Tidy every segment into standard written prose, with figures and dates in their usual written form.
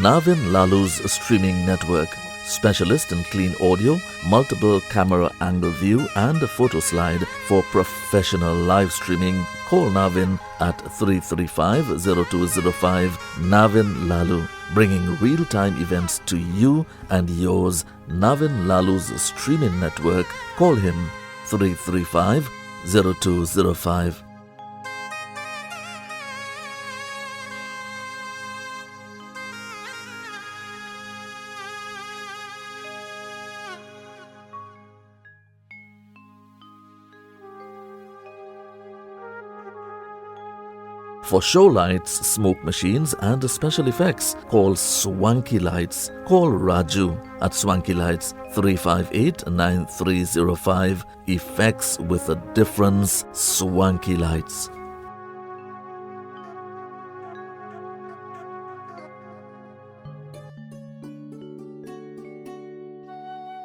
Navin Lalu's streaming network. Specialist in clean audio, multiple camera angle view and a photo slide for professional live streaming. Call Navin at 335-0205. Navin Lalu, bringing real-time events to you and yours. Navin Lalu's streaming network. Call him 335-0205. For show lights, smoke machines and special effects, call Swanky Lights. Call Raju at Swanky Lights 358-9305. Effects with a difference, Swanky Lights.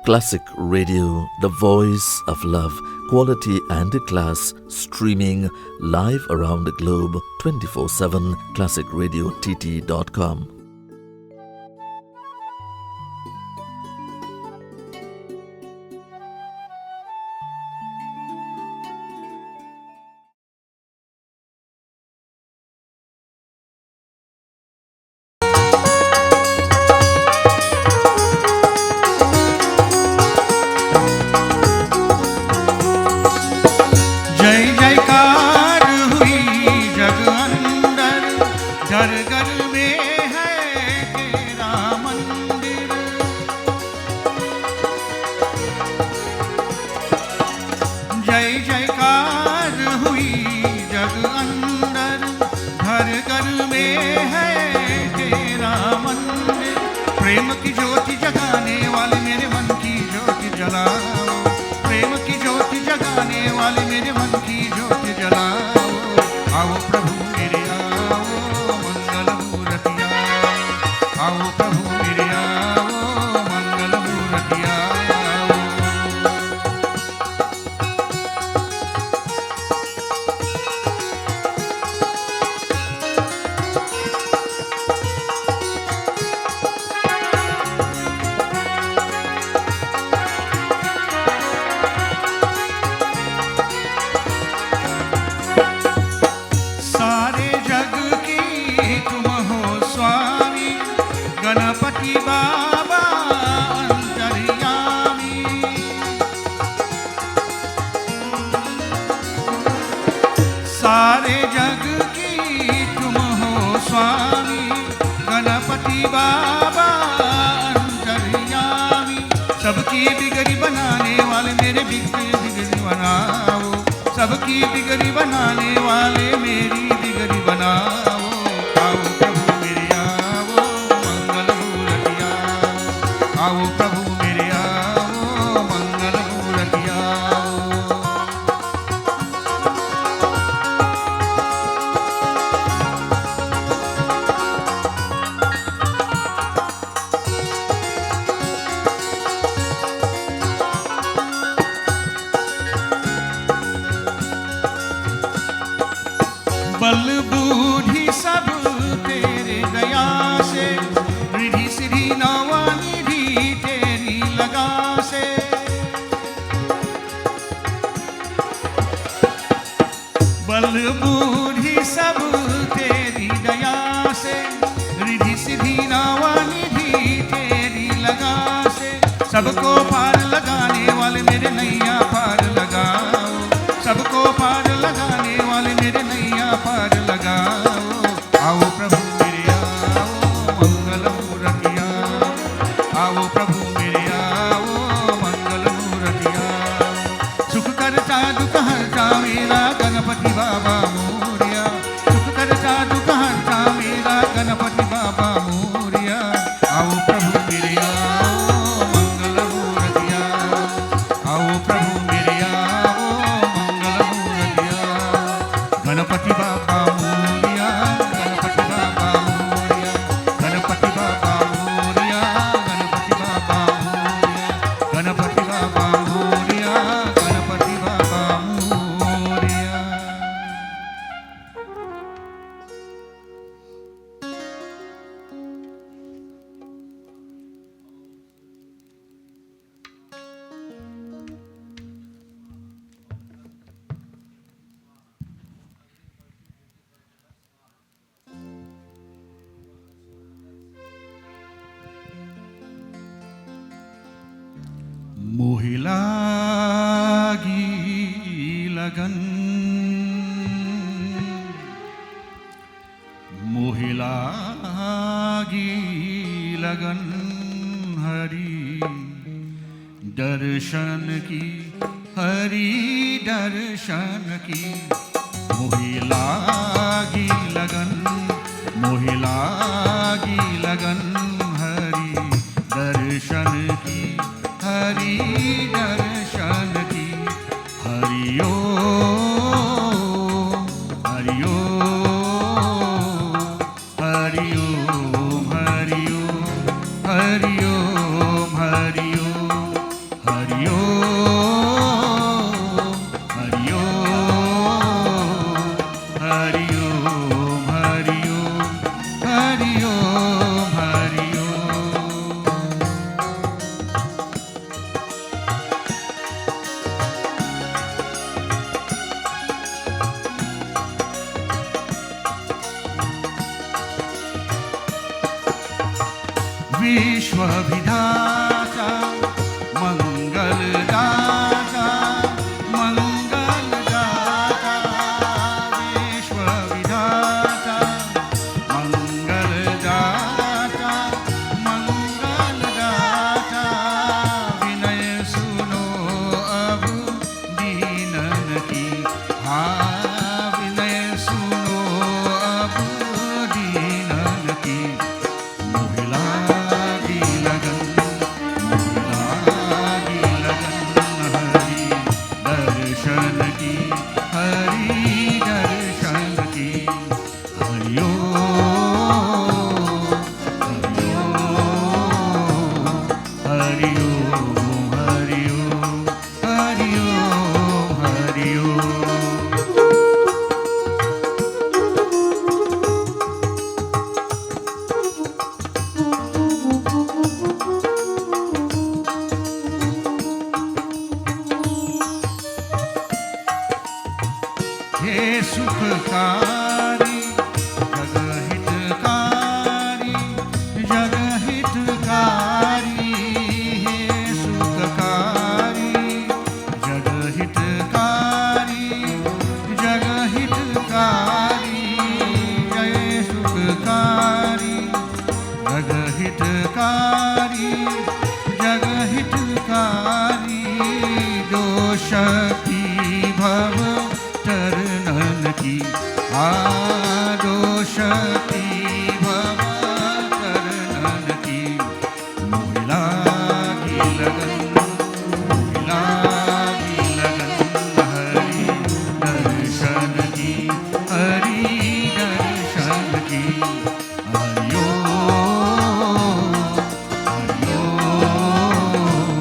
Classic Radio, the voice of love, quality and class, streaming live around the globe 24/7. ClassicRadioTT.com. जय जयकार हुई जग अंदर, घर घर में है तेरा मंदिर। जय जयकार हुई जग अंदर, घर घर में है तेरा मंदिर। प्रेम की ज्योति जगाने वाले मेरे मन की ज्योति जलाओ, प्रेम की ज्योति जगाने वाले मेरे मन की ज्योति जलाओ। आओ प्रभु मेरे आओ, मंगल मूर्ति आओ। आओ प्रभु मेरे आओ, मंगल मूर्ति आओ। सारे जग की तुम हो स्वामी, गणपति बाबा अंतर्यामी। सारे जग की तुम हो स्वामी, गणपति बाबा अंतर्यामी। सबकी बिगड़ी बनाने वाले मेरे बिगड़ी बनाओ, सबकी बिगड़ी बनाने वाले मेरी बिगड़ी बनाओ। आओ प्रभु मेरे आओ, मंगल मूर्ति आओ। आओ प्रभु मेरे आओ, मंगल मूर्ति आओ। बल बूढ़ी सब तेरे दया से, रिधि सिद्धि नवा निधि तेरी लगा से। बल बूढ़ी सब तेरी दया से, रिधि सिद्धि नवा निधि तेरी लगा से। सबको पार लगाने वाले मेरे नैया पार लगाओ, सबको पार लगाने वाले मेरे नैया पार लगाओ। आओ प्रभु मेरे आओ, मंगल मूर्ति आओ। आओ प्रभु मेरे आओ, मंगल मूर्ति आओ। सुख करता दुख हरता मेरा गणपति बाबा मोरिया। सुख करता दुख हरता मेरा गणपति बाबा मोरिया। आओ प्रभु मेरे आओ, मंगल मूर्ति आओ। आओ प्रभु मेरे आओ, मंगल मूर्ति आओ। गणपति बाबा मोरिया, गणपति बाबा मोरिया, गणपति बाबा मोरिया, गणपति बाबा मोरिया, गणपति बाबा मोरिया, गणपति बाबा मोरिया। लगन मोहि लागी लगन हरि दर्शन की हरि दर्शन की मोहि लागी लगन मोहि लागी लगन हरि दर्शन की हरि दर्शन की हरि ओम हरि ओम हरि ओम हरि ओम हरि ओम हरि ओम हरि ओम हरि ओम हरि ओम हरि ओम हरि ओम हरि ओम। विश्व विधाता मंगलदाता मंगलदाता विश्व विधाता मंगलदाता मंगलदाता विनय सुनो अब दीनन की हाँ विनय सुनो अब दीनन की मोहि लागी लगन हरि दर्शन की हरि दर्शन की हरि ओम हरि ओम हरि ओम हरि ओम हरि ओम हरि ओम। हे सुखकारी जगहितकारी जगहितकारी हे सुखकारी जगहितकारी जगहितकारी जय सुखकारी जगहितकारी जगहितकारी दोष की भव तरनन की दोष की भव तरनन की मोहि लागी लगन हरि दर्शन की हरि दर्शन की हरि ओम हरि ओम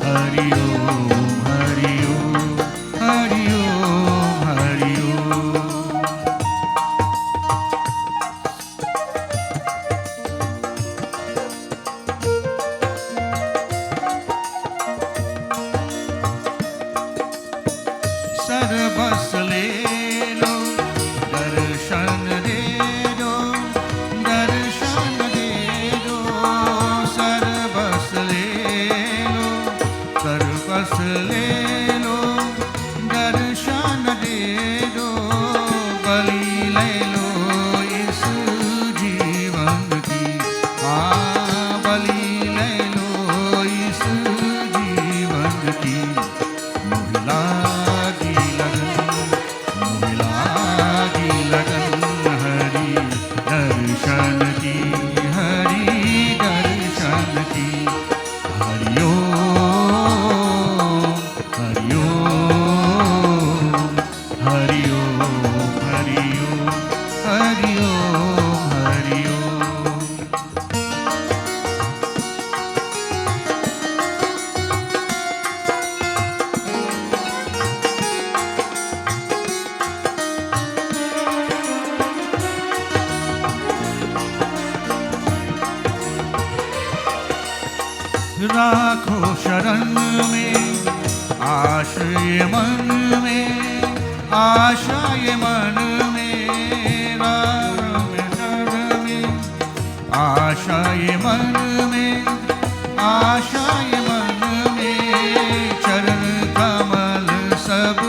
हरि ओम हरि ओम हरि ओम हरि ओम। सर्वस ले लो दर्शन दे दो दर्शन दे दो सर्वस ले लो सर्वस ले लो दर्शन दे दो बलि ले लो इस जीवन की बलि ले लो इस जीवन की मोहि लागी लगन हरि दर्शन की हरि दर्शन की हरि ओम हरि ओम हरि ओम हरि ओम हरि ओम हरि ओम। राखो शरण में आश्रय मन में आशय मन में राम शरण में आशय मन में आशय मन में चरण कमल सब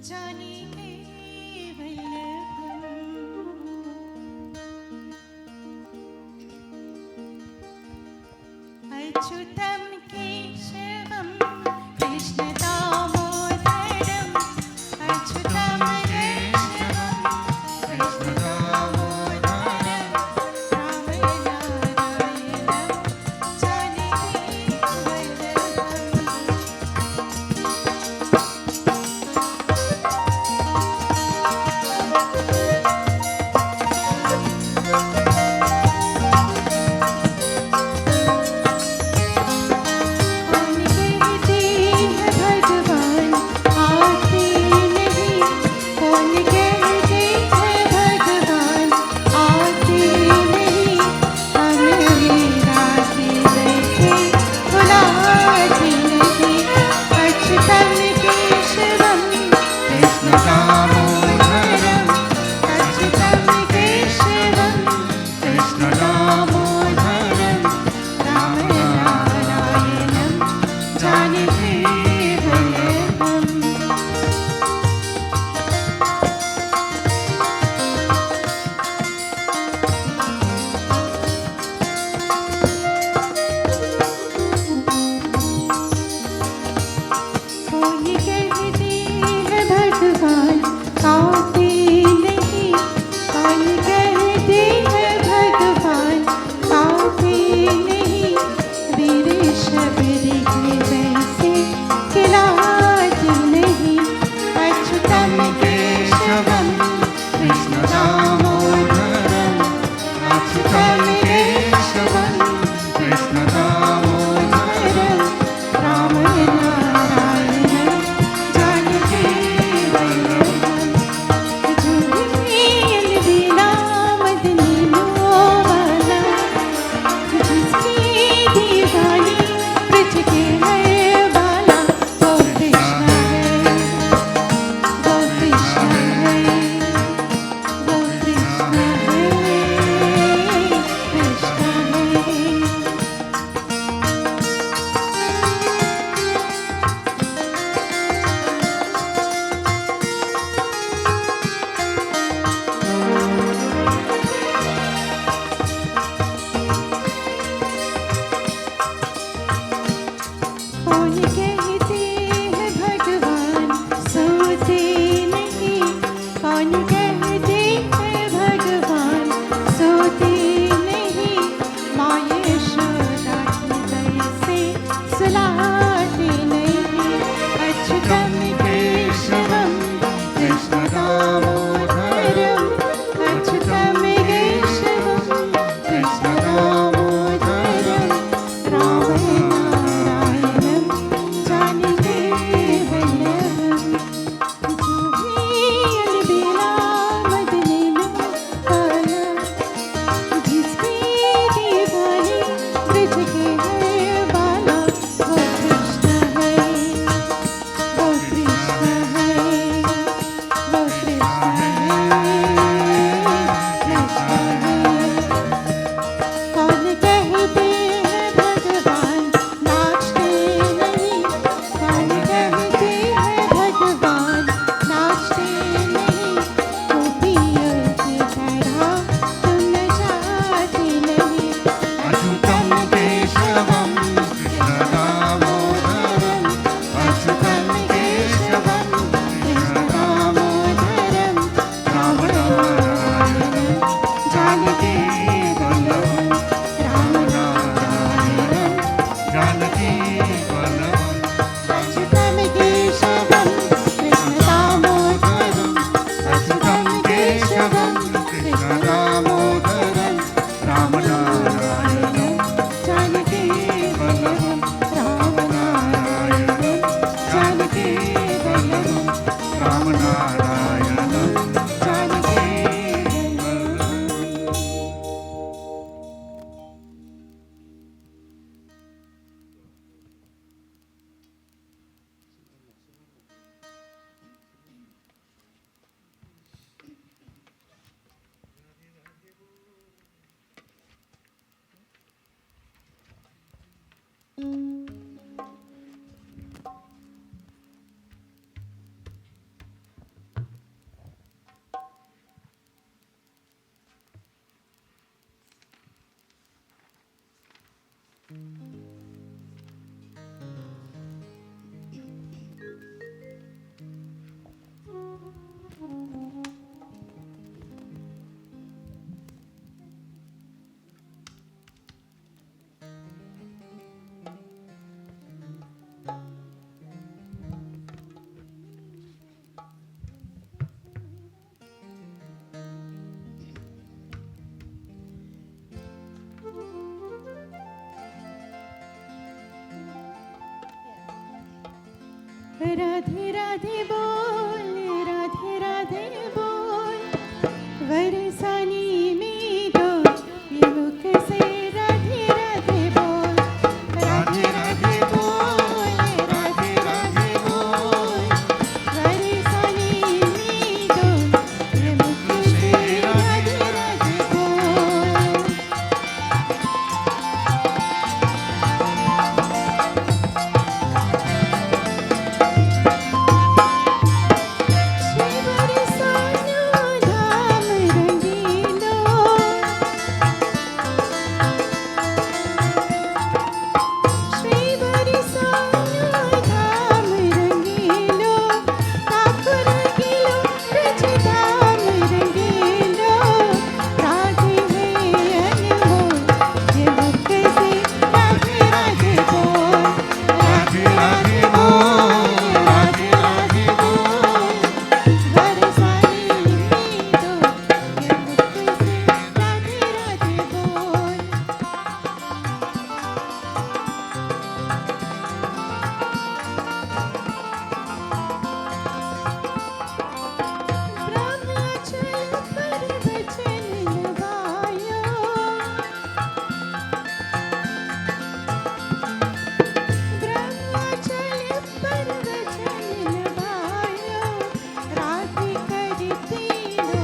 जाने केवल अच्युतं केशवं कृष्ण दामोदरम् अच्युतं केशवं कृष्ण दामोदरम् राम नारायणं जानकी वल्लभम् राधे राधे बोल, राधे राधे बोल, वरसानी में दो ये मुख से राधे राधे बोल, राधे राधे बोल, राधे राधे बोल, वरसानी में दो ये मुख से राधे राधे बोल। श्री बरसानो धाम रंगीलो, श्री बरसानो धाम रंगीलो, ठाकुर गिलो ब्रज धाम रंगीलो, राधे है अनमोल ये मुख से राधे राधे बोल, राधे राधे बोल, राधे राधे बोल, वरसानी में दो ये मुख से राधे राधे बोल। ब्रह्मचर्य पर वचन निभायो, ब्रह्मचर्य पर वचन निभायो, राधे करती लो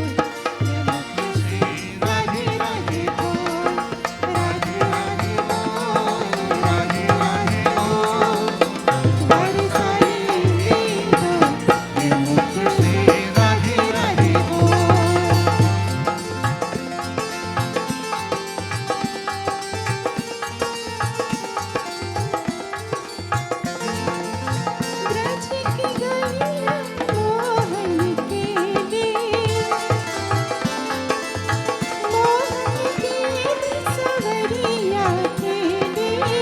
ये मुख से राधे राधे बोल, राधे राधे बोल, राधे राधे बोल, वरसानी में दो ये मुख से राधे राधे बोल। ब्रज की गलियां मोहन के लिए, मोहन के सवरिया के लिए,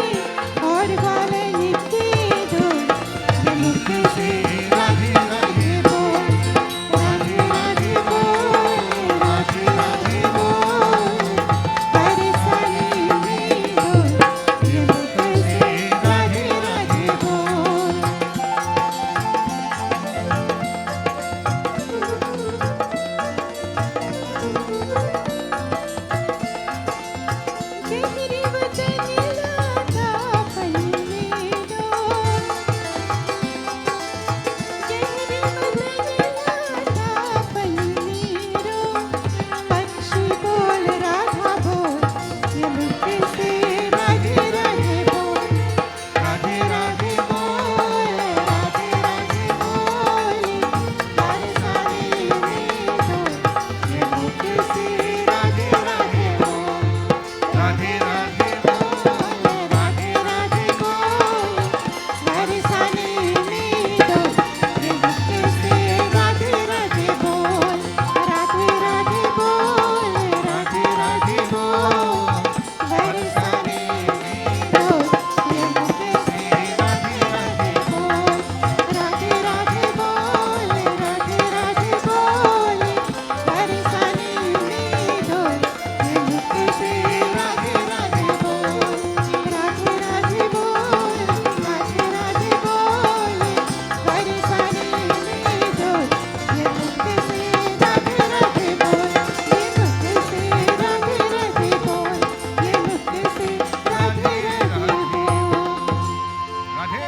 और बालन के दो ये मुख से राधे राधे बोल, राधे राधे बोल, राधे राधे बोल, वरसानी में दो ये मुख से राधे राधे बोल। गहरी वचन लाता पल में दो, गहरी वचन लाता पल में दो, पक्षी बोल राधा बोल ये मुख से राधे राधे बोल, राधे राधे बोल, राधे राधे बोल, वरसानी में दो ये मुख से राधे राधे बोल, राधे राधे बोल, राधे राधे बोल, वरसानी में दो ये मुख से राधे राधे बोल, राधे राधे बोल, राधे राधे बोल, वरसानी में दो ये मुख से राधे राधे बोल, राधे राधे बोल, राधे राधे बोल, वरसानी में दो ये मुख से राधे राधे बोल, राधे राधे बोल, राधे राधे बोल, वरसानी में दो ये मुख से राधे राधे बोल, ये मुख से राधे राधे बोल, ये मुख से राधे राधे बोल। राधे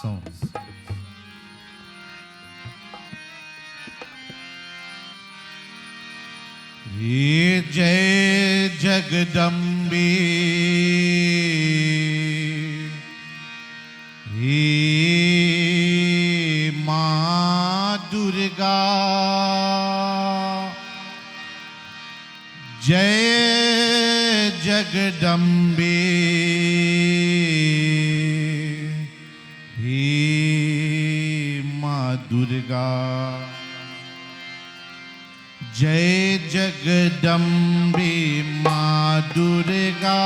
songs. हे जय जगदम्बे, हे माँ दुर्गा, जय जगदम्बे, हे माँ दुर्गा, जय जगदम्बे माँ दुर्गा,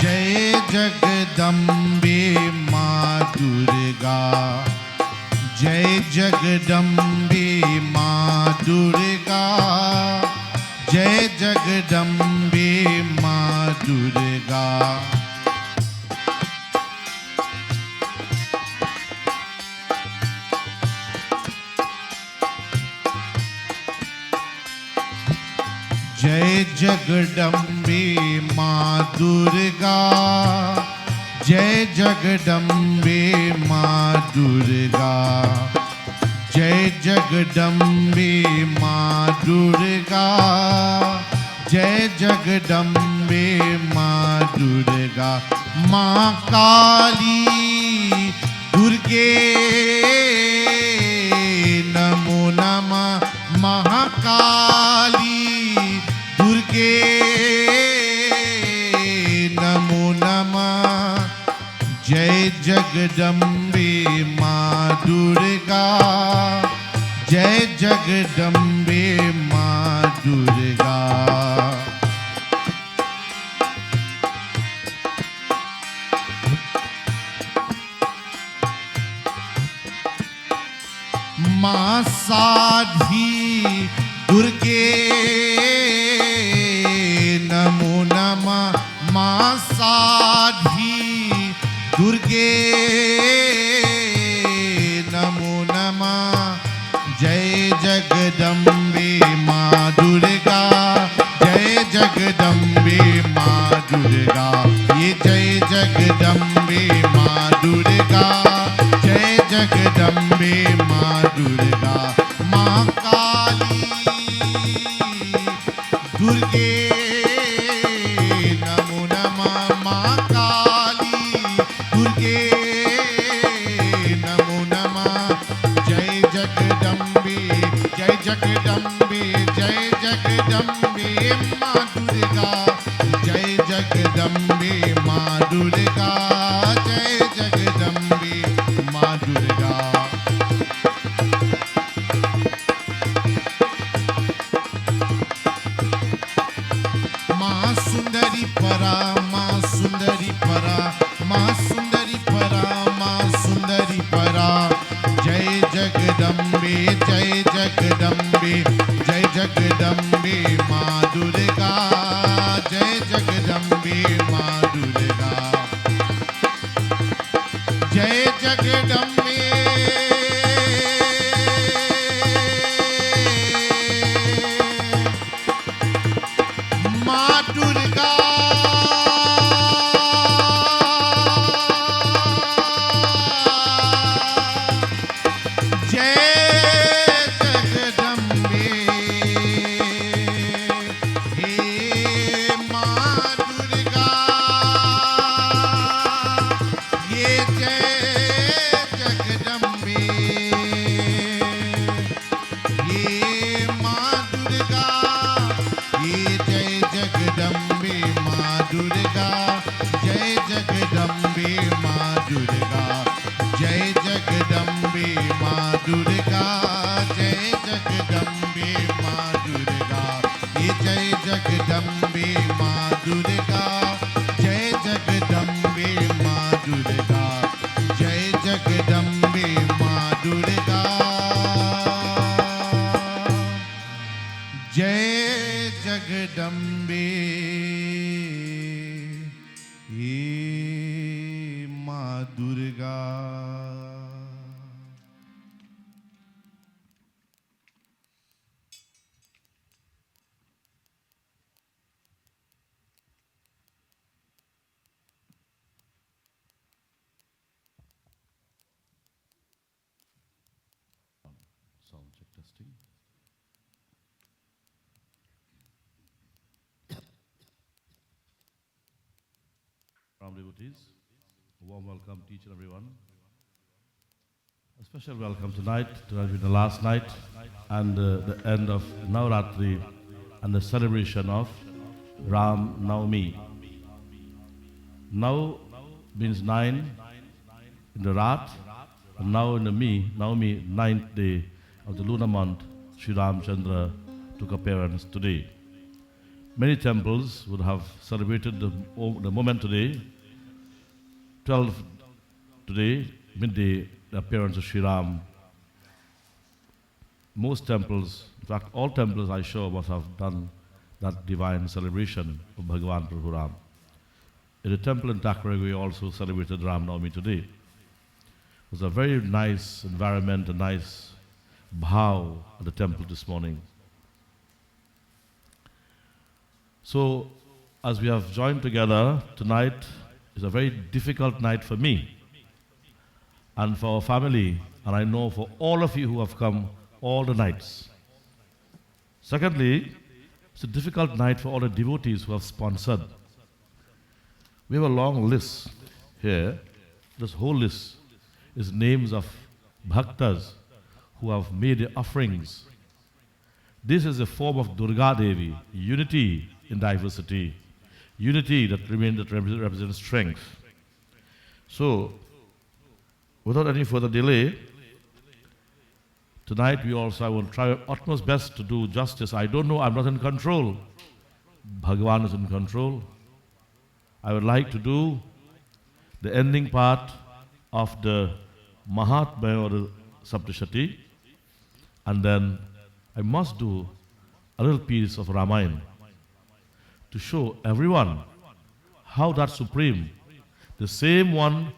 जय जगदम्बे माँ दुर्गा, जय जगदम्बे माँ दुर्गा, जय जगदम्बे माँ दुर्गा। जय जगदम्बे माँ दुर्गा, जय जगदम्बे माँ दुर्गा, जय जगदम्बे माँ दुर्गा, जय जगदम्बे माँ दुर्गा। माँ काली दुर्गे नमो नमः, महाकाली दुर्गे नमो नमः, जय जगदम्बे माँ दुर्गा, जय जगदम्बे माँ दुर्गा। माँ साधी दुर्गे नमो नमः, माँ साधी दुर्गे नमो नमः, जय जगदम्बे माँ दुर्गा, जय जगदम्बे माँ दुर्गा, ये जय जगदम्बे माँ दुर्गा, जय जगदम्बे माँ दुर्गा। माँ काली दुर्गे नमो नमः, माँ काली दुर्गे नमो नमः, जय जगदम्बे, जय जगदम्बे, जय जगदम्बे माँ दुर्गा, जय जगदम्बे माँ दुर्गा, जय जगदम्बे माँ दुर्गा। माँ सुंदरी परा, माँ सुंदरी परा, माँ सुंदरी परा, माँ सुंदरी परा, जय जगदम्बे, जय जगदम्बे, जय जगदम्बे माँ दुर्गा, जय जगदम्बे माँ दुर्गा, जय जगदम्बे माँ दुर्गा, जय जगदम्बे, हे माँ दुर्गा, ये जय जगदम्बे, ये माँ दुर्गा, ये जय जगदम्बे माँ दुर्गा, जय जगदम्बे माँ दुर्गा, जय जगदम्बे माँ दुर्गा, जय जगदम्बे माँ दुर्गा, ये जय जगदम्बे माँ दुर्गा, जय जगदम्बे माँ दुर्गा, जय जगदम्बे माँ दुर्गा, जय जगदम्बे हे माँ Durga. Sound check testing. Ram devotees. A warm welcome to each and everyone. A special welcome tonight. Tonight will be the last night and the end of Navratri and the celebration of Ram Navami. Now means 9 in the Rat, and now in the Navami, 9th day of the lunar month, Shri Ramchandra took appearance today. Many temples would have celebrated the moment today. 12 today, midday, the appearance of Shri Ram. Most temples, in fact all temples I show must have done that divine celebration of Bhagavan Prabhu Ram. In the temple in Thakur, we also celebrated Ram Navami today. It was a very nice environment, a nice bhav at the temple this morning. So, as we have joined together, tonight is a very difficult night for me and for our family, and I know for all of you who have come all the nights. Secondly, it's a difficult night for all the devotees who have sponsored. We have a long list here. This whole list is names of bhaktas who have made the offerings. This is a form of Durga Devi, unity in diversity, unity that represents strength. So, without any further delay, tonight I will try our utmost best to do justice. I don't know, I'm not in control. Bhagavan is in control. I would like to do the ending part of the Mahatmya or the Saptashati, and then I must do a little piece of Ramayana to show everyone how that Supreme, the same one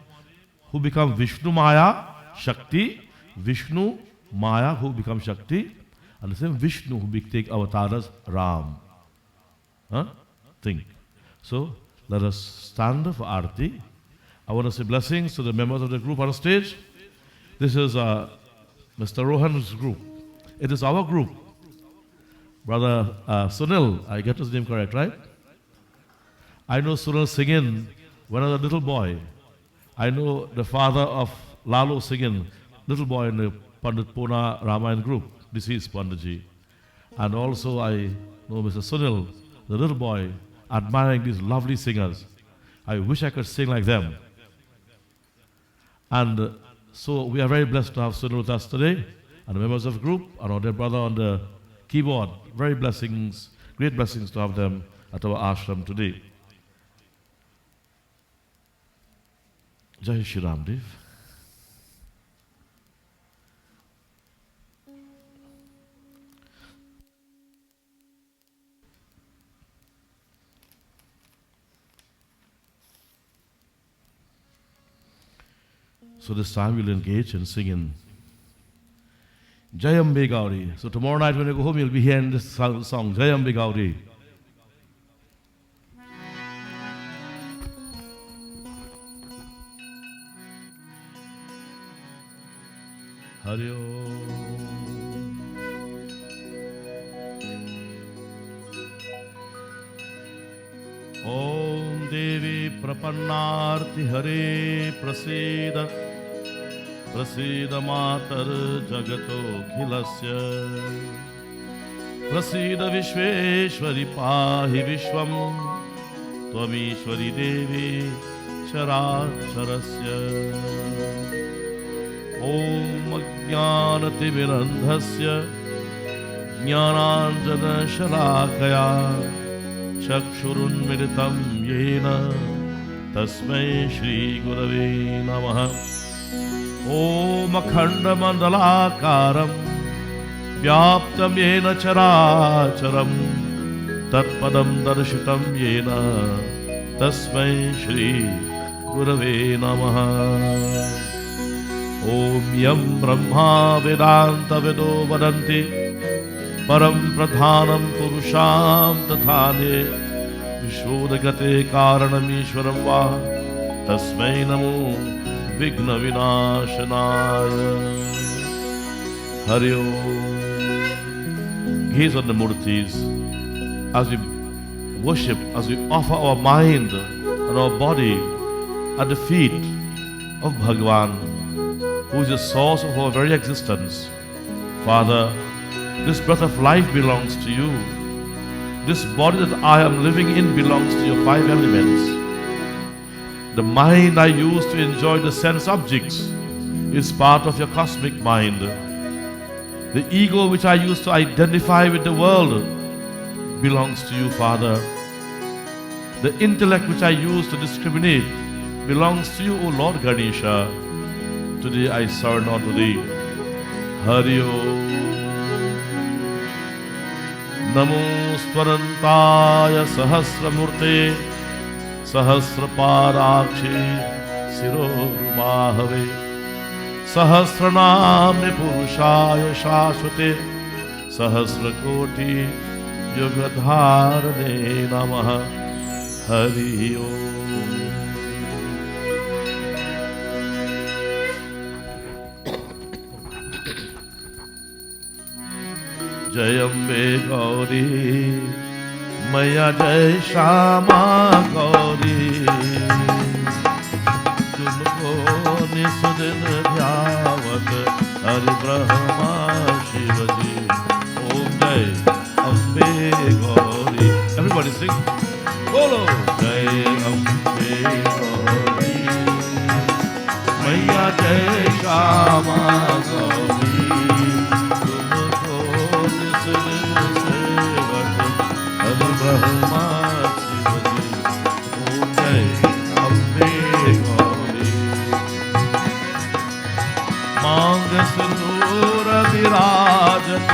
who becomes Vishnu Maya, Shakti, Vishnu Maya who becomes Shakti, and the same Vishnu who take avatar as Ram. Think. So, let us stand for Aarti. I want to say blessings to the members of the group on the stage. This is Mr. Rohan's group. It is our group. Brother Sunil, I get his name correct, right? I know Sunil singing when I was a little boy. I know the father of Lalo singing, little boy in the Pandit Pona Ramayana group, deceased Panditji. And also I know Mr. Sunil, the little boy, admiring these lovely singers. I wish I could sing like them. And so we are very blessed to have Sunil with us today, and the members of the group, and our dear brother on the keyboard. Very blessings, great blessings to have them at our ashram today. Jai Shri Ramdev. So this time we'll engage in singing Jayambe Gauri. So tomorrow night when you go home, you'll be hearing this song, Jayambe Gauri. Hari Om. Om Devi Prapannarti Hare Prasida Prasida Matar Jagato Khilasya Prasida Vishweshwari Pahi Vishwam Tvamishwari Devi Characharasya Om Ajnanati Mirandhasya Jnananjana Shalakaya Chakshurunmiritam Yena Tasmai Shri Gurave Namaha Om Akhanda Mandalakaram Vyaptam Yena Characharam Tatpadam Darshitam Yena Tasmai Shri Gurave Namaha Om Yam Brahma Vedanta Vedo Vadanti Param Pradhanam Purusham Tathane Vishvodagate Karanam Ishwaram Va Tasmai Namo Vigna Vinashanaya Hari Om. Gaze on the murtis as we worship, as we offer our mind and our body at the feet of Bhagwan, who is the source of our very existence. Father, this breath of life belongs to you. This body that I am living in belongs to your five elements. The mind I use to enjoy the sense objects is part of your cosmic mind. The ego which I use to identify with the world belongs to you, Father. The intellect which I use to discriminate belongs to you, O Lord Ganesha. Today I surrender unto thee. Hari Om. Namo Swarantaya Sahasramurte Sahasraparakshe Sirobahave Sahasranamne Purushaya Shashvate Sahasrakoti Yugadharane Namaha. Hari Om. Jai Ambe Gauri Maya Jai Shama Gauri Tumko Nisudin Dhyavat Hari Brahma Shivaji. Om Jai Ambe Gauri. Everybody sing. Bolo. Jai Ambe Gauri Maya Jai Shama Gauri Brahma Shivaji. Om Jai Ambe Gauri. Mang Sindura Virajat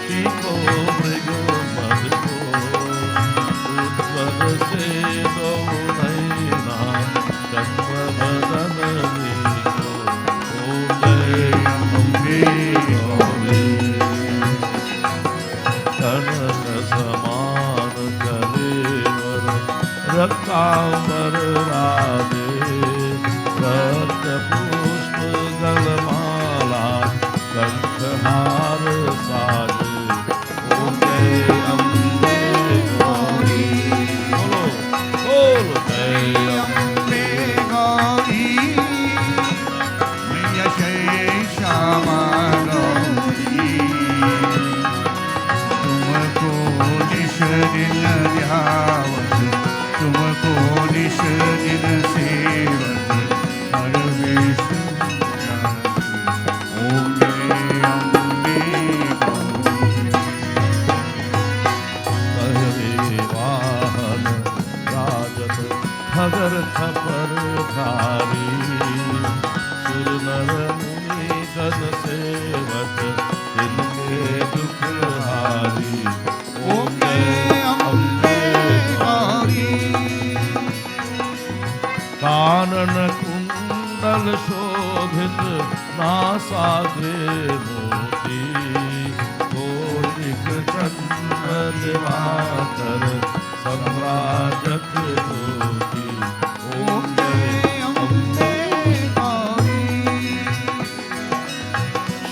Shiko Mrigo Madhko Udvad Se Do Naina Kamma Vadanani Ko. Om Jai Ambe Gauri. Kanana Saman Rakkamar Radhe Ratna Pushpa Galmala Kanthhar Saje. Om Jai Ambe Gauri. Bolo, bolo. Jai Ambe Gauri Maya Jai Shama Gauri. तुमको निश दिन ध्यावत तुमको निश दिन सेवत हर वेश ओम जय अम्बे कहरे वाहन राजत खगर खपर धारी सुर नर मुनि गण सेवत जिनके दुख हारी. ओम जय अम्बे गौरी. कानन कुंडल शोभित नासा दे मोती कोटिक चंद्र दिवाकर सम्राजत ज्योति. ओम जय अम्बे गौरी.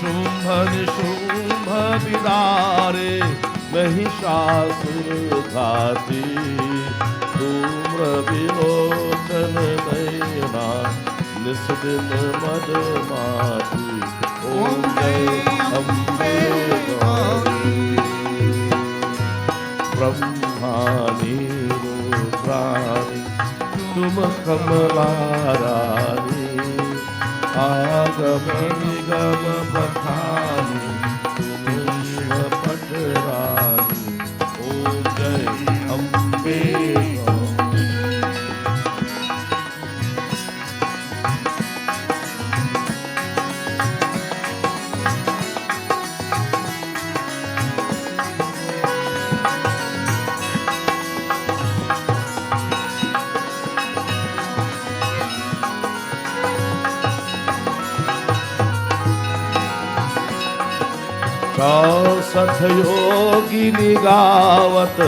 शुंभ निशुंभ विदारे महिषासुर घाती धूम्र विलोचन नयना निस्दिन मदमाती. ओम जय अम्बे गौरी. ब्रह्मानी रुद्राणी तुम कमला रानी आगम निगम बखानी तुम शिव पटरानी. ओम जय अम्बे गौरी. सठ योगिनी गावत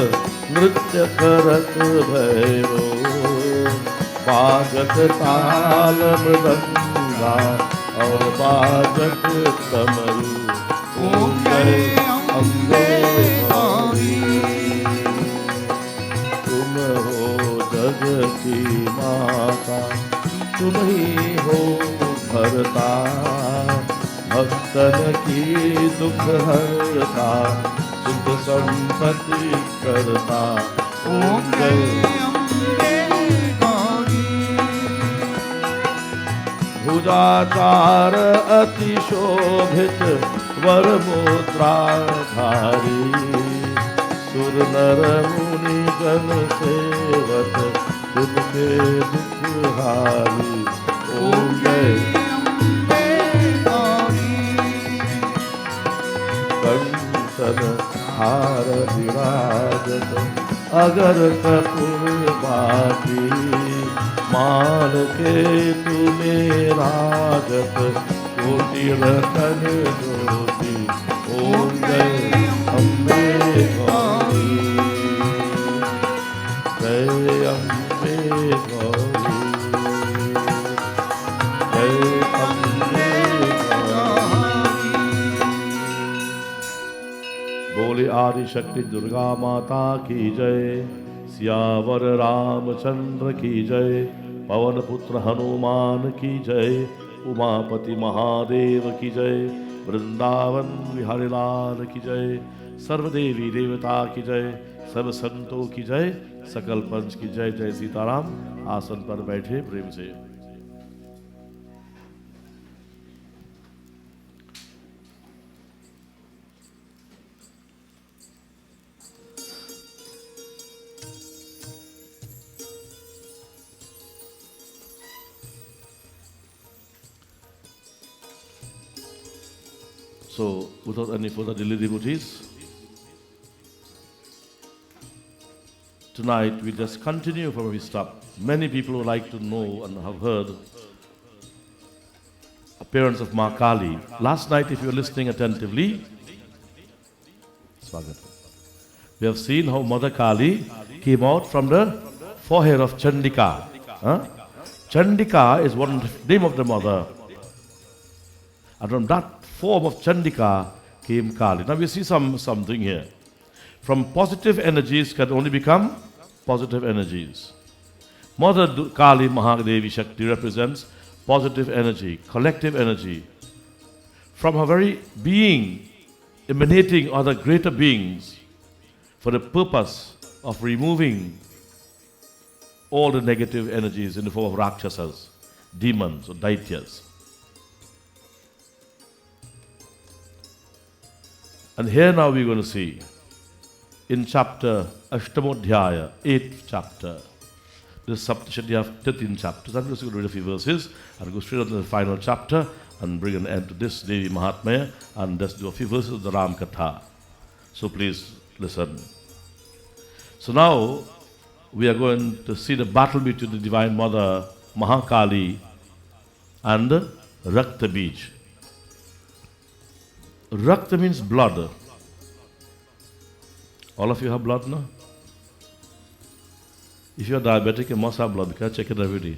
नृत्य करत भैरो बाजत ताल मृदंगा और बाजत डमरू. ओम जय अम्बे गौरी. तुम हो जग की माता तुम ही हो भरता, भक्तन की दुख हरता, सुख संपत्ति करता। ओम जय अम्बे गौरी। भुजाचार अति शोभित वर मुद्राधारी, सुर नर मुनि गण सेवक तुमके दुख हारी। ओम जय अम्बे गौरी। कंचन हार विराजत अगर कपूर बाती, मान के तुम्हें राजत कोटि रतन ज्योति। ओम जय अम्बे गौरी, जय अम्बे गौरी, जय अम्बे गौरी। बोले आदि शक्ति दुर्गा माता की जय, सियावर रामचंद्र की जय, पवन पुत्र हनुमान की जय, उमापति महादेव की जय, वृंदावन बिहारी लाल की जय, सर्वदेवी देवता की जय, सर्व संतों की जय, सकल पंच की जय। जय सीताराम। आसन पर बैठे प्रेम से। So, without any further delay, devotees, tonight we just continue from where we stopped. Many people would like to know and have heard appearance of Ma Kali. Last night, if you were listening attentively, we have seen how Mother Kali came out from the forehead of Chandika. Huh? Chandika is one name of the mother. And from that form of Chandika came Kali. Now we see something here. From positive energies can only become positive energies. Mother Kali Mahadevi Shakti represents positive energy, collective energy. From her very being, emanating other greater beings for the purpose of removing all the negative energies in the form of Rakshasas, demons or Daityas. And here now we're going to see in chapter Ashtamodhyaya, 8th chapter, this Saptashati of 13 chapters. I'm just going to read a few verses and go straight on to the final chapter and bring an end to this Devi Mahatmya and just do a few verses of the Ram Katha. So please listen. So now we are going to see the battle between the Divine Mother Mahakali and Rakta Bij. Rakta means blood. All of you have blood now? If you are diabetic, you must have blood because check it every day.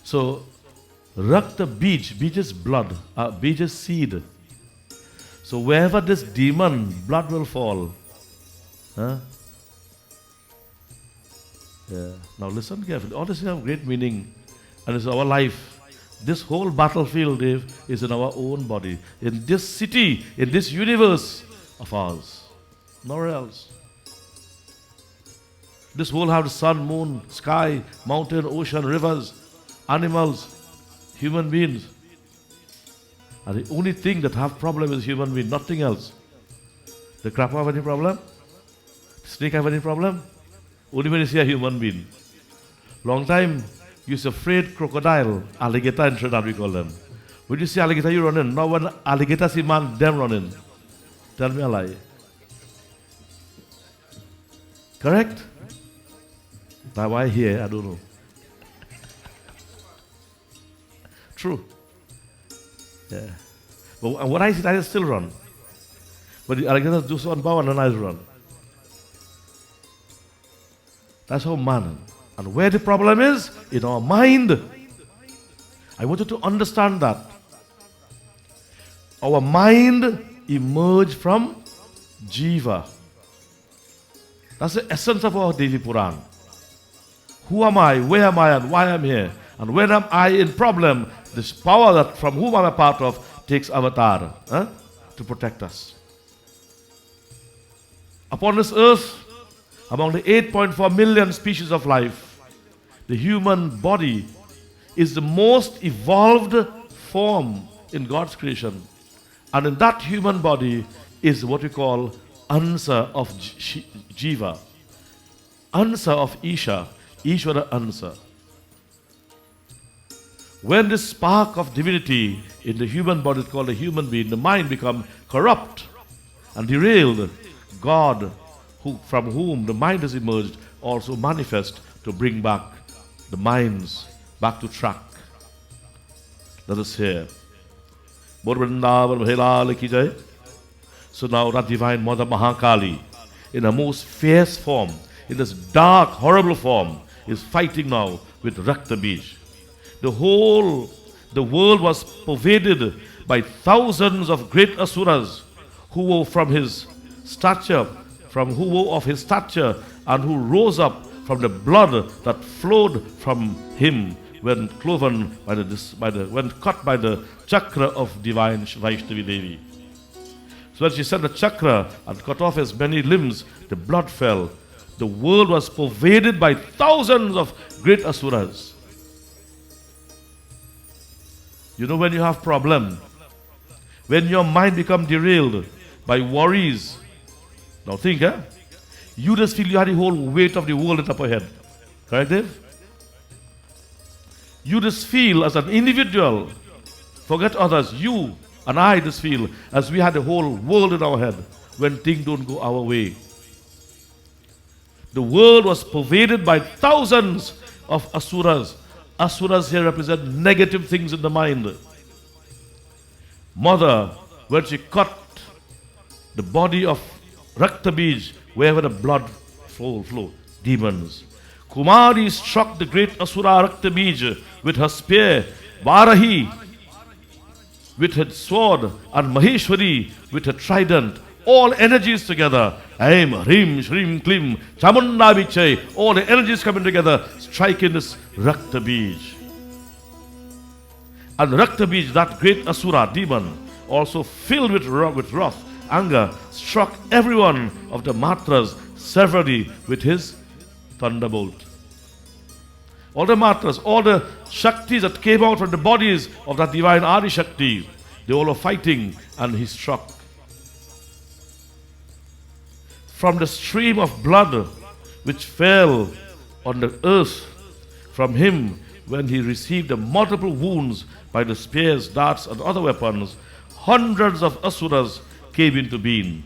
So, Rakta Bij, Bij is blood, Bij is seed. So wherever this demon, blood will fall. Yeah. Now listen carefully. All this have great meaning and it's our life. This whole battlefield, Dave, is in our own body. In this city, in this universe of ours. Nowhere else. This world has sun, moon, sky, mountain, ocean, rivers, animals, human beings. And the only thing that have problem is human being, nothing else. The crab have any problem? The snake have any problem? Only when you see a human being. Long time, you used to afraid crocodile, alligator in Trinidad we call them. When you see alligator, you run in. Now when alligator see man, them run in. Tell me a lie. Correct? Now why here? I don't know. True. Yeah. But what I see, I still run. But the alligators do so on power and I run. That's how man. And where the problem is? In our mind. I want you to understand that. Our mind emerged from Jiva. That's the essence of our Devi Puran. Who am I? Where am I? And why am I here? And when am I in problem? This power that from whom I'm a part of takes avatar to protect us. Upon this earth, among the 8.4 million species of life, the human body is the most evolved form in God's creation. And in that human body is what we call Ansa of Jiva, Ansa of Isha, Ishvara Ansa. When this spark of divinity in the human body is called a human being, the mind becomes corrupt and derailed. God, from whom the mind has emerged, also manifests to bring back the minds back to track. Let us hear. So now that divine Mother Mahakali, in a most fierce form, in this dark, horrible form, is fighting now with Rakta Bij. The world was pervaded by thousands of great asuras who were of his stature, and who rose up from the blood that flowed from him when cloven when cut by the chakra of divine Vaishnavi Devi. So when she set the chakra and cut off his many limbs, the blood fell. The world was pervaded by thousands of great asuras. You know, when you have problem, when your mind becomes derailed by worries, now think, you just feel you had the whole weight of the world on top of your head. Correct, Dave? You just feel as an individual, forget others, you and I just feel as we had the whole world in our head when things don't go our way. The world was pervaded by thousands of asuras. Asuras here represent negative things in the mind. Mother, when she cut the body of Rakta Bij, wherever the blood flow, demons. Kumari struck the great Asura Rakta Bij with her spear, Varahi with her sword, and Maheshwari with her trident. All energies together. Aim, Hrim, Shrim, Klim, Chamunda Vichai. All the energies coming together, striking this Rakta Bij. And Rakta Bij, that great Asura, demon, also filled with wrath, anger, struck every one of the Matras severally with his thunderbolt. All the Matras, all the Shaktis that came out from the bodies of that divine Adi Shakti, they all were fighting, and he struck. From the stream of blood which fell on the earth from him when he received the multiple wounds by the spears, darts, and other weapons, hundreds of asuras came into being.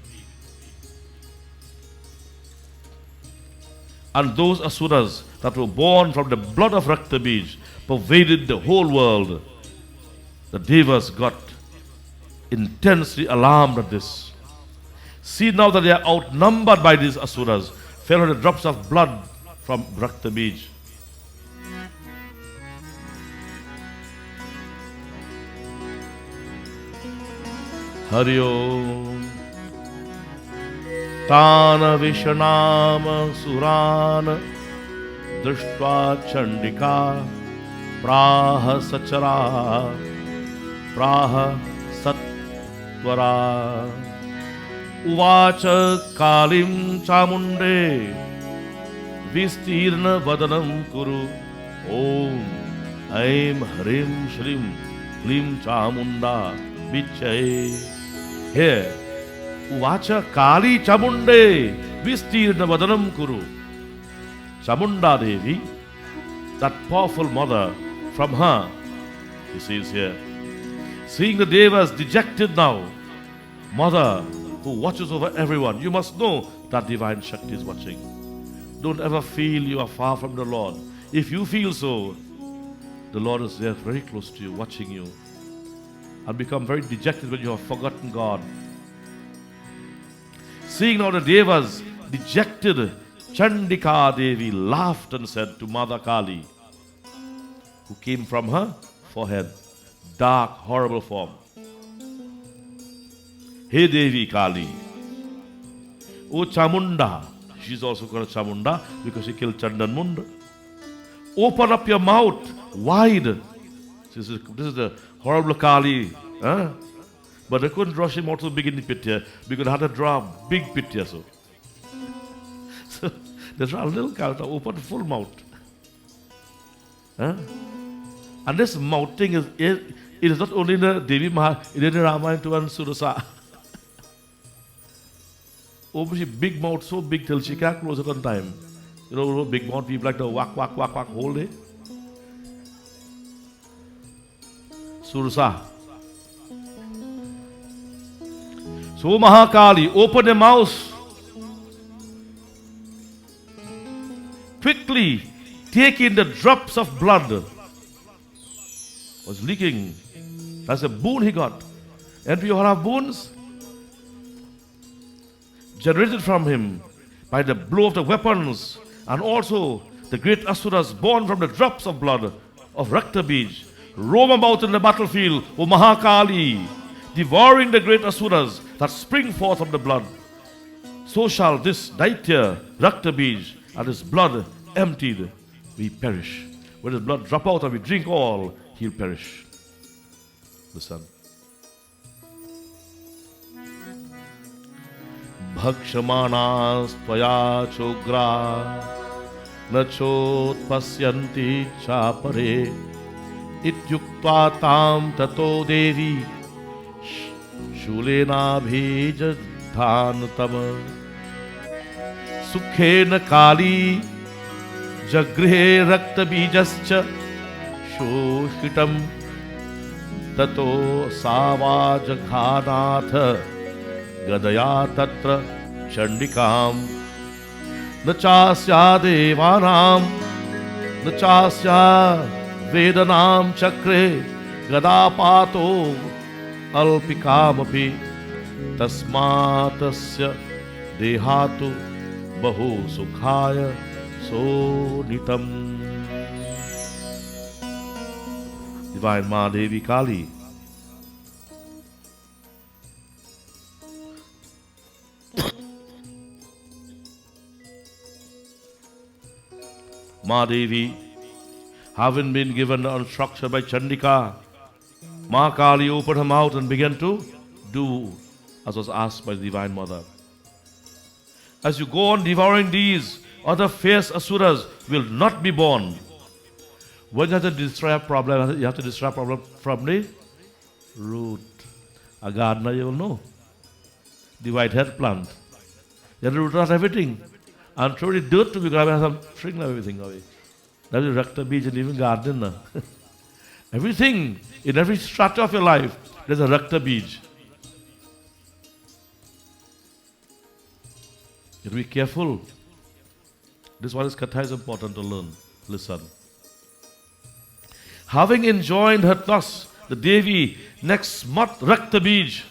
And those asuras that were born from the blood of Rakta Bij pervaded the whole world. The devas got intensely alarmed at this. See now that they are outnumbered by these asuras, fell on the drops of blood from Rakta Bij. Hari Om. Tana Vishanama Surana Drishtva Chandika Praha Sachara Praha Satvara Uvacha Kalim Chamunde Vistirna Vadanam Kuru Om Aim Hrim Shrim Klim Chamunda Vichai. Here, Uvacha Kali Chamunde Vistirna Vadanam Kuru. Chamunda Devi, that powerful mother, from her, he says here, seeing the devas dejected now, mother who watches over everyone, you must know that divine Shakti is watching. Don't ever feel you are far from the Lord. If you feel so, the Lord is there very close to you, watching you. And become very dejected when you have forgotten God. Seeing now the devas dejected, Chandika Devi laughed and said to Mother Kali, who came from her forehead, dark, horrible form. Hey Devi Kali, O Chamunda, she's also called Chamunda because she killed Chandan Munda. Open up your mouth wide. This is the horrible Kali. Huh? But they couldn't rush him out so big in the pit here because they had to draw a big pit here. So they draw a little Kali to open full mouth. Huh? And this mouth thing it is not only in the Devi Maha, it is in the Ramayana too and Surasa. Oh, she big mouth, so big till she can't close it on time. You know, big mouth people like to whack, whack, whack, whack whole day. Surasa. So Mahakali, open your mouth. Quickly take in the drops of blood. Was leaking. That's a boon he got. And we all have boons generated from him by the blow of the weapons, and also the great asuras born from the drops of blood of Rakta Bij roam about in the battlefield, O Mahakali, devouring the great asuras that spring forth from the blood. So shall this Daitya Rakta Bij, and his blood emptied, we perish. When his blood drop out and we drink all, he'll perish. Listen. Bhakshamanas tvaya chogra nachot pasyanti chapare ityukta tam tato devi shulena bhijadhantam sukhena kali jagrihe rakta bijascha shoshitam tato savajaghanatha Gadaya tatra chandikam nachasya devanam nachasya vedanam chakre gadapato alpikamapi tasmatasya dehatu bahu sukhaya sonitam. Divine Ma Devi Kali. Mahadevi, having been given the instruction by Chandika, Mahakali opened her mouth and began to do as was asked by the Divine Mother. As you go on devouring these, other fierce asuras will not be born. When you have to destroy a problem, you have to destroy a problem from the root. A gardener, you will know. The whitehead plant. You have to root out everything. And throw the dirt to be grabbed and some shrink everything away. That is Rakta Bij and even garden. Everything, in every strata of your life, there's a Rakta Bij. You have to be careful. This one is Katha is important to learn. Listen. Having enjoined her thus, the Devi next smat Rakta Bij.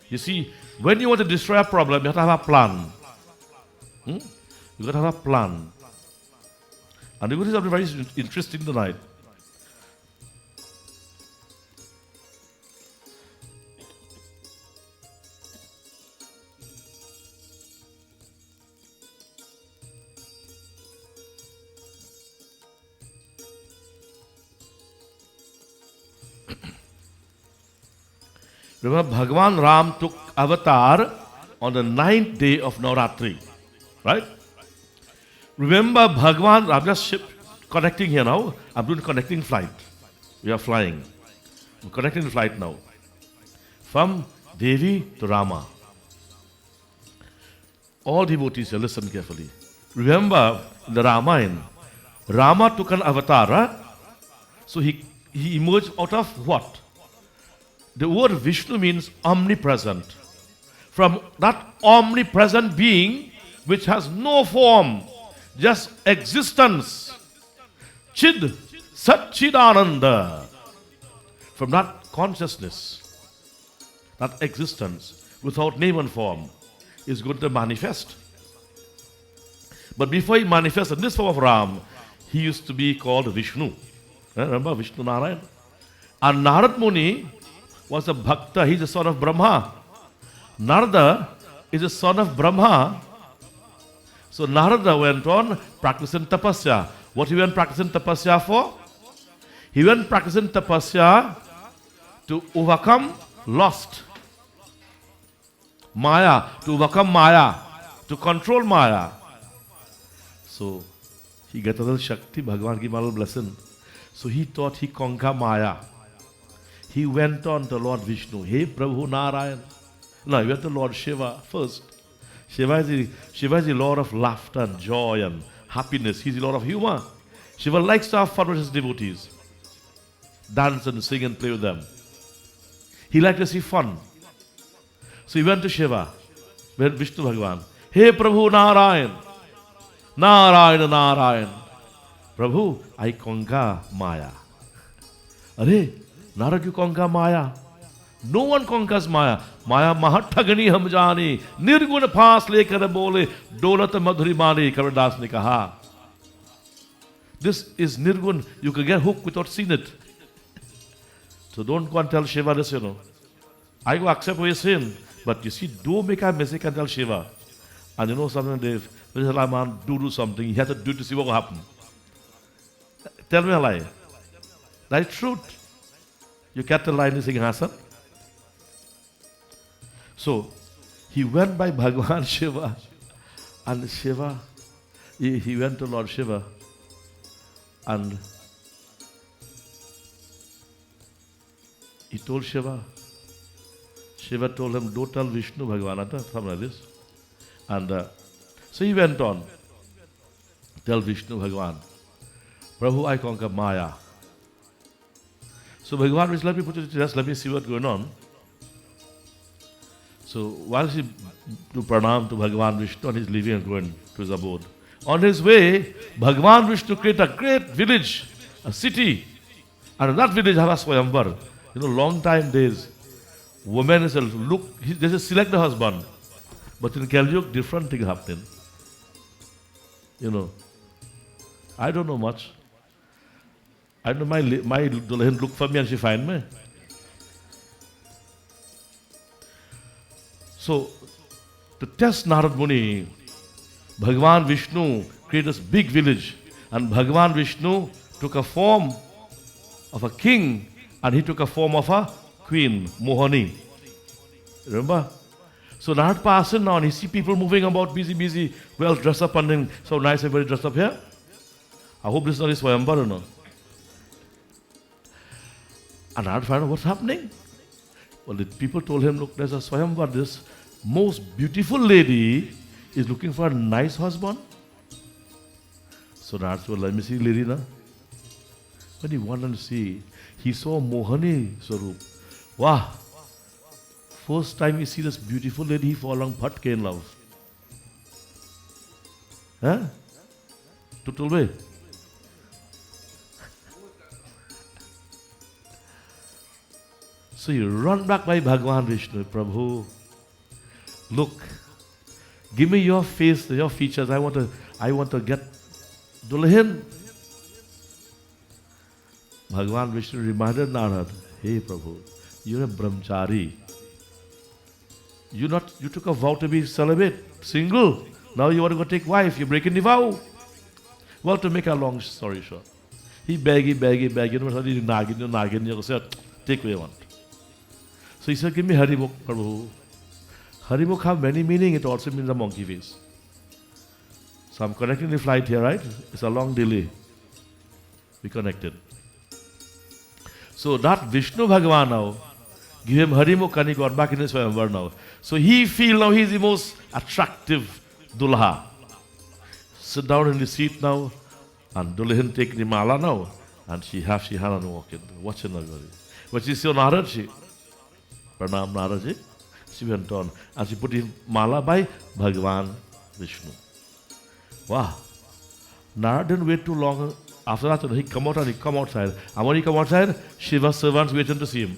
You see, when you want to destroy a problem, you have to have a plan. You've got to have a plan. And the Buddhists are very interesting tonight. Remember, Bhagavan Ram took avatar on the 9th day of Navratri. Right? Remember, Bhagavan, I'm just connecting here now. I'm doing connecting flight. We are flying. I'm connecting the flight now. From Devi to Rama. All devotees here, listen carefully. Remember, in the Ramayana, Rama took an avatar. Right? So he emerged out of what? The word Vishnu means omnipresent. From that omnipresent being, which has no form, just existence. Chid, Satchidananda. From that consciousness, that existence, without name and form, is going to manifest. But before he manifests in this form of Ram, he used to be called Vishnu. Remember Vishnu Narayan? And Narad Muni was a Bhakta, he's the son of Brahma. Narada is the son of Brahma. So Narada went on practicing tapasya. What he went practicing tapasya for? He went practicing tapasya to overcome lust. Maya, to overcome Maya, to control Maya. So, he got a little Shakti, Bhagavan gave him a little blessing. So he thought he conquered Maya. He went on to Lord Vishnu. Hey Prabhu Narayan. No, he went to Lord Shiva first. Shiva is the Lord of laughter and joy and happiness. He's the Lord of humor. Shiva likes to have fun with his devotees. Dance and sing and play with them. He liked to see fun. So he went to Shiva, went Vishnu Bhagavan. Hey Prabhu Narayan. Narayan, Narayan. Prabhu, I conquer Maya. Are, Narad, you conquer Maya. No one conquers Maya. Maya mahattagani hum jani. Nirgun paas lekar bole. Dolat madhuri mani. Kabirdas ne kaha. This is nirgun. You can get hooked without seeing it. So don't go and tell Shiva this, I go accept what you're saying. But you see, don't make a mistake and tell Shiva. And you know something, Dave? When a man do something, he has to do it to see what will happen. Tell me a lie. That's truth. You can't tell lie in this thing, Hassan. So, he went by Bhagavan Shiva. And Shiva, he went to Lord Shiva. And he told Shiva. Shiva told him, don't tell Vishnu Bhagavan, something like this. And so he went on. Tell Vishnu Bhagavan, Prabhu, I conquer Maya. So Bhagavan was, let me put it to rest, let me see what's going on. So while he do pranam to Bhagavan Vishnu and he's leaving and going to his abode. On his way, Bhagavan Vishnu created a great village, a city. And in that village have a Swayamvar. Long time days, women is they just select the husband. But in Kali Yuga, different thing happening. I don't know much. I know my Dulahin look for me and she find me. So, to test Narad Muni, Bhagavan Vishnu created this big village. And Bhagavan Vishnu took a form of a king and he took a form of a queen, Mohani. Remember? So Narad passing now and he see people moving about, busy, well dressed up and so nice, everybody dressed up here. I hope this is not his Swayamvar, And Narad found out what's happening. Well, the people told him, look, there's a Swayamvar, this most beautiful lady is looking for a nice husband. So Narad said, well, let me see the lady now. When he wanted to see, he saw Mohani Swarup. Wow! First time he see this beautiful lady, he fall on Bhatke in love. Huh? Tutulbe. So you run back by Bhagavan Vishnu, Prabhu. Look, give me your face, your features. I want to get Dulahin. Bhagavan Vishnu reminded Narad, hey Prabhu, you're a brahmachari. You took a vow to be celibate, single. Now you want to go take wife. You're breaking the vow. Well, to make a long story short, he beg. Nagin, you said, take what you want. So he said, give me Haribok, Prabhu. Haribok have many meaning. It also means a monkey face. So I'm connecting the flight here, right? It's a long delay. We connected. So that Vishnu Bhagavan now, give him Harimukh and he got back in his Swayamvar now. So he feel now he's the most attractive Dulha. Sit down in the seat now and Dulahin take the mala now and she Hanan walk in. Watch her. But she saw Narad, Pranam Narad, she went on and she put the mala by Bhagavan Vishnu. Wow. Narad didn't wait too long. After that, he come outside. And when he come outside, Shiva's servants waiting to see him.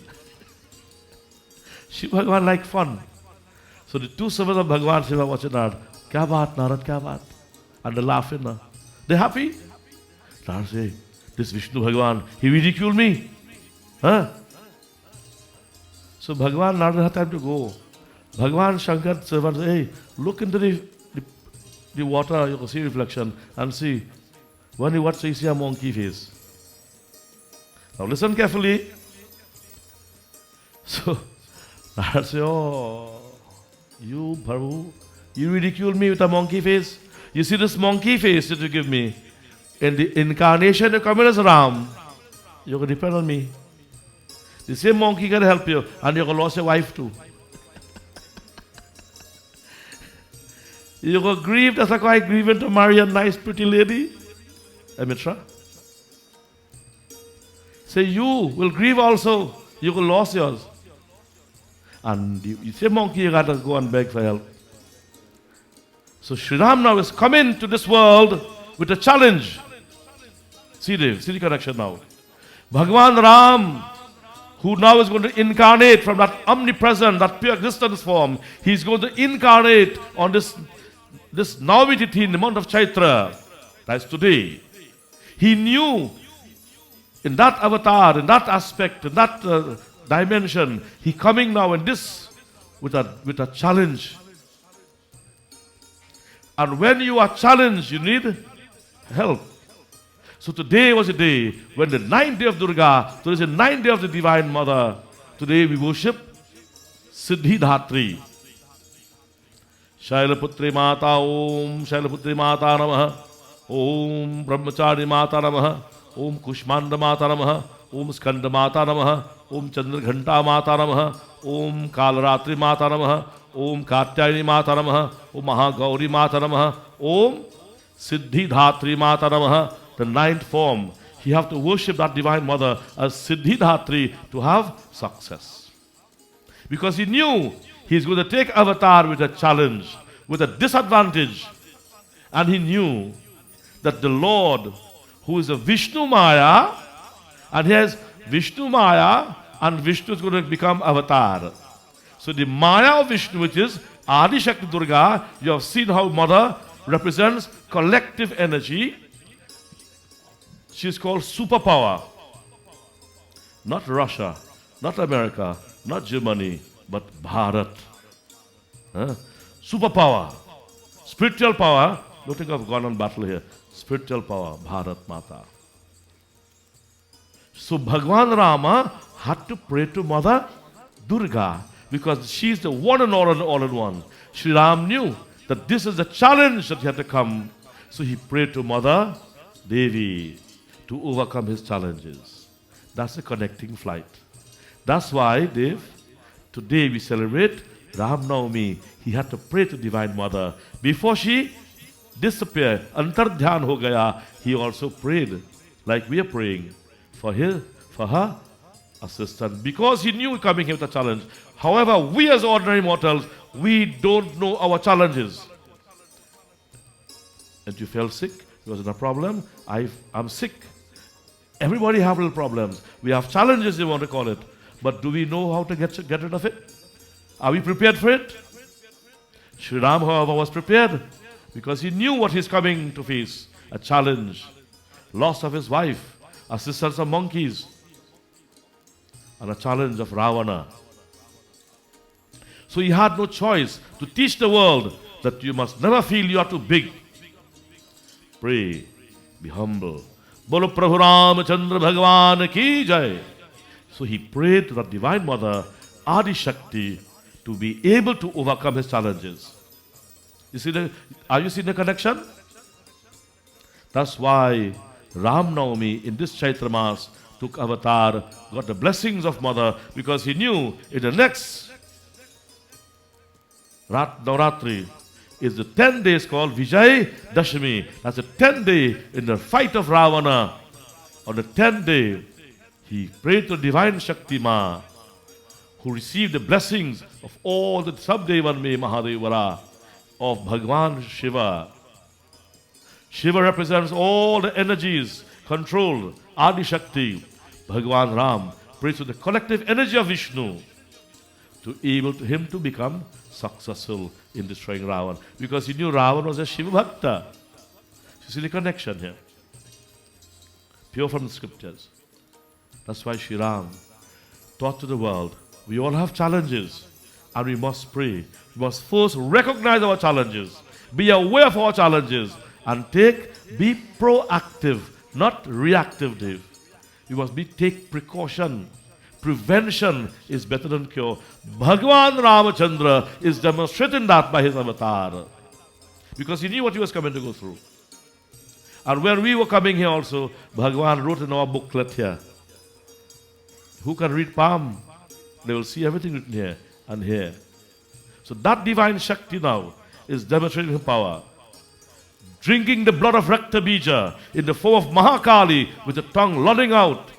Shiva Bhagavan like fun. So the two servants of Bhagavan Shiva watching Narad. Kya baat, Narad, kya baat? And they're laughing. They're happy. Narad say, this Vishnu Bhagavan, he ridiculed me. Huh? So Bhagavan Narad had time to go. Bhagavan Shankar servants say, hey, look into the water, you can see reflection and see. When you watch, you see a monkey face. Now listen carefully. So, Narad says, oh, you, Prabhu, you ridicule me with a monkey face? You see this monkey face that you give me? In the incarnation you come in as Ram, you can depend on me. The same monkey can help you, and you can lose your wife too. You go grieve, that's like I grieving to marry a nice pretty lady. Amitra. Say you will grieve also, you will lose yours. And you say monkey, you gotta go and beg for help. So Shri Ram now is coming to this world with a challenge. See the connection now. Bhagavan Ram, who now is going to incarnate from that omnipresent, that pure existence form, he's going to incarnate on this Navami Tithi in the month of Chaitra. That's today. He knew in that avatar, in that aspect, in that dimension, he coming now in this with a challenge. And when you are challenged, you need help. So today was a day when the 9th day of Durga, today is the 9th day of the Divine Mother. Today we worship Siddhi Dhatri. Shailaputri Mata Om, Shailaputri Mata Namaha, Om Brahmachari Mata Namaha, Om Kushmanda Mata Namaha, Om Skanda Mata Namaha, Om Chandraghanta Mata Namaha, Om Kalaratri Mata Namaha, Om Katyayani Mata Namaha, Om Mahagauri Mata Namaha, Om Siddhi Dhatri Mata Namaha. The 9th form, you have to worship that Divine Mother as Siddhi Dhatri to have success. Because he knew he's going to take avatar with a challenge, with a disadvantage. And he knew that the Lord, who is a Vishnu Maya, and he has Vishnu Maya, and Vishnu is going to become avatar. So the Maya of Vishnu, which is Adi Shakti Durga, you have seen how Mother represents collective energy. She is called superpower. Not Russia, not America, not Germany, but Bharat. Superpower. Spiritual power. Don't think I've gone on battle here. Spiritual power. Bharat Mata. So Bhagwan Rama had to pray to Mother Durga because she is the one and all in one. Shri Ram knew that this is the challenge that he had to come. So he prayed to Mother Devi to overcome his challenges. That's the connecting flight. That's why, Dev, today we celebrate Ram Navami. He had to pray to Divine Mother. Before she disappeared, Antardhyan ho gaya, he also prayed, like we are praying, for her assistance. Because he knew coming here with a challenge. However, we as ordinary mortals, we don't know our challenges. And you felt sick, it wasn't a problem. I'm sick. Everybody have little problems. We have challenges, you want to call it. But do we know how to get rid of it? Are we prepared for it? Shri Ram, however, was prepared because he knew what he's coming to face. A challenge. Loss of his wife. Assistance of monkeys. And a challenge of Ravana. So he had no choice to teach the world that you must never feel you are too big. Pray. Be humble. Bolo Prabhu Ramachandra Bhagavan ki jai. So he prayed to the Divine Mother, Adi Shakti, to be able to overcome his challenges. Are you seeing the connection? That's why Ram Navami in this Chaitra Mas took avatar, got the blessings of Mother, because he knew in the next Navratri is the 10 days called Vijay Dashami. That's the 10th day in the fight of Ravana. On the 10th day, he prayed to Divine Shakti Ma, who received the blessings of all the Sabdevanme Mahadevara of Bhagwan Shiva. Shiva represents all the energies controlled. Adi Shakti, Bhagwan Ram, prays to the collective energy of Vishnu to able to him to become successful in destroying Ravan. Because he knew Ravan was a Shiva Bhakta. You see the connection here. Pure from the scriptures. That's why Shri Ram taught to the world, we all have challenges and we must pray. We must first recognize our challenges, be aware of our challenges, And be proactive, not reactive, Dave. You must take precaution. Prevention is better than cure. Bhagavan Ramachandra is demonstrating that by his avatar. Because he knew what he was coming to go through. And when we were coming here also, Bhagavan wrote in our booklet here. Who can read palm? They will see everything written here and here. So that divine Shakti now is demonstrating her power. Drinking the blood of Rakta Bija in the form of Mahakali with the tongue lolling out,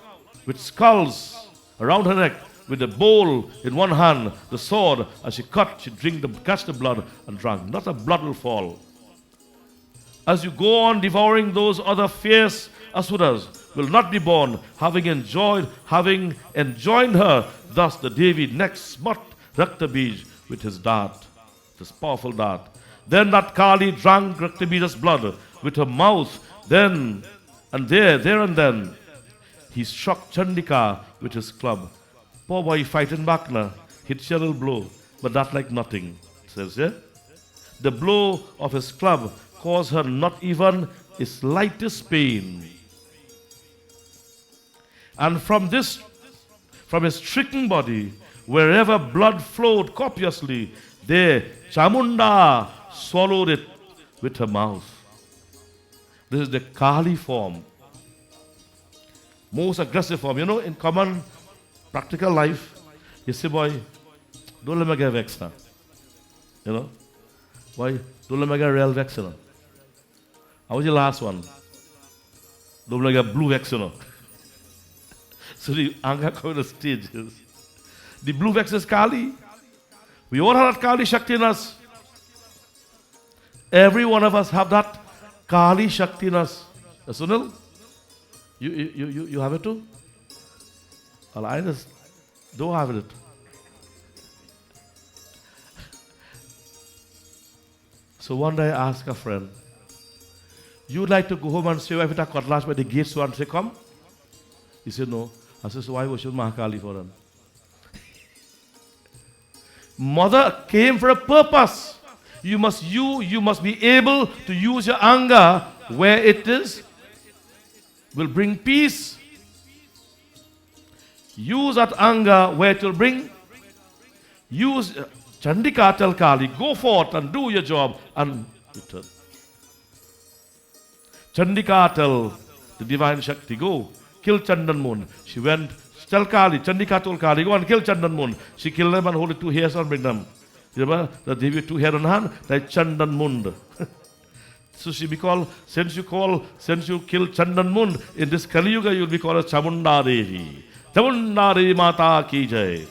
with skulls around her neck, with the bowl in one hand, the sword, as she catch the blood and drank. Not a blood will fall. As you go on devouring those other fierce asuras, will not be born, having enjoined her. Thus the Devi next smote Rakta Bij with his dart, this powerful dart. Then that Kali drank Rakta Bija's blood with her mouth. Then and then, he struck Chandika with his club. Poor boy fighting back now, hit a little blow, but that like nothing. It says, yeah? The blow of his club caused her not even the slightest pain. And from his stricken body, wherever blood flowed copiously, there Chamunda swallowed it with her mouth. This is the Kali form. Most aggressive form. You know, in common practical life, you say, boy, don't let me get vexed. You know? Boy, don't let me get real vexed. How was your last one? Don't let me get blue vex. So the anger comes in the stages. The blue vex is Kali. We all have that Kali Shakti in us. Every one of us have that Kali Shakti in us. Sunil, you have it too? Well, I just don't have it. So one day I asked a friend, you'd like to go home and say, if it's a cutlass by the gates so and say, come? He said, no. I said, so why worship Mahakali for them? Mother came for a purpose. You must be able to use your anger where it will bring peace. Use that anger where it will bring. Use Chandika tell Kali, go forth and do your job and return. Chandika tell the divine Shakti, go kill Chandan Moon. She went. Tell Kali, Chandika told Kali, go and kill Chandan Moon. She killed them and hold it 2 hairs and bring them. Remember, the Devi 2 hairs on hand, like Chandan Mund. So she be called, since you kill Chandan Mund, in this Kali Yuga you will be called as Chamunda Devi. Chamunda Devi Mata Ki Jai.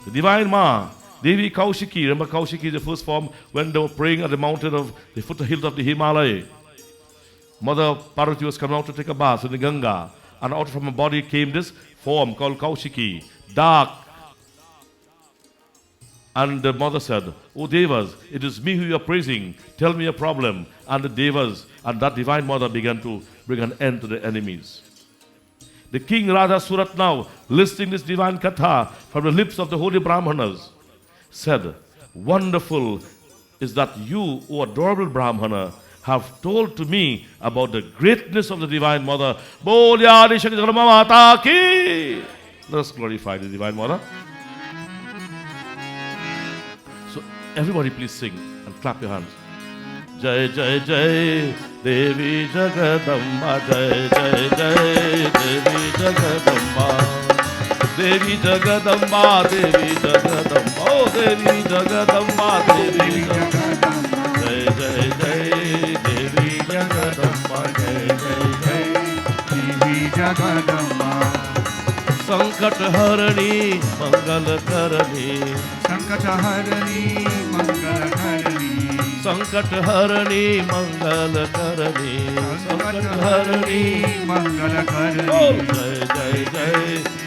The divine Ma, Devi Kaushiki. Remember Kaushiki is the first form when they were praying at the mountain of the foothills of the Himalaya. Mother Parvati was coming out to take a bath in the Ganga. And out from her body came this form called Kaushiki, dark. And the mother said, "O Devas, it is me who you are praising. Tell me your problem." And the Devas and that divine mother began to bring an end to the enemies. The king Raja Surat now, listening this divine katha from the lips of the holy Brahmanas, said, "Wonderful is that you, O adorable Brahmana, have told to me about the greatness of the Divine Mother. Bolya Adi Shakti Dharma Mata Ki." Let us glorify the Divine Mother. So everybody please sing and clap your hands. Jai Jai Jai Devi Jagadamba, Jai Jai Jai Devi Jagadamba, Devi Jagadamba, Devi Jagadamba, oh Devi Jagadamba, Devi Jagadamba, Jai Jai Jai Devi Jagadamba, Jai Jai Jai Devi Jagadamba. Sankat Harani Mangal Karani, Sankat Harani Mangal Karani, Sankat Harani Mangal Karani, Sankat Harani Mangal Karani. Oh Jai Jai Jai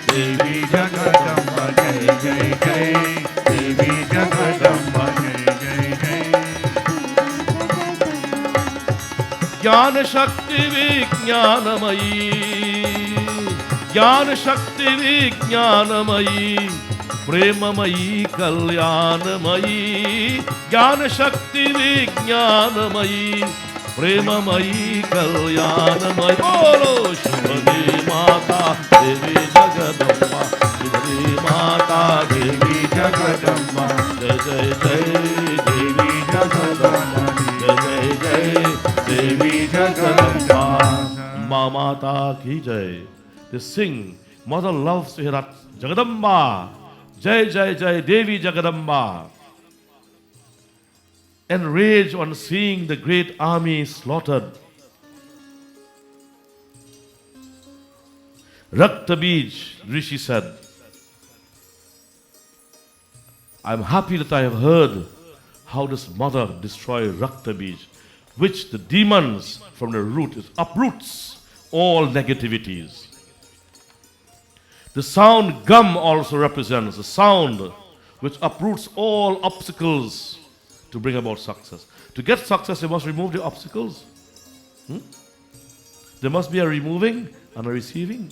Devi Jagadamba, Jai Jai Jai Devi Jagadamba, Jai Jai Jai. Jnana Shakti Vijnanamayi, Jnana Shakti Vijnanamayi, Premamayi Kalyanamayi, Jnana Shakti Vijnanamayi, Premamayi Kalyanamayi Bolo Shubhade Mata Devi Jagadamba Shubhade Mata Devi Jagadamba Jai Jai Jai Devi Jagadamba Jai Jai Jai Devi Jagadamba Ma Mata Ki Jai. They sing, Mother loves to hear that. Jagadamba Jai Jai Jai Devi Jagadamba. Enraged on seeing the great army slaughtered, Raktabij, Rishi said, I am happy that I have heard how this mother destroyed Raktabij, which the demons from the root uproots all negativities. The sound gum also represents the sound which uproots all obstacles to bring about success. To get success, you must remove the obstacles. There must be a removing and a receiving.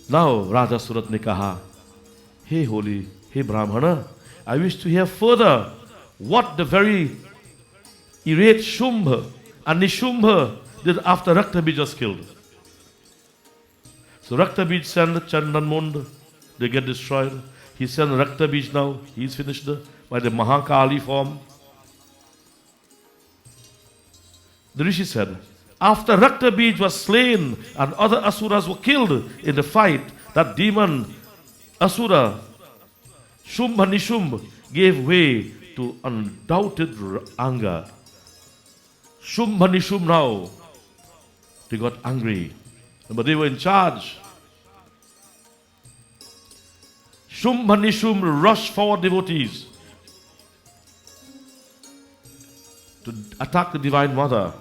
Now, Raja Surat ne kaha, hey holy, hey Brahmana, I wish to hear further what the very irate Shumbha and Nishumbha did after Raktabij was killed. So Raktabij sent Chandan Mund, they get destroyed. He sent Raktabij now, he's finished by the Mahakali form. The Rishi said, after Raktabij was slain and other Asuras were killed in the fight, that demon Asura, Shumbha Nishumbha, gave way to undoubted anger. Shumbha Nishumbha now, they got angry. But they were in charge. Shumbha Nishumbha rushed forward devotees to attack the Divine Mother.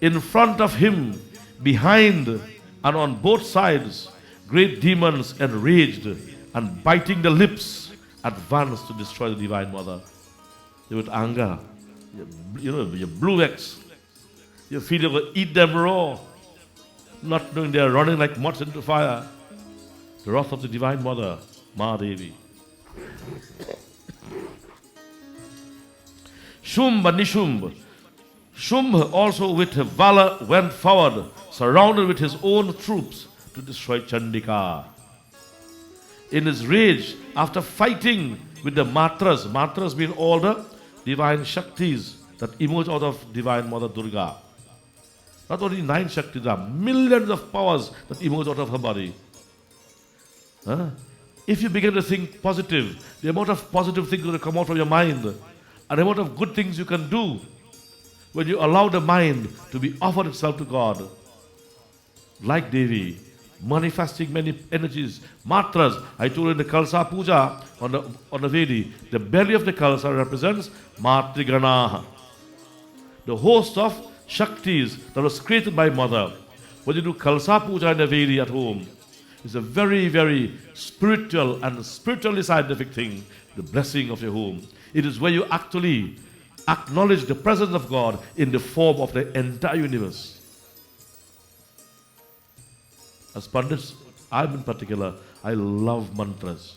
In front of him, behind, and on both sides, great demons enraged and biting the lips advanced to destroy the Divine Mother. They with anger. Your blue X. You feel you will eat them raw, not knowing they are running like moths into fire. The wrath of the Divine Mother, Mahadevi. Shumbha Nishumbha. Shumbha also with valor went forward, surrounded with his own troops to destroy Chandika. In his rage, after fighting with the Matras, Matras being all the divine Shaktis that emerge out of Divine Mother Durga. Not only 9 Shaktis, there are millions of powers that emerge out of her body. If you begin to think positive, the amount of positive things will come out from your mind, and the amount of good things you can do when you allow the mind to be offered itself to God. Like Devi, manifesting many energies. Matras, I told you in the Kalsa Puja on the Vedi, the belly of the Kalsa represents Matrigana, the host of Shaktis that was created by Mother. When you do Kalsa Puja in the Vedi at home, it's a very, very spiritual and spiritually scientific thing, the blessing of your home. It is where you actually acknowledge the presence of God in the form of the entire universe. As Pandits, I'm in particular, I love mantras.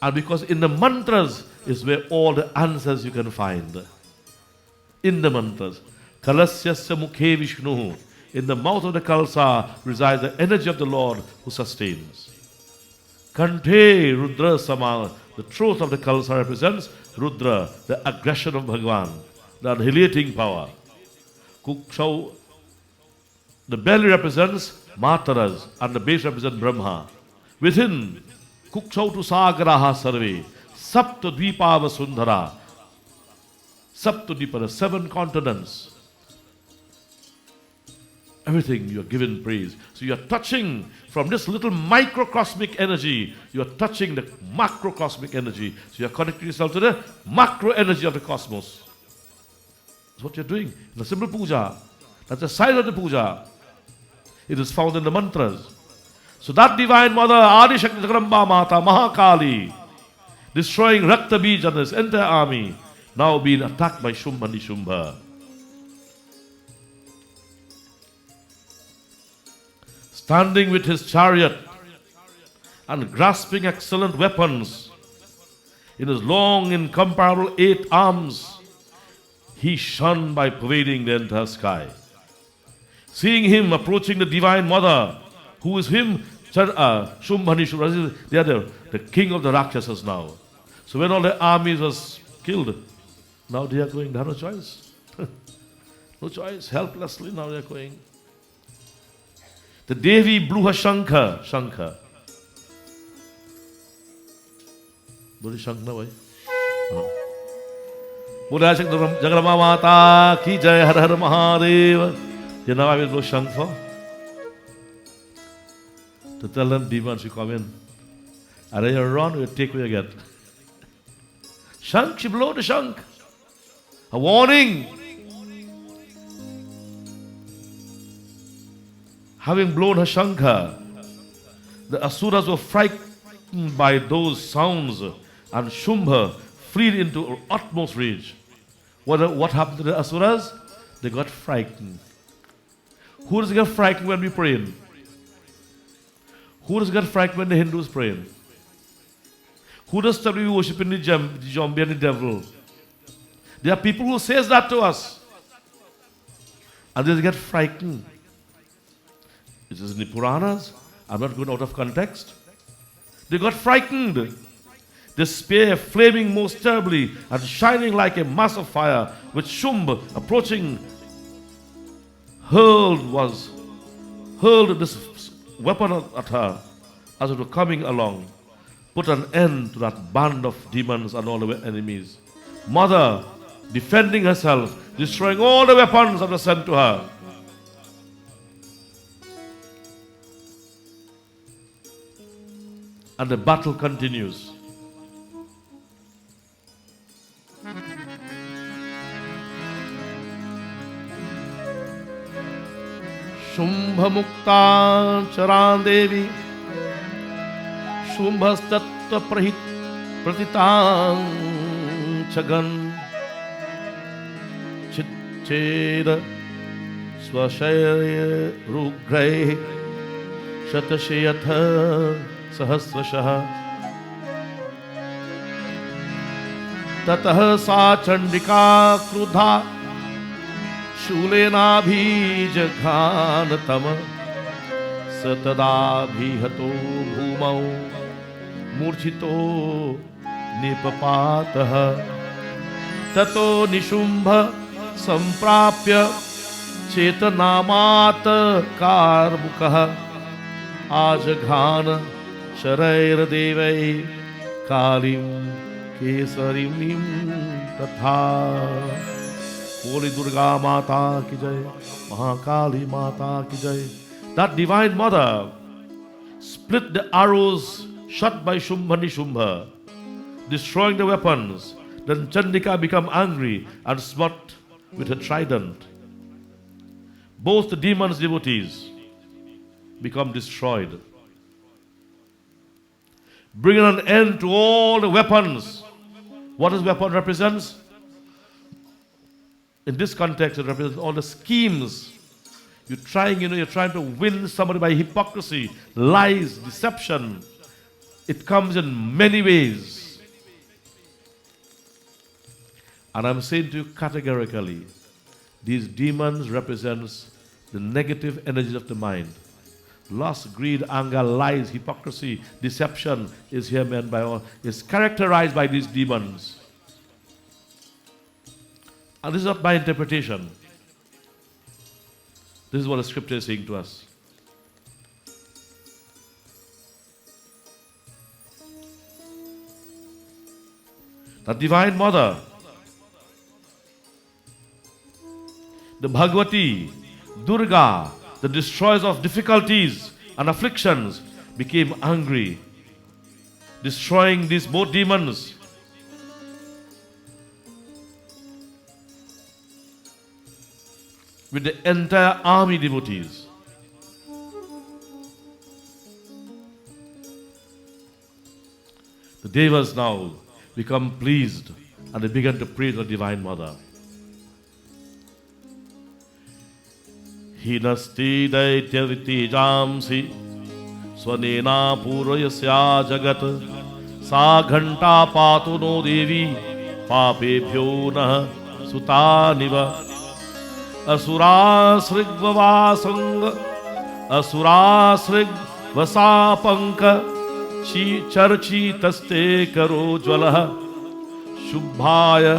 And because in the mantras is where all the answers you can find. In the mantras. Kalasyasya mukhe Vishnu. In the mouth of the Kalsa resides the energy of the Lord who sustains. Kanthe Rudra Sama. The truth of the Kalsa represents Rudra, the aggression of Bhagavan, the annihilating power. Kukshau, the belly represents Mataras and the base represents Brahma. Within, Kukshau tu Sagaraha Sarve, Sapta Dvipava Sundara, Sapta Dvipara, 7 continents. Everything you are given praise. So you are touching from this little microcosmic energy, you are touching the macrocosmic energy. So you are connecting yourself to the macro energy of the cosmos. That's what you are doing in a simple puja. That's the sign of the puja. It is found in the mantras. So that Divine Mother, Adi Shakti Jagadamba Mata, Mahakali, destroying Raktabij and his entire army, now being attacked by Shumbha Nishumbha. Standing with his chariot and grasping excellent weapons, in his long, incomparable 8 arms, he shone by pervading the entire sky. Seeing him approaching the Divine Mother, who is him, Shumbhani, they are the king of the Rakshasas now. So when all the armies was killed, now they are going, they have no choice. No choice, helplessly now they are going. The Devi blew her Shankha. Boli Shankha, bhai. Bola Shankha, Jagrama Mata ki jai, Har Har Mahadev. You know I will blow Shankha to tell them demons you come in. And then you run, you take what you get. Shankh, she blew the Shankh. A warning. Having blown her Shankha, the Asuras were frightened by those sounds, and Shumbha fled into utmost rage. What happened to the Asuras? They got frightened. Who does get frightened when we pray? Who does get frightened when the Hindus pray? Who does stop we worshiping the zombie and the devil? There are people who says that to us. And they get frightened. It is in the Puranas. I'm not going out of context. They got frightened. The spear flaming most terribly and shining like a mass of fire, which Shumbha approaching hurled this weapon at her as it was coming along, put an end to that band of demons and all the enemies. Mother defending herself, destroying all the weapons that were sent to her. And the battle continues. Shumbha Mukta Charan Devi Shumbhastattva Pratitang Chagan Chitcheda Swashaya Rugray Shatashayatha Sahasrashaha Tatah Sa Chandika Krudha Shulenabhijaghanatama Satadabhihato bhumau Murchito nipapataha Tato nishumbha samprapya Chetanamata karmukaha Ajaghana sharair devai Kalim kesarim tatha Holy Durga Mata ki jai, Mahakali Mata ki jai. That Divine Mother split the arrows shot by Shumbhani Shumbha, destroying the weapons. Then Chandika became angry and smote with her trident. Both the demons' devotees become destroyed, bringing an end to all the weapons. What does weapon represents? In this context, it represents all the schemes. You're trying to win somebody by hypocrisy, lies, deception. It comes in many ways. And I'm saying to you categorically, these demons represents the negative energies of the mind. Lust, greed, anger, lies, hypocrisy, deception is here meant by all, is characterized by these demons. And this is not my interpretation. This is what the scripture is saying to us. The Divine Mother, the Bhagavati, Durga, the destroyers of difficulties and afflictions, became angry, destroying these both demons. With the entire army devotees. The Devas now become pleased and they began to praise the Divine Mother. Hinasti daitya vitijamsi swanena purayasya jagat Sa ghanta patu no devi papebhyo nah sutaniva. Asurasrigvavasanga Asurasrigvasapanka Charchi taste karo jwala Shubhaya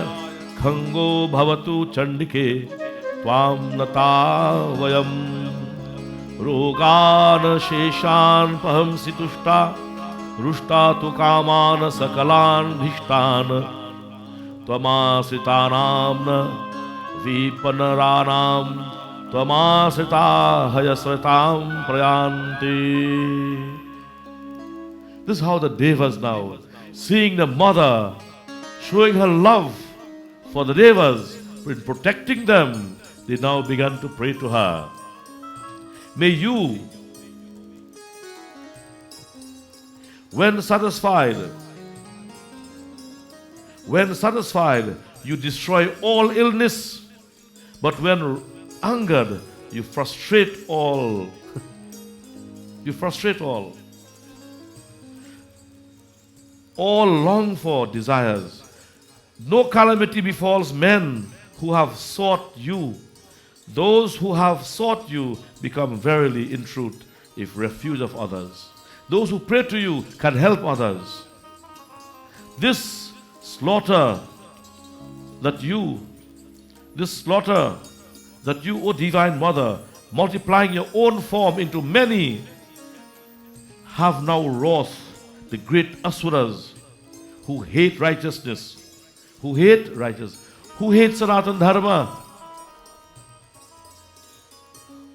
khango bhavatu chandike Tvam nata vayam Rogan sheshan pahamsi tushta Rushta tu kamana sakalan bhishtan Tvamasitanamna Vipanaranam Tvamasita hayasritam prayanti. This is how the devas now, seeing the mother showing her love for the devas, in protecting them, they now began to pray to her. May you, when satisfied, you destroy all illness, but when angered, you frustrate all. You frustrate all. All long for desires. No calamity befalls men who have sought you. Those who have sought you become verily, in truth, if refuge of others. Those who pray to you can help others. This slaughter that you, O Divine Mother, multiplying your own form into many, have now wrought the great Asuras who hate righteousness, who hate Sanatana Dharma,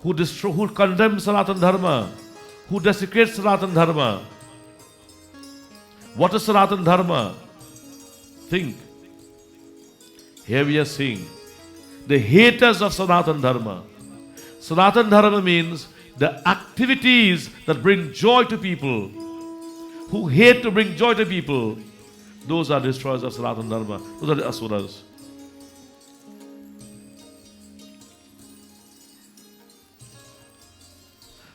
who condemn Sanatana Dharma, who desecrate Sanatana Dharma. What is Sanatana Dharma? Think. Here we are seeing the haters of Sanatana Dharma. Sanatana Dharma means the activities that bring joy to people. Who hate to bring joy to people, those are destroyers of Sanatana Dharma. Those are the Asuras.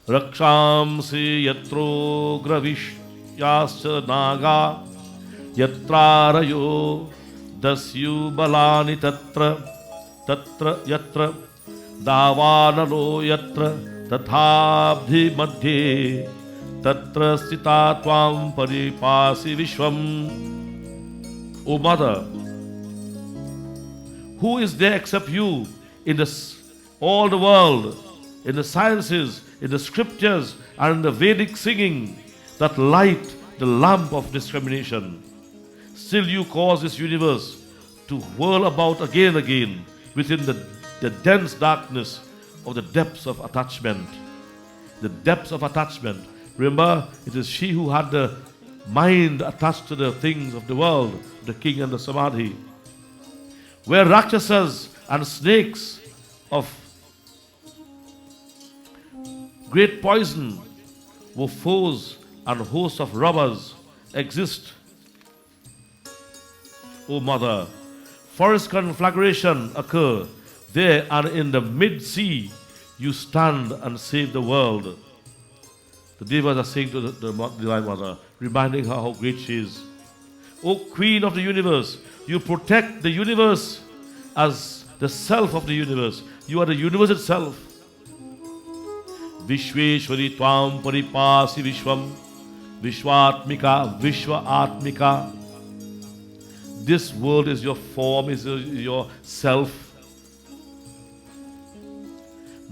Rakshamsi yatro gravishyascha naga yatrarayo dasyu balani tatra yatra davanalo yatra tathabdhi madhye tatra stita tvam paripasi vishvam. O Mother, who is there except you in all the world, in the sciences, in the scriptures, and in the Vedic singing that light the lamp of discrimination? Still you cause this universe to whirl about again and again within the dense darkness of the depths of attachment. The depths of attachment. Remember, it is she who had the mind attached to the things of the world, the king and the samadhi. Where rakshasas and snakes of great poison, where foes and hosts of robbers exist. O Mother, forest conflagration occur there, and in the mid-sea you stand and save the world. The Devas are saying to the Divine Mother, reminding her how great she is. O Queen of the universe, you protect the universe as the self of the universe. You are the universe itself. Vishweshwari Tvam Paripasi Vishwam Vishwatmika Vishwa Atmika. This world is your form, is your self.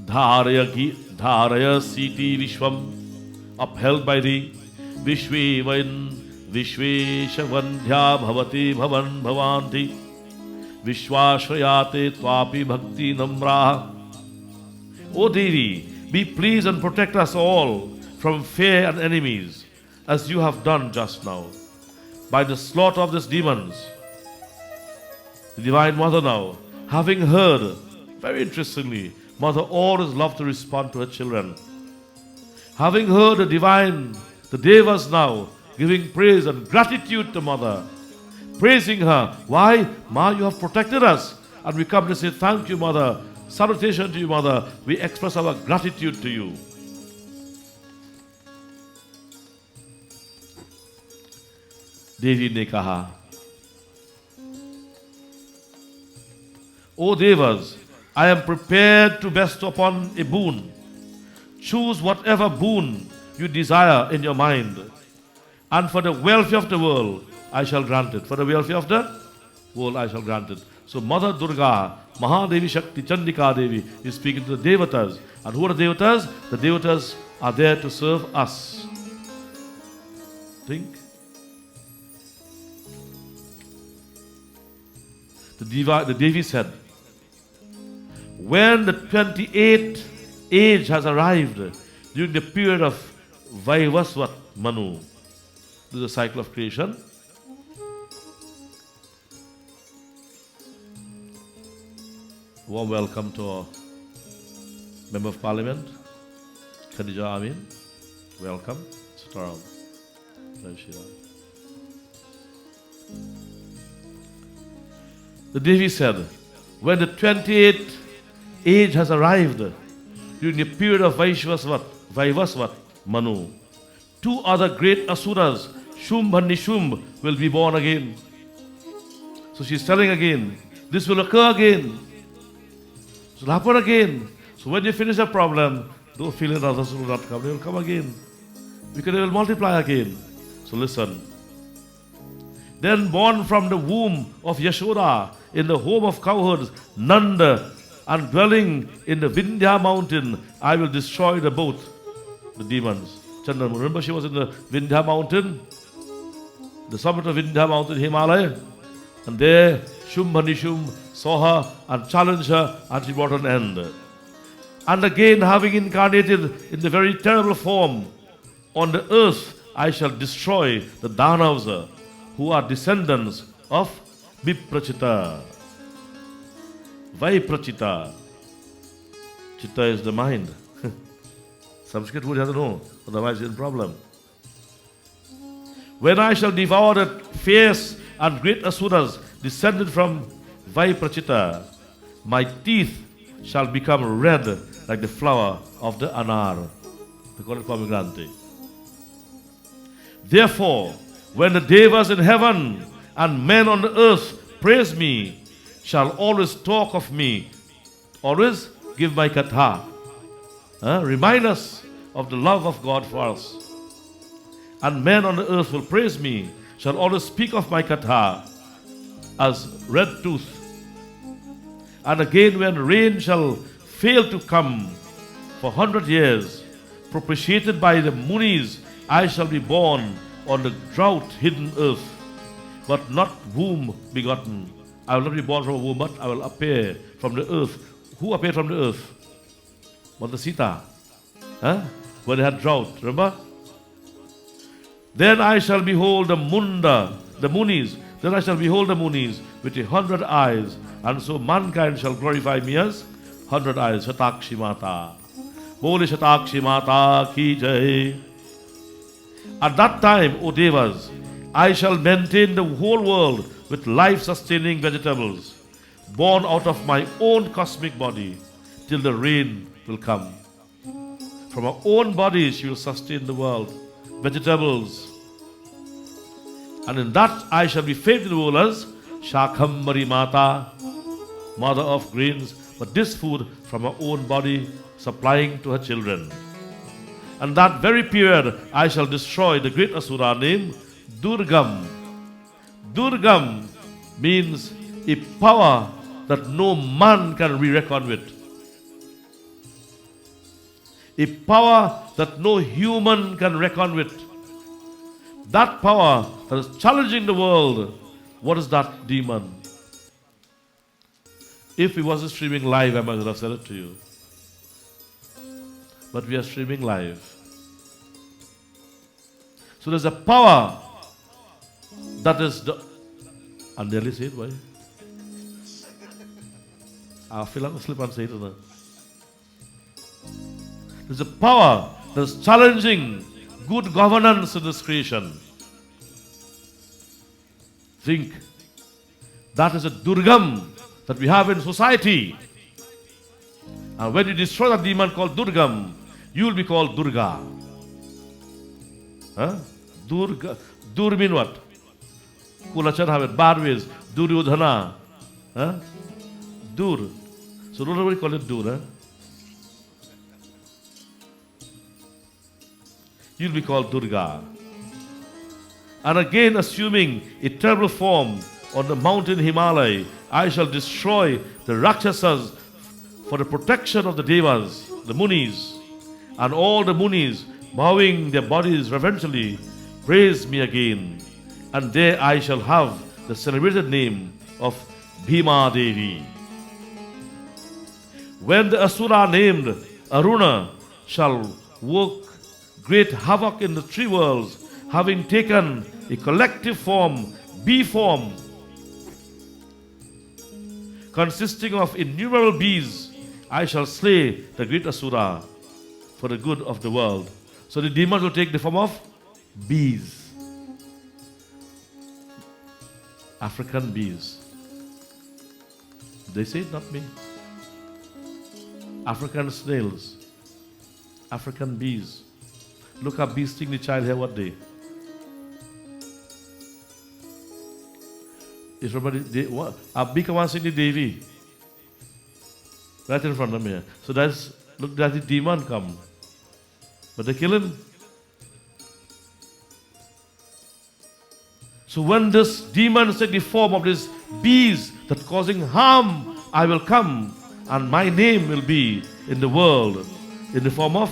Dharaya Siti Vishwam, upheld by thee. Vishveshavandhya Bhavati Bhavan Bhavanti Vishwashrayate Tvapi Bhakti Namra. O Devi, be pleased and protect us all from fear and enemies, as you have done just now by the slaughter of these demons. The Divine Mother now, having heard, very interestingly, Mother always loved to respond to her children. Having heard the Devas now giving praise and gratitude to Mother, praising her. Why? Ma, you have protected us. And we come to say, thank you, Mother. Salutation to you, Mother. We express our gratitude to you. देवी ने कहा, O Devas, I am prepared to bestow upon a boon. Choose whatever boon you desire in your mind. And for the welfare of the world, I shall grant it. For the welfare of the world, I shall grant it. So Mother Durga, Mahadevi Shakti, Chandika Devi is speaking to the Devatas. And who are the Devatas? The Devatas are there to serve us. Think. The Devi said, when the 28th age has arrived, during the period of Vaivasvat Manu, this is the cycle of creation, warm welcome to our Member of Parliament, Khadija Amin. Welcome. Sit around. Jai Shri Ram. The Devi said, when the 28th age has arrived, during the period of Vaivasvat Manu, two other great asuras, Shumb and Nishumb, will be born again. So she's telling again, this will occur again. It will happen again. So when you finish a problem, don't feel that others will not come. They will come again. Because they will multiply again. So listen. Then born from the womb of Yashoda, in the home of cowherds, Nanda, and dwelling in the Vindhya mountain, I will destroy both the demons. Chandrama, remember she was in the Vindhya mountain? The summit of Vindhya mountain, Himalaya. And there, Shumbha Nishum saw her and challenged her, and she brought an end. And again, having incarnated in the very terrible form, on the earth I shall destroy the Danavas, who are descendants of Viprachita. Vaiprachita. Chitta is the mind. Sanskrit would have to know, otherwise it's a problem. When I shall devour the fierce and great asuras descended from Vaiprachita, my teeth shall become red like the flower of the anar. They call it pomegranate. Therefore, when the devas in heaven and men on the earth praise me, shall always talk of me, always give my katha. Remind us of the love of God for us. And men on the earth will praise me, shall always speak of my katha as red tooth. And again when rain shall fail to come for 100 years, propitiated by the Munis, I shall be born on the drought-hidden earth, but not womb begotten. I will not be born from a womb, but I will appear from the earth. Who appeared from the earth? Mother Sita. When they had drought, remember? Then I shall behold the Munis. Then I shall behold the Munis with 100 eyes, and so mankind shall glorify me as 100 eyes. Shatakshi Mata. Bole Shatakshi Mata ki jai. At that time, O Devas, I shall maintain the whole world with life-sustaining vegetables, born out of my own cosmic body, till the rain will come. From our own bodies, she will sustain the world. Vegetables. And in that I shall be famed in the world as Shakhambari Mata, mother of grains, but this food from her own body, supplying to her children. And that very period I shall destroy the great asura named Durgam. Durgam means a power that no man can be reckoned with. A power that no human can reckon with. That power that is challenging the world. What is that demon? If we wasn't streaming live, I might have said it to you. But we are streaming live. So there's a power that is the... I'll nearly say it, why? I feel like I'll slip and say it. There's a power that is challenging good governance in this creation. Think. That is a Durgam that we have in society. And when you destroy that demon called Durgam, you will be called Durga. Durga. Dur mean what? Kulachan have it, bad ways. Duryodhana. Huh? Dur. So don't nobody call it Dur. Huh? You'll be called Durga. And again, assuming a terrible form on the mountain Himalaya, I shall destroy the Rakshasas for the protection of the Devas, the Munis. And all the Munis, bowing their bodies reverentially, praise me again. And there I shall have the celebrated name of Bhima Devi. When the Asura named Aruna shall work great havoc in the three worlds, having taken a collective form, bee form, consisting of innumerable bees, I shall slay the great Asura for the good of the world. So the demons will take the form of bees. African bees. They say it, not me. African snails. African bees. Look up bees sting the child here what day. Is somebody a bee come and sing the Devi. Right in front of me. So that's look that's the demon come. But they kill him. So when this demon take the form of these bees that causing harm, I will come and my name will be in the world in the form of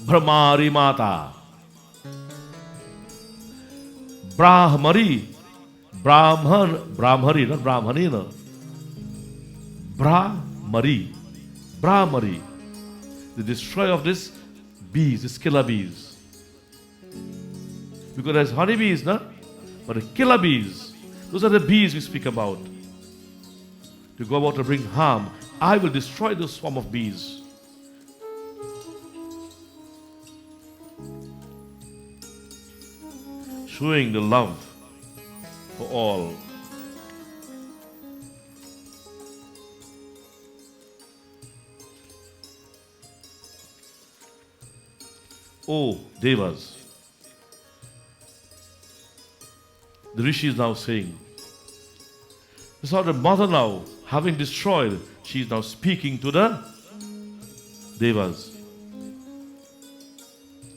Brahmari Mata. Brahmari. Brahmari, not Brahmanina. Brahmari. The destroyer of this bees, these killer bees. Because there's honeybees, no? But the killer bees, those are the bees we speak about. To go about to bring harm, I will destroy the swarm of bees. Showing the love for all. Oh, Devas. The Rishi is now saying, this is how the mother now, having destroyed, she is now speaking to the Devas,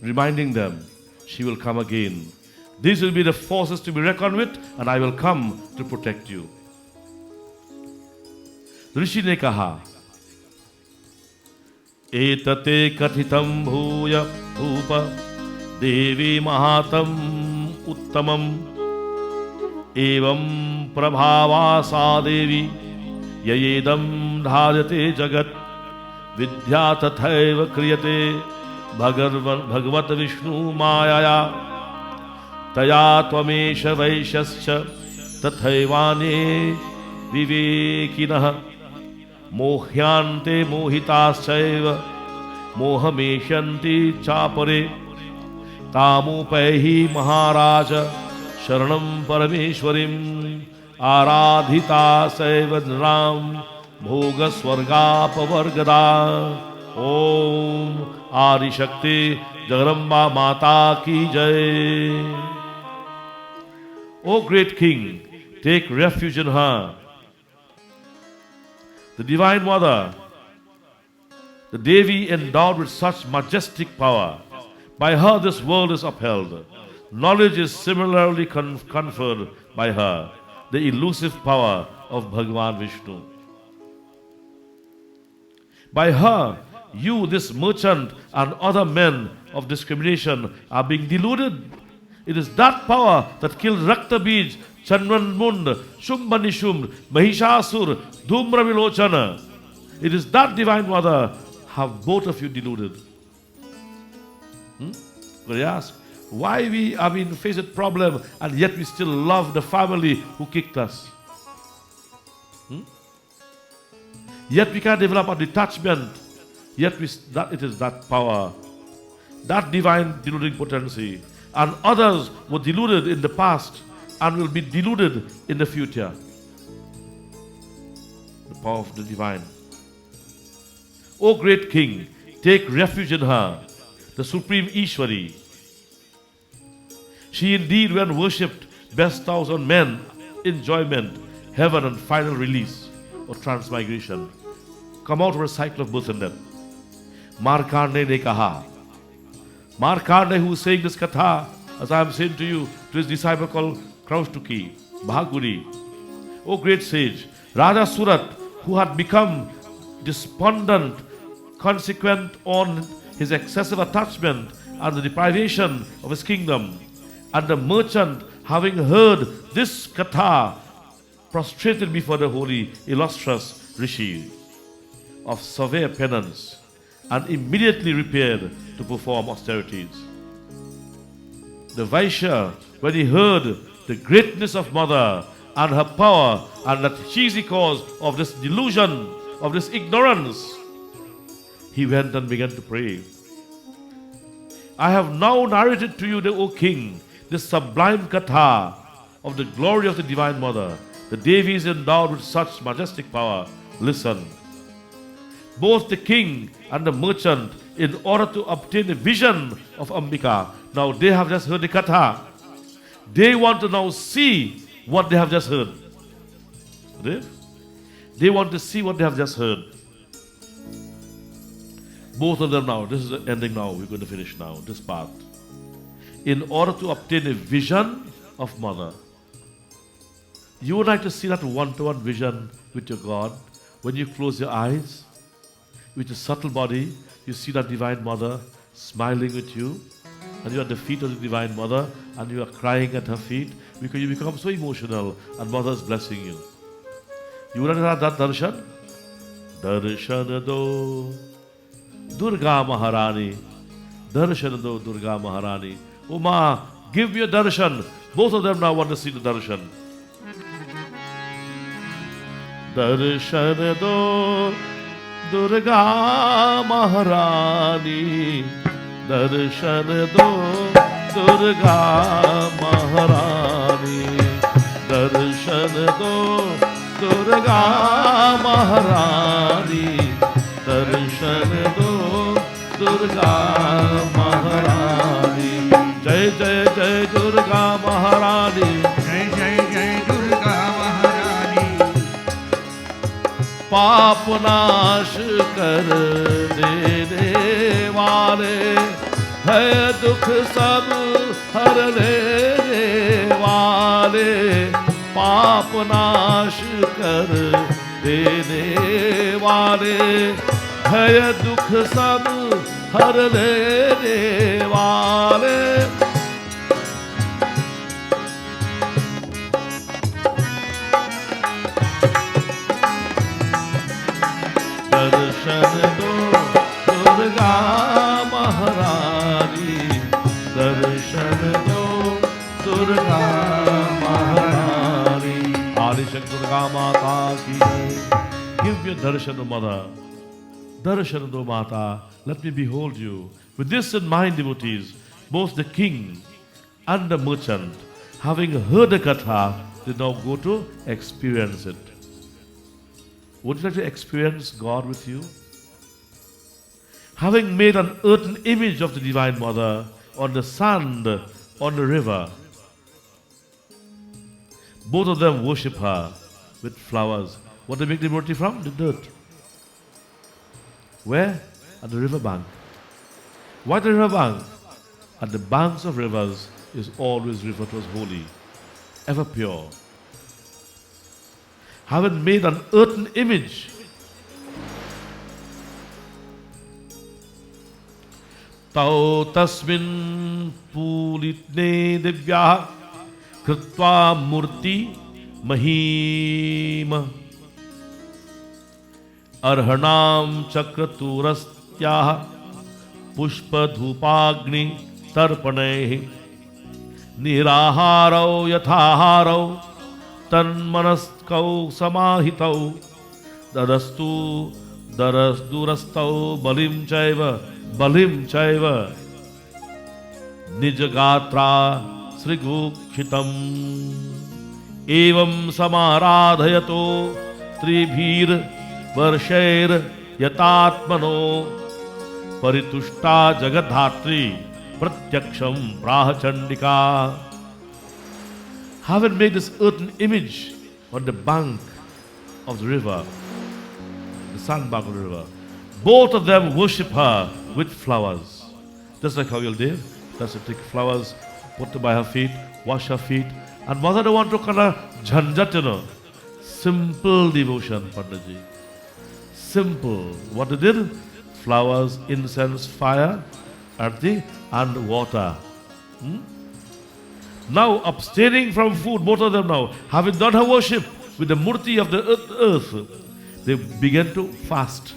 reminding them, she will come again. These will be the forces to be reckoned with, and I will come to protect you. Rishi ne kaha, etate kathitam bhuya bhupa devi mahatam uttamam evam prabhava sa devi yayedam dhajate jagat vidya tathaiva kriyate bhagavat vishnu mayaya taya tvamesha vaishascha tathaivane vivekinah mohyante mohitasaiva mohameshanti chapare tamupehi maharaja sharanam parameshwarim aradhita saiva ram bhoga swarga pavargada om Adi Shakti Jagadamba Mata Ki Jai. O great King, take refuge in her. The Divine Mother, the Devi endowed with such majestic power, by her this world is upheld. Knowledge is similarly conferred by her, the elusive power of Bhagavan Vishnu. By her, you, this merchant, and other men of discrimination are being deluded. It is that power that killed Raktabij, Chandranmund, Shumbanishum, Mahishasur, Dhumravilochana. It is that Divine Mother have both of you deluded. But I ask, why we have been faced with problem and yet we still love the family who kicked us? Yet we can't develop a detachment. Yet it is that power, that divine deluding potency. And others were deluded in the past and will be deluded in the future. The power of the divine. O great King, take refuge in her, the supreme Ishwari. She indeed, when worshipped, bestows on men enjoyment, heaven, and final release or transmigration. Come out of a cycle of birth and death. Markandeya ne kaha. Markandeya, who is saying this katha, as I am saying to you, to his disciple called Kraushtuki, Bhaguri. O great sage, Raja Surat, who had become despondent, consequent on his excessive attachment and the deprivation of his kingdom, and the merchant, having heard this katha, prostrated before the holy, illustrious Rishi of severe penance, and immediately repaired to perform austerities. The Vaishya, when he heard the greatness of mother and her power, and that she is the cause of this delusion, of this ignorance, he went and began to pray. I have now narrated to you, O king, this sublime katha of the glory of the Divine Mother. The Devi is endowed with such majestic power. Listen. Both the king and the merchant, in order to obtain a vision of Ambika, now they have just heard the katha. They want to now see what they have just heard. They want to see what they have just heard. Both of them now, this is the ending now, we're going to finish now, this part. In order to obtain a vision of mother. You would like to see that one-to-one vision with your God. When you close your eyes, with your subtle body, you see that Divine Mother smiling with you, and you are at the feet of the Divine Mother, and you are crying at her feet, because you become so emotional, and Mother is blessing you. You would like to have that darshan? Darshan do Durga Maharani. Darshan do Durga Maharani. Oh Ma, give me a darshan. Both of them now want to see the darshan. Darshan do Durga Maharani. Darshan do Durga Maharani. Darshan do Durga Maharani. Darshan do Durga Maharani. Jai Jai Jai Durga Maharani. Jai Jai Jai Durga Maharani. पाप नाश कर देने वाले है दुख सब हर लेने वाले पाप नाश कर देने वाले है दुख सब हर लेने वाले दर्शन दो दुर्गा महारानी दर्शन दो दुर्गा महारानी आदिशक्ति दुर्गा माता की जय give me darshan O mother darshan O mata let me behold you with this in mind devotees both the king and the merchant having heard the katha they now go to experience it. Would you like to experience God with you? Having made an earthen image of the Divine Mother on the sand, on the river, both of them worship her with flowers. What they make the devotee from? The dirt. Where? At the river bank. Why the river bank? At the banks of rivers is always referred to as holy, ever pure. Having made an earthen image, tau tasmin pulitne divya kritva murti mahima arhanam chakraturastya pushpa dhupagni tarpane niraharo yathaharo तन्मनस्कौ समाहितौ दरस्तु दरसदुरस्तौ बलिं चैव निजगात्रा श्रीगुक्षितम् एवं समाराधयतो त्रिभीर वर्षैर यतात्मनो परितुष्टा जगद्धात्री प्रत्यक्षं प्राह Chandika Haven't made this earthen image on the bank of the river, the sandbank of the river. Both of them worship her with flowers. Just like how you'll do. Just take flowers, put them by her feet, wash her feet. And mother don't want to kind of jhanjat, you know. Simple devotion, Pandaji. Simple. What they did? Flowers, incense, fire, arti, and water. Now abstaining from food, both of them now, having done her worship with the murti of the earth, they began to fast.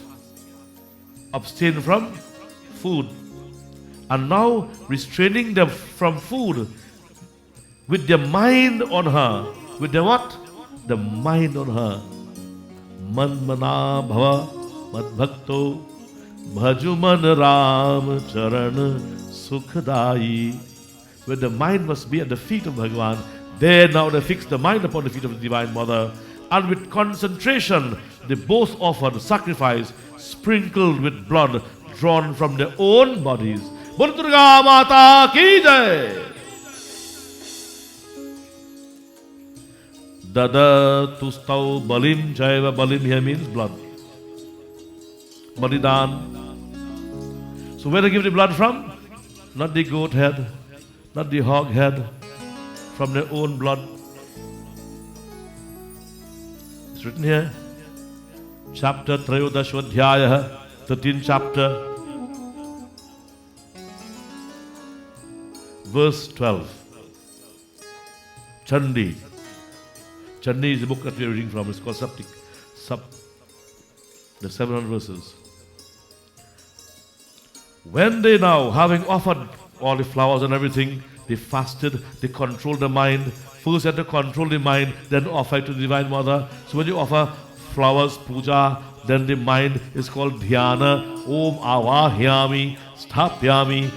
Abstain from food. And now restraining them from food with their mind on her. With their what? The mind on her. Manmana bhava madbhakto bhajuman ram charan sukhdayi. Where the mind must be at the feet of Bhagavan, there now they fix the mind upon the feet of the Divine Mother, and with concentration they both offered sacrifice sprinkled with blood drawn from their own bodies. Bol Durga Mata ki jai! Dada tustau balim jaiva. Balim here means blood. Balidan. So where they give the blood from? Not the goat head, not the hog head, from their own blood. It's written here, chapter Trayodashwadhyaya, 13th chapter, verse 12. Chandi. Chandi is the book that we are reading from. It's called Saptik. The 700 verses. When they now, having offered all the flowers and everything, they fasted, they controlled the mind. First had to control the mind, then offer it to the Divine Mother. So when you offer flowers, puja, then the mind is called dhyana. Om avahyami, sthapyami,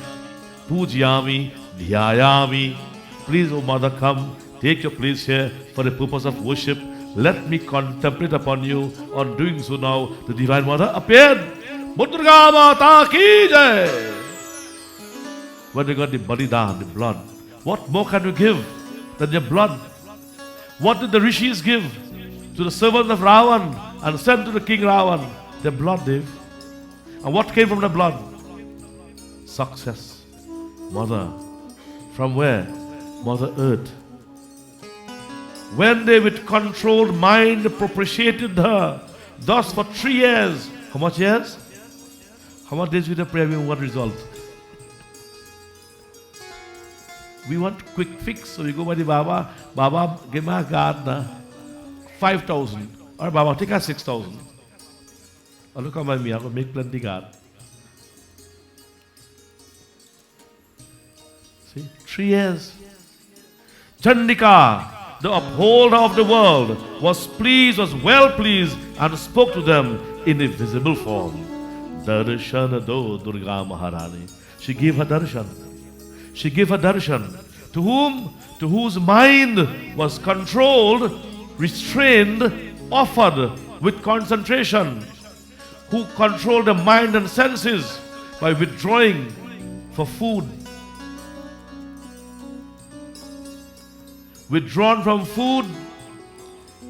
pujyami, dhyayami. Please, O Mother, come, take your place here for the purpose of worship. Let me contemplate upon you. On doing so now, the Divine Mother appeared. Durga Mata ki jai! When they got the balidan, the blood, what more can you give than your blood? What did the rishis give to the servants of Ravan and sent to the king Ravan? Their blood, Dev. And what came from the blood? Success. Mother. From where? Mother Earth. When they with controlled mind propitiated her, thus for 3 years. How much years? How much days we have prayer? What result? We want quick fix, so we go by the Baba. Baba, give me a gardener 5,000. Or Baba, take us 6,000. Or look at me, I will make plenty garden. See, 3 years. Chandika, the upholder of the world, was well pleased, and spoke to them in a visible form. Darshan do Durga Maharani. She gave her darshan. She gave her darshan. To whom? To whose mind was controlled, restrained, offered with concentration. Who controlled the mind and senses by withdrawing for food. Withdrawn from food.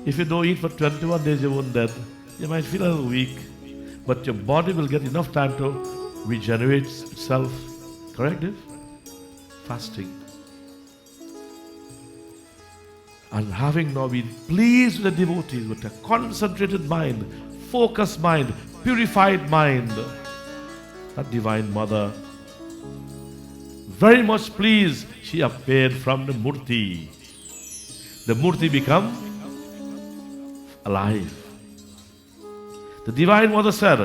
If you don't eat for 21 days, you won't dead. You might feel a little weak, but your body will get enough time to regenerate itself. Correct, Dave? Fasting. And having now been pleased with the devotees, with a concentrated mind, focused mind, purified mind, that Divine Mother, very much pleased, she appeared from the Murti. The Murti become alive. The Divine Mother said,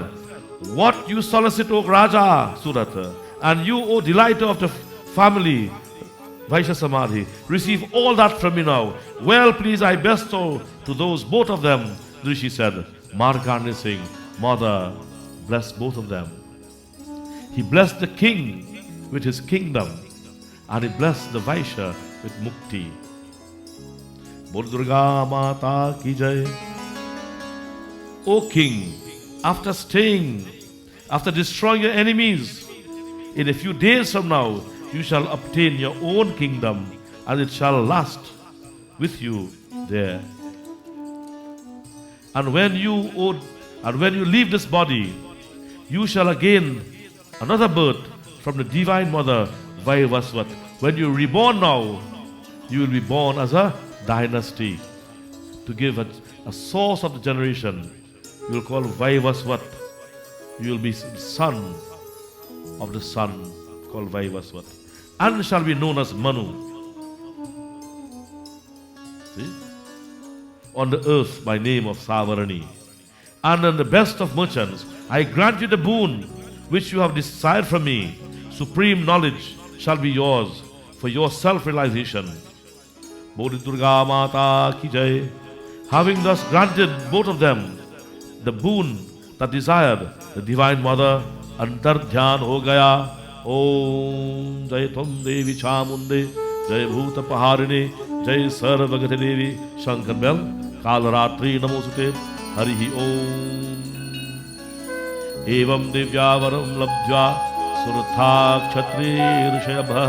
what you solicit, O Raja Surata, and you, O delighter of the family, Vaishya Samadhi, receive all that from me now. Well please I bestow to those, both of them. The Rishi said, Markandeya Singh, Mother, bless both of them. He blessed the king with his kingdom, and he blessed the Vaishya with mukti. Bol Durga Mata ki jai. O king, after destroying your enemies, in a few days from now, you shall obtain your own kingdom, and it shall last with you there. And when you leave this body, you shall again another birth from the Divine Mother, Vaivasvat. When you're reborn now, you will be born as a dynasty to give a source of the generation. You will call Vaivasvat. You will be son of the son called Vaivasvat, and shall be known as Manu. See? On the earth by name of Savarani. And in the best of merchants, I grant you the boon which you have desired from me. Supreme knowledge shall be yours for your self-realization. Bodhi Durga Mata Ki Jai. Having thus granted both of them the boon that desired, the Divine Mother Antardhyan ho gaya. Om Jai Tum Devi Chamunde, Jai Bhuta Paharini, Jai Sarvagati Devi, Shankar Bell, Kalaratri Namosute, Harihi Om. Evam Divyavaram Labdhya, Surtha Kshatri Rishabha,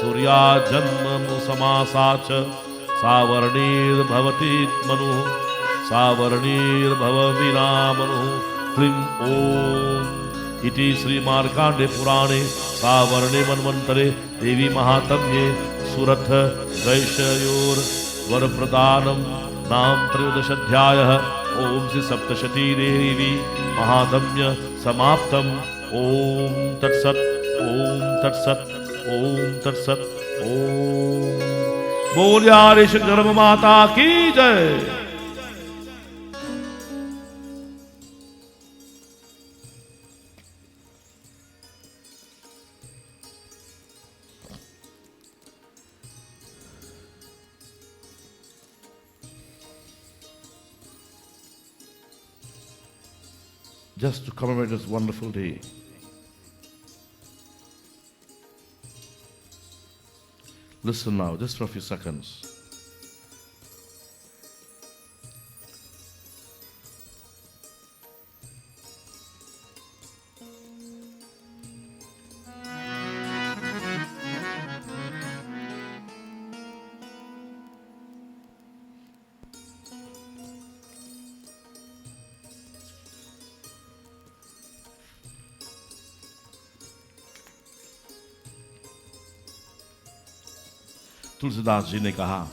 Surya Janma Musamasacha, Savarnir Bhavatit Manu, Savarnir Bhavavina Manu, Klim Om. Iti Sri Markande Purane Savarne Manvantare Devi Mahatamye Suratha Vaishayor Varapradanam Nam Triyodashadhyaya Om Sri Saptashati Devi Mahatamya Samaptam Om Tatsat Om Tatsat Om Tatsat Om Bolyare Shankara Mata Ki Jai. Just to commemorate this wonderful day, listen now, just for a few seconds. Tulsidas ji ने कहा,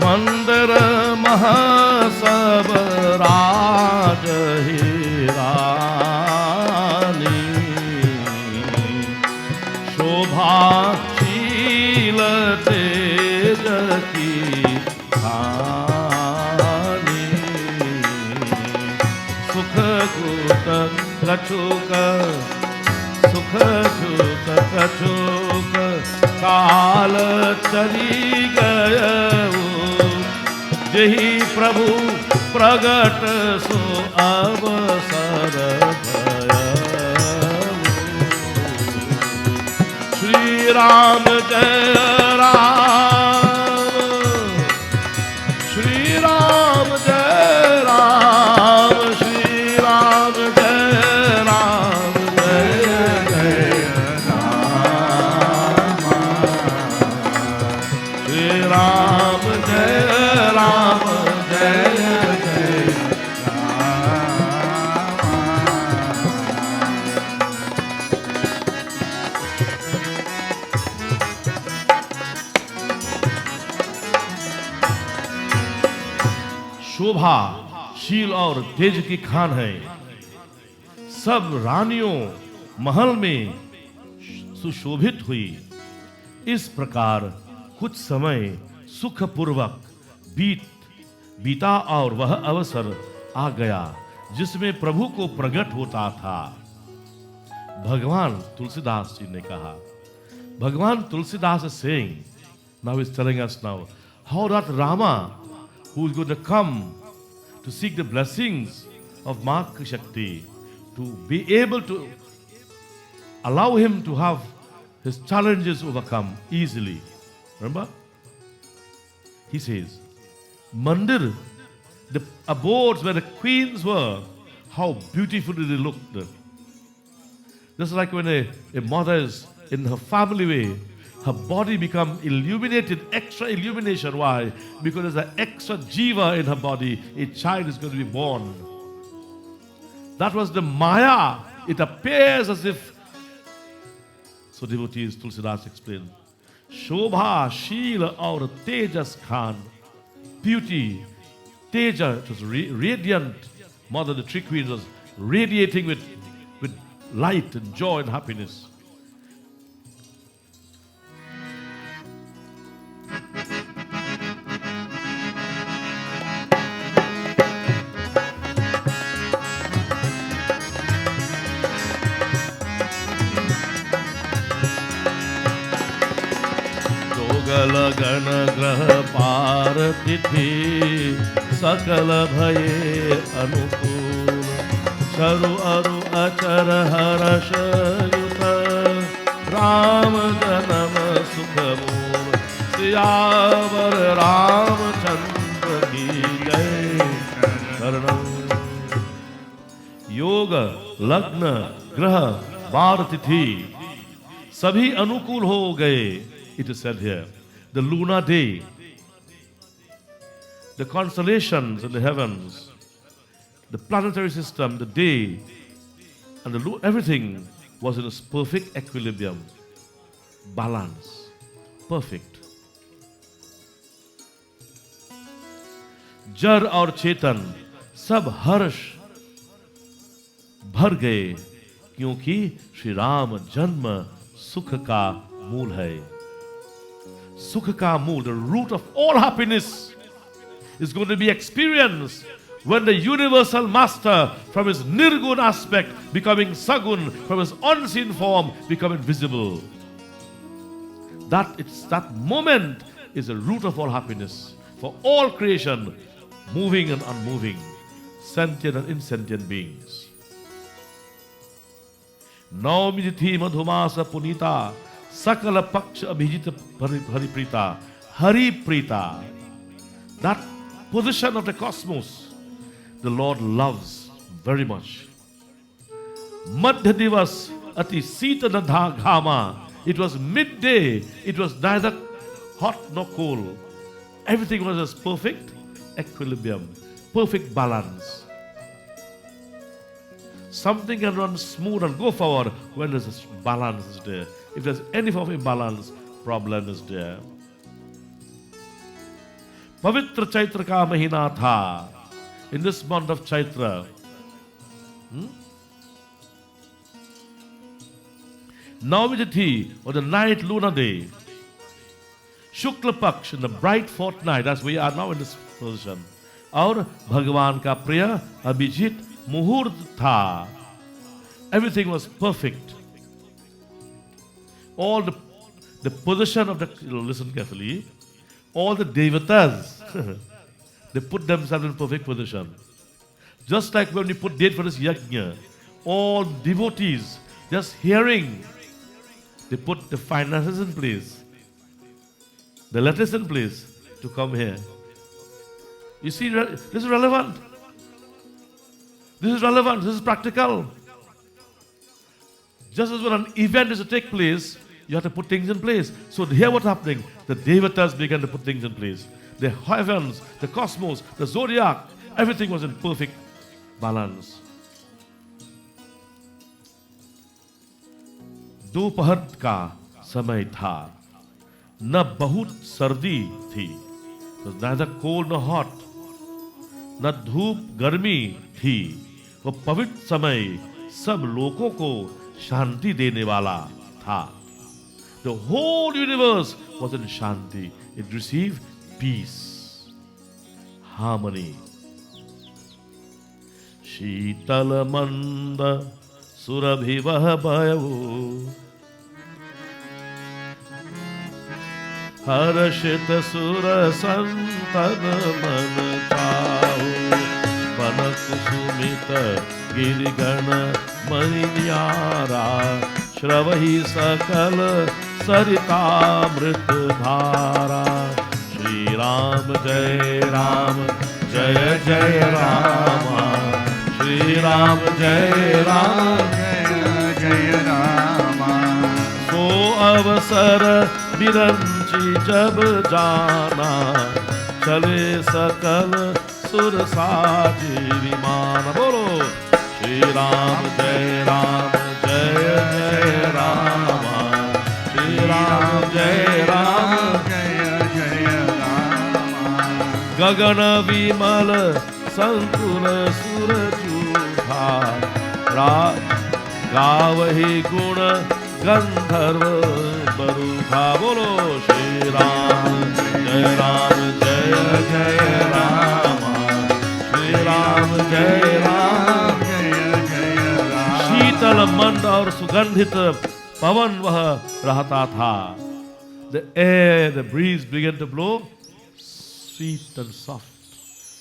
मंदिर महसब राज ही रानी, शोभाशील तेज की धानी, सुख गुत कछुक सुख छुक कछुक काल चली गय, यही प्रभु प्रगट सो अवसर भयउ। श्री राम जय राम, श्री राम जय राम, श्री राम जय राम, जय जय राम, श्री राम जय राम, जय जय शोभा शील और तेज की खान है। सब रानियों महल में सुशोभित हुई। इस प्रकार कुछ समय सुखपूर्वक बीता और वह अवसर आ गया जिसमें प्रभु को प्रकट होता था। भगवान तुलसीदास जी ने कहा, भगवान Tulsidas is saying, now is telling us now how that Rama who is going to come to seek the blessings of Maa Shakti, to be able to allow him to have his challenges overcome easily. Remember? He says, Mandir, the abodes where the queens were, how beautifully they looked. Just like when a mother is in her family way, her body become illuminated, extra illumination. Why? Because there's an extra jiva in her body. A child is going to be born. That was the Maya. It appears as if, so devotees, Tulsidas explained, Shobha, Sheela, aur Tejas Khan, beauty, Teja, it was radiant. Mother, the tree queen, was radiating with light and joy and happiness. गण ग्रह पार तिथि सकल भये अनुकूल चरु अरु अचर हर्ष युत राम जन्म सुख मूल सियावर रामचंद्र की जय शरणम। योग लग्न ग्रह वार तिथि सभी अनुकूल हो गए. It is said here, the lunar day, the constellations in the heavens, the planetary system, the day, and everything was in a perfect equilibrium, balance, perfect. जड़ और चेतन सब हर्ष भर गए क्योंकि श्री राम जन्म सुख का मूल है. Sukha ka mool, the root of all happiness, is going to be experienced when the universal master, from his nirgun aspect becoming sagun, from his unseen form becoming visible. That moment is the root of all happiness for all creation, moving and unmoving, sentient and insentient beings. Naumi tithi madhumasa punita Sakala Paksha Abhijita Hariprita. Hariprita. That position of the cosmos, the Lord loves very much. Madhya Divas Ati Sita Nadha Ghama. It was midday. It was neither hot nor cold. Everything was as perfect equilibrium, perfect balance. Something can run smooth and go forward when there's a balance is there. If there's any form of imbalance, problem is there. Pavitra Chaitra ka mahina tha. In this month of Chaitra, Navami Tithi, or the ninth lunar day, Shukla Paksh, in the bright fortnight, as we are now in this position, और भगवान का प्रिय अभिजीत मुहूर्त था. Everything was perfect. All the position of the, listen carefully, all the devatas, they put themselves in perfect position. Just like when we put date for this yajna, all devotees, just hearing, they put the finances in place, the letters in place to come here. You see, this is relevant. This is relevant. This is practical. Just as when an event is to take place, you have to put things in place. So here what's happening? The devatas began to put things in place. The heavens, the cosmos, the zodiac, everything was in perfect balance. दोपहर का समय था, न बहुत सर्दी थी, it was neither cold nor hot, न धूप गर्मी थी, वो पवित्र समय सब लोगों को शांति देने वाला था. The whole universe was in Shanti. It received peace, harmony. Sheetala manda surabhivah bhayavu हर्षित सुर संतन मन चाहु मन कुसुमित गिरिगण मणिन्यारा श्रवहि सकल सरितामृत धारा श्री राम जय राम श्री राम जय जय राम सो अवसर बिरंची जब जाना चले सकल सुर साजी विमान बोलो श्री राम जय राम श्री राम जय गगन विमल संकुल सुर चूखा गावहि गुण गंधर्व बरूखा बोलो श्री राम जय राम श्री राम जय राम शीतल मंद और सुगंधित पवन वह रहता था. The air, the breeze began to blow, sweet and soft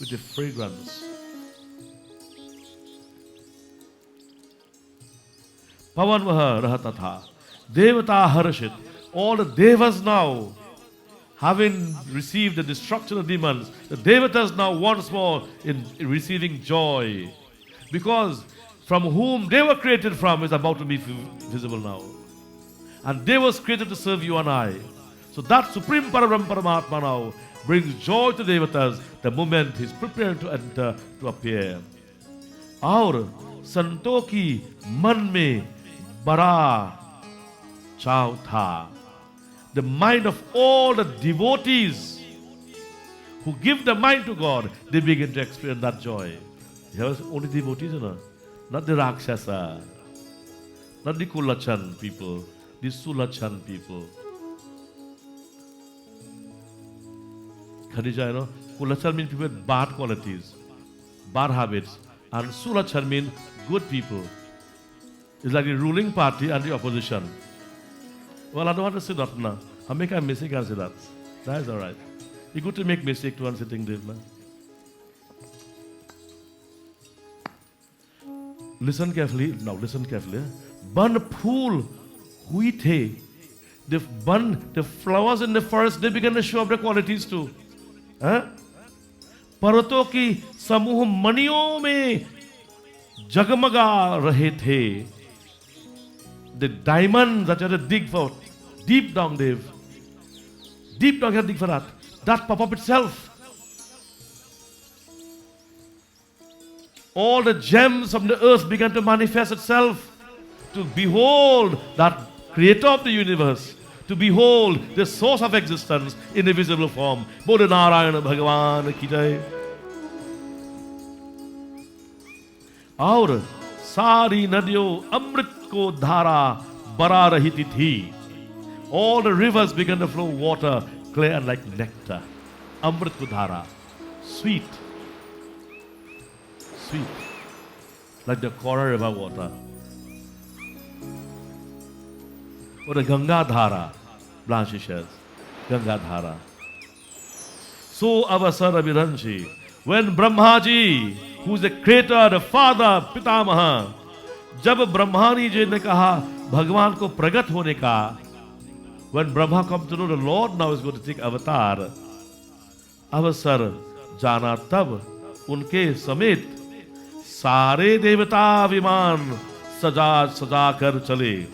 with a fragrance. Pavan vaha rahata tha. Devata harshit. All the devas now, having received the destruction of demons, the devatas now once more in receiving joy. Because from whom they were created from is about to be visible now. And they was created to serve you and I. So that Supreme Paramatma now brings joy to devatas the moment he is prepared to enter, to appear. और संतों की मन में बड़ा चाव था. The mind of all the devotees who give their mind to God, they begin to experience that joy. There was only devotees, not the Rakshasa, not the Kulachan people, the Sulachan people. Khadija, Kulachan means people with bad qualities, bad habits, and Sulachan means good people. It's like the ruling party and the opposition. Well, I don't want to say that now. I make a mistake and say that. That is all right. It's good to make mistake to one sitting there. Listen carefully. Now listen carefully. Ban phool hui the. The flowers in the forest, they began to show up their qualities too. पर्वतों की समूह मणियों में जगमगा रहे थे. The diamonds that you had to dig for deep down, Dave. Deep down, you have to dig for that. That pop up itself. All the gems from the earth began to manifest itself to behold that creator of the universe, to behold the source of existence in a visible form. Bodhi Narayana Bhagavan ki jai. और सारी नदियों अमृत को धारा बरा रही थी. All the rivers began to flow water clear and like nectar. अमृत को धारा, sweet, like the Kora river water. Or the Ganga Dhara, Blanche shares, Ganga Dhara. So avasara viranshi, when Brahmaji, who is the creator, the father, Pitamaha, जब ब्रह्मानी जी ने कहा भगवान को प्रकट होने का, when Brahma come to know the Lord now is going to take avatar, अवसर जाना तब उनके समेत सारे देवता विमान सजा कर चले.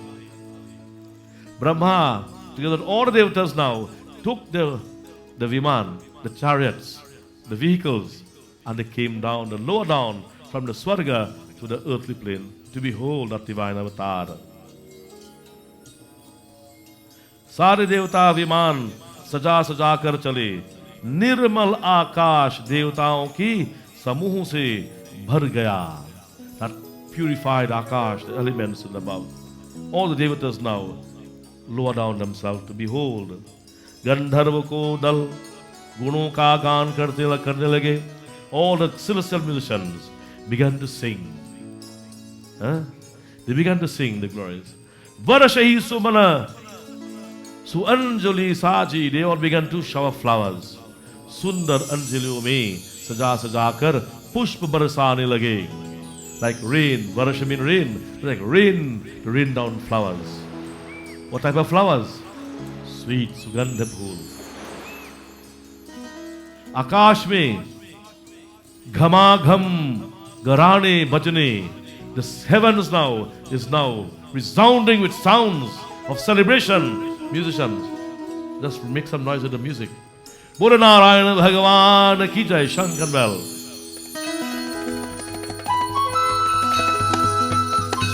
Brahma, together with all the devatas now, took the viman, the chariots, the vehicles, and they came down, the lower down, from the Swarga to the earthly plane, to behold that divine avatar. सारे देवता विमान सजा कर चले. निर्मल आकाश देवताओं की समूह से भर गया. That purified akash, the elements in above. All the devatas now lower down themselves to behold. गंधर्व को दल गुणों का गान करने लगे. All the celestial musicians began to sing. They began to sing the glories. Varashahi sumana Suanjali Saji, they all began to shower flowers. Sundar Anjaliyo mein saja saja kar pushp barsane lage. Like rain, varsh mean rain, like rain to rain down flowers. What type of flowers? Sweet sugandha phool. Akash mein ghamagham garane bajne. The heavens now is now resounding with sounds of celebration. Musicians, just make some noise with the music. Bole Narayana Bhagavan ki jai, Shankar Bell.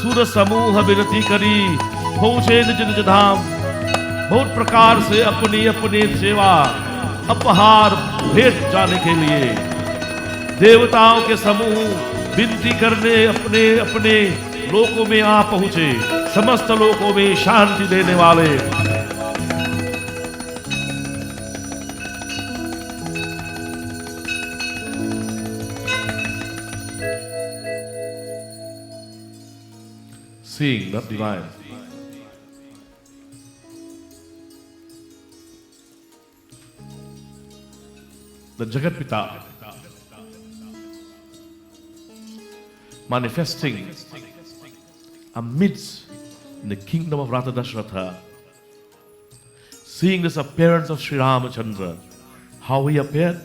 Sura Samuha Vinati Kari, पहुंचे निज निज धाम, बहुत प्रकार से अपनी अपनी सेवा अपहार भेंट जाने के लिए देवताओं के समूह विनती करने अपने अपने लोकों में आ पहुंचे, समस्त लोकों में शांति देने वाले। Seeing, not divine. The Jagat Pita manifesting amidst in the kingdom of Radha Dashratha, seeing this appearance of Sri Ramachandra, how he appeared.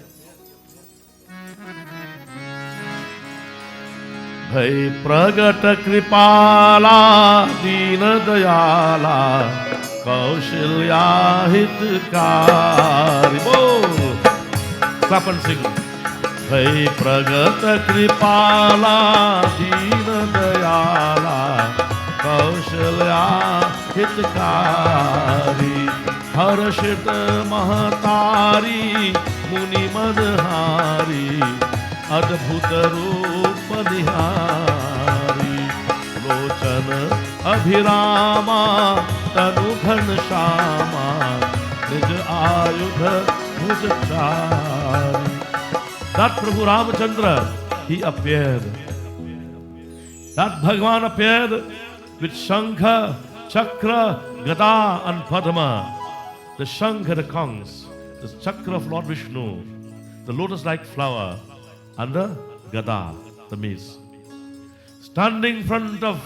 Bhai pragata kripala dina dayala kaushilya hitkari. Clap and sing. Bhai pragata kripala dina dayala kaushilya hitkari harshit mahatari muni madhari अद्भुत रूप निहारी लोचन अभिरामा तनु घन श्यामा निज आयुध भुज चारी. That Prabhu Ramachandra, he appeared. That Bhagavan appeared with Shankha, Chakra, Gada and Padma. The Shankha, the conchs, the Chakra of Lord Vishnu, the lotus-like flower, and the Gada, the mace. Standing in front of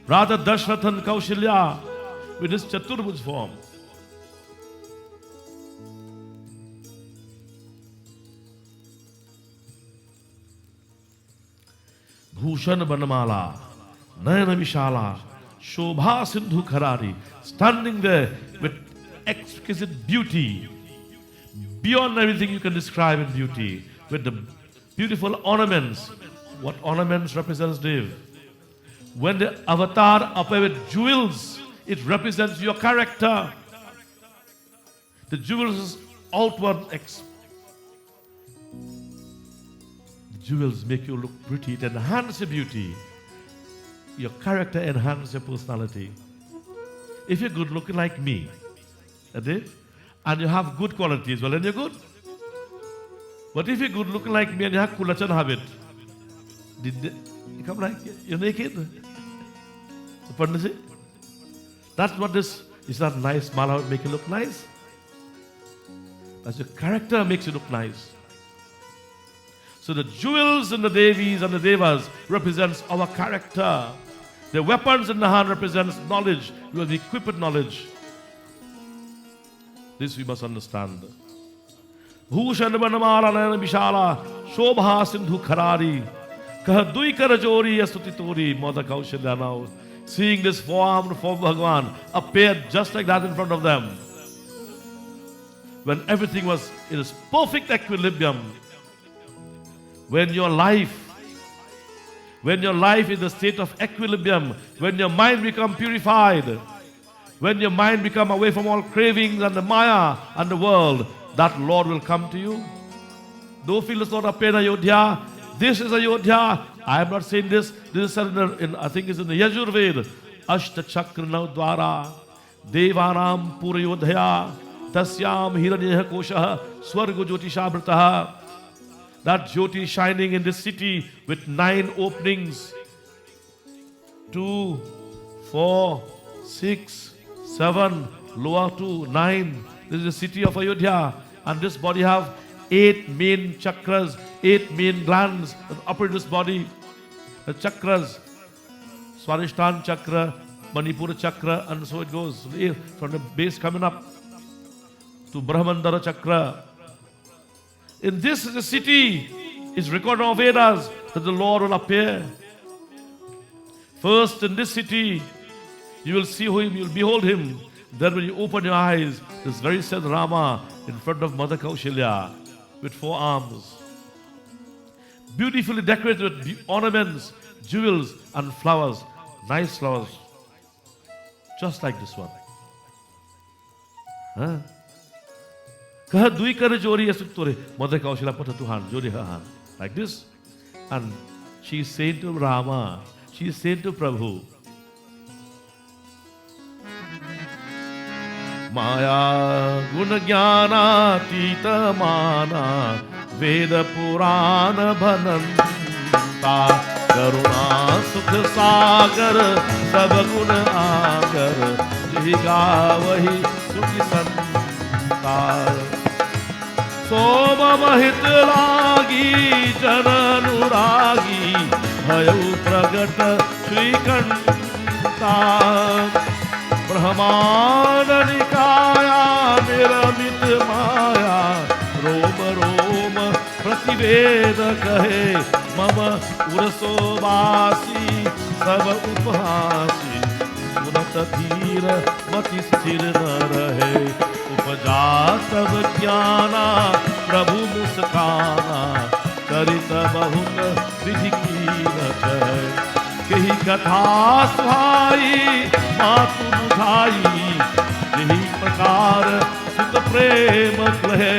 Radha Dashrath and Kaushilya with his Chaturbhuj form. Bhushan Banamala, Nayana Vishala, Shobha Sindhu Kharari, standing there with exquisite beauty, beyond everything you can describe in beauty, with the beautiful ornaments. What ornaments represents Dev? When the avatar appears with jewels, it represents your character. The jewels is outward. The jewels make you look pretty. It enhances your beauty. Your character enhances your personality. If you're good looking like me, Dev, and you have good qualities, well, then you're good. But if you're good looking like me and you have kulachan habit, you come like you're naked. That's what this is. Not nice mala would make you look nice. That's your character makes you look nice. So the jewels in the Devis and the Devas represents our character. The weapons in the hand represents knowledge. You will be equipped with knowledge. This we must understand. Bhushan Banamala Nayana Vishala Shobha Sindhu Kharari Kah Dui Karajori Astutitori Mother Kaushilya now, seeing this form for Bhagavan appeared just like that in front of them. When everything was in its perfect equilibrium, when your life is the state of equilibrium, when your mind becomes purified, when your mind becomes away from all cravings and the Maya and the world, that Lord will come to you. Though feel it's not appeared in Ayodhya, this is Ayodhya. I am not saying this. This is said in I think it's in the Yajurved. Ashta Chakra Dwara Devanam Purayodhya Tasyam Hiranyah Kosha Swargo Jyotishabrataha. That Jyoti shining in this city with 9 openings. 2, 4, 6, 7, lower to 9. This is the city of Ayodhya. And this body have 8 main chakras, 8 main glands that operate this body. The chakras, Swadhisthana chakra, Manipura chakra, and so it goes. From the base coming up to Brahmandara chakra. In this city is recorded of Vedas that the Lord will appear. First in this city, you will see him, you will behold him. Then when you open your eyes, this very said Rama in front of Mother Kaushalya with 4 arms. Beautifully decorated with ornaments, jewels and flowers. Nice flowers. Just like this one. Huh? Kaha dui kare jori asutore. Mother Kaushalya put her 2 hands, jori her hand. Like this. And she is saying to Rama, she is saying to Prabhu, Maya guna jnana tita mana Veda purana bhananta Karuna sukh sagar sab gun agar Jiga vahi sukhi santa Soma mahit lagi jananuragi Bhayu pragat Shri Kanta Brahmana Nikaya Niramit Maya Roma Roma Prativeda Kahe Mama Uraso Vasi Sava Upahasi Sunata Dhira Mati Sthir na rahe Upajatav Jnana Prabhu Muskana Karita Bahut Vidhi ki na chahe Kehi katha suhai Matu budhai Jehi prakar Sut prem klahe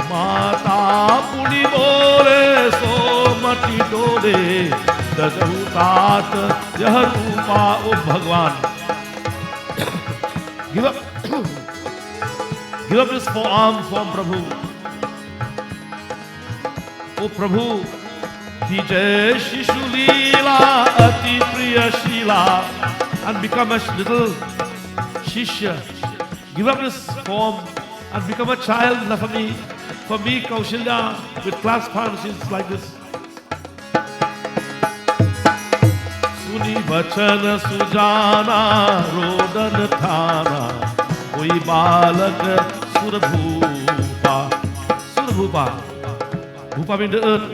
Mata puni bole So mati dole Dajahu tat Yah rupa O Bhagwan Give up this forearm from Prabhu. O Prabhu Ki jai Shishu Leela Ati Priya Sheela and become a little Shishya. Give up this form and become a child for me, Kaushalya, with clasped hands. She's like this. Suni Vachana Sujana Rodan Thana Koi Balak Surabhupa. Surabhupa. Bhupa means the earth.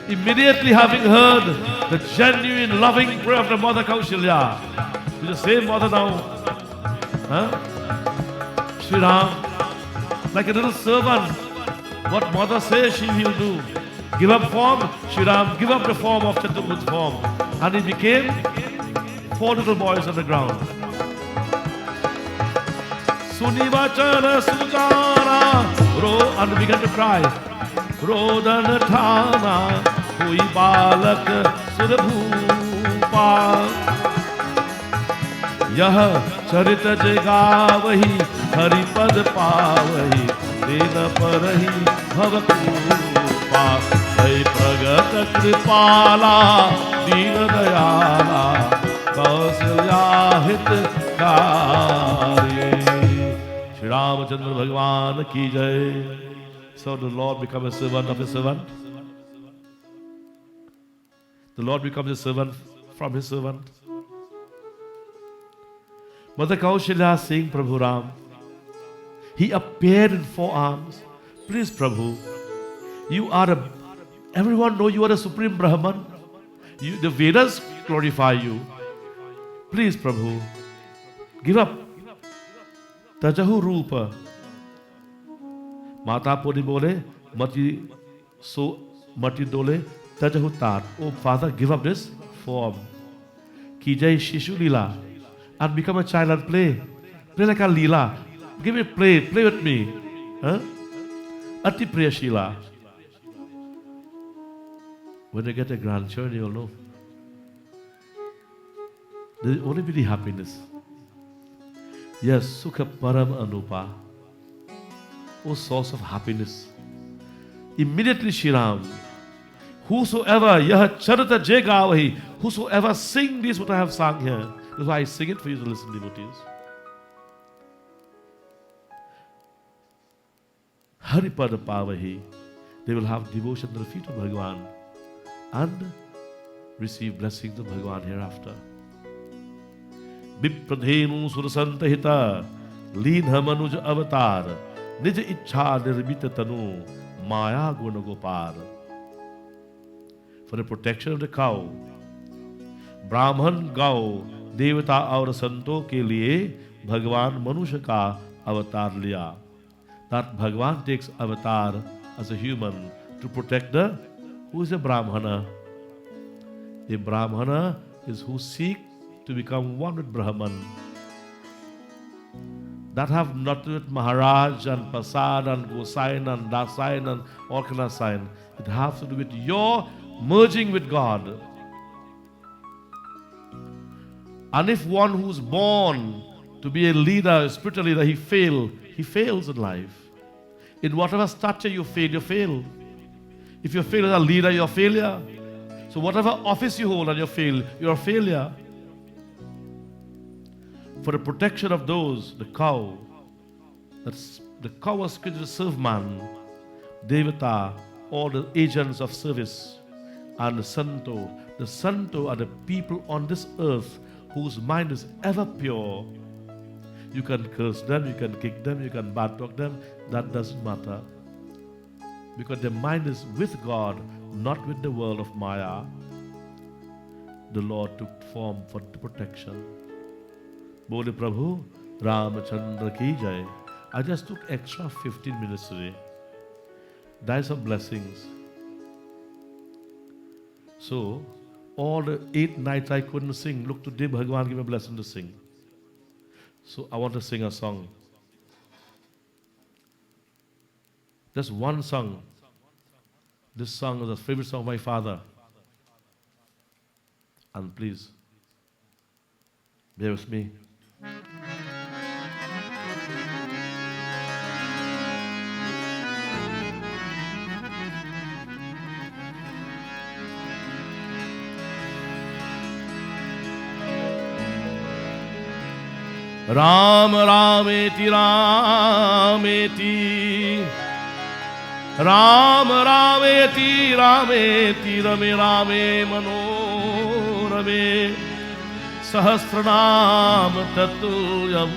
Immediately having heard the genuine loving prayer of the mother Kaushalya, with the same mother now, Shri Ram, like a little servant, what mother says he will do. Give up form, Shri Ram, give up the form of Chaturmukh form. And he became 4 little boys on the ground. Sunivachana Sujana, Ro, and began to cry. Rodan Thana, Koi Balak Surabhupa. Yah Charita Jagavahi, Haripad Pavahi, Dena Parahi Bhavakupa. Jai Pragat Kripala, Dina Dayala, Kausalya Hitkari. Shri Ramachandra Bhagwan Ki Jai. So the Lord becomes a servant of his servant. The Lord becomes a servant from his servant. Mother Kaushalya saying, Prabhu Ram, he appeared in 4 arms. Please, Prabhu, you are everyone know you are a supreme Brahman. The Vedas glorify you. Please, Prabhu, give up. Tajahu Rupa. Mata Podi Bole, Mati Dole, Tajahu Tat. Oh Father, give up this form. Ki jai Shishu Leela. And become a child and play. Play like a Leela. Give me play with me. Ati Priya Sheela. When you get a grandchild, you'll know. There will only be the happiness. Yes, Sukha Param Anupa. O source of happiness. Immediately Shri Ram, whosoever, Yah Charita Jagavahi, whosoever sing this what I have sung here. That's why I sing it for you to listen, devotees. Haripada Pavahi. They will have devotion to the feet of Bhagavan and receive blessings of Bhagavan hereafter. Vipradhenu surasantahita Linha manuj avatar Nij ichha nirmita tanu Maya guna gopar. For the protection of the cow, Brahman Gau Devata और संतों के लिए भगवान मनुष्य का अवतार लिया. That Bhagavan takes avatar as a human to protect the, who is a Brahmana? A Brahmana is who seek to become one with Brahman. That have not to do with Maharaj and Prasad and Gosain and Dasain and all kind of sign. It has to do with your merging with God. And if one who's born to be a leader, a spiritual leader, he fails in life. In whatever stature you fail. If you fail as a leader, you're a failure. So whatever office you hold and you fail, you're a failure. For the protection of those, the cow was created to serve man, Devata, all the agents of service, and the Santo are the people on this earth whose mind is ever pure. You can curse them, you can kick them, you can bad talk them, that doesn't matter. Because their mind is with God, not with the world of Maya. The Lord took form for the protection. Bole Prabhu, Ramachandra ki jai. I just took extra 15 minutes today. There some blessings. So, all the 8 nights I couldn't sing. Look, today Bhagavan gave me a blessing to sing. So I want to sing a song. Just one song. This song is a favorite song of my father. And please, bear with me. Ram Rameti Rameti Ram Rameti Rameti Rame Rame Manorame Sahasranam Tatuyam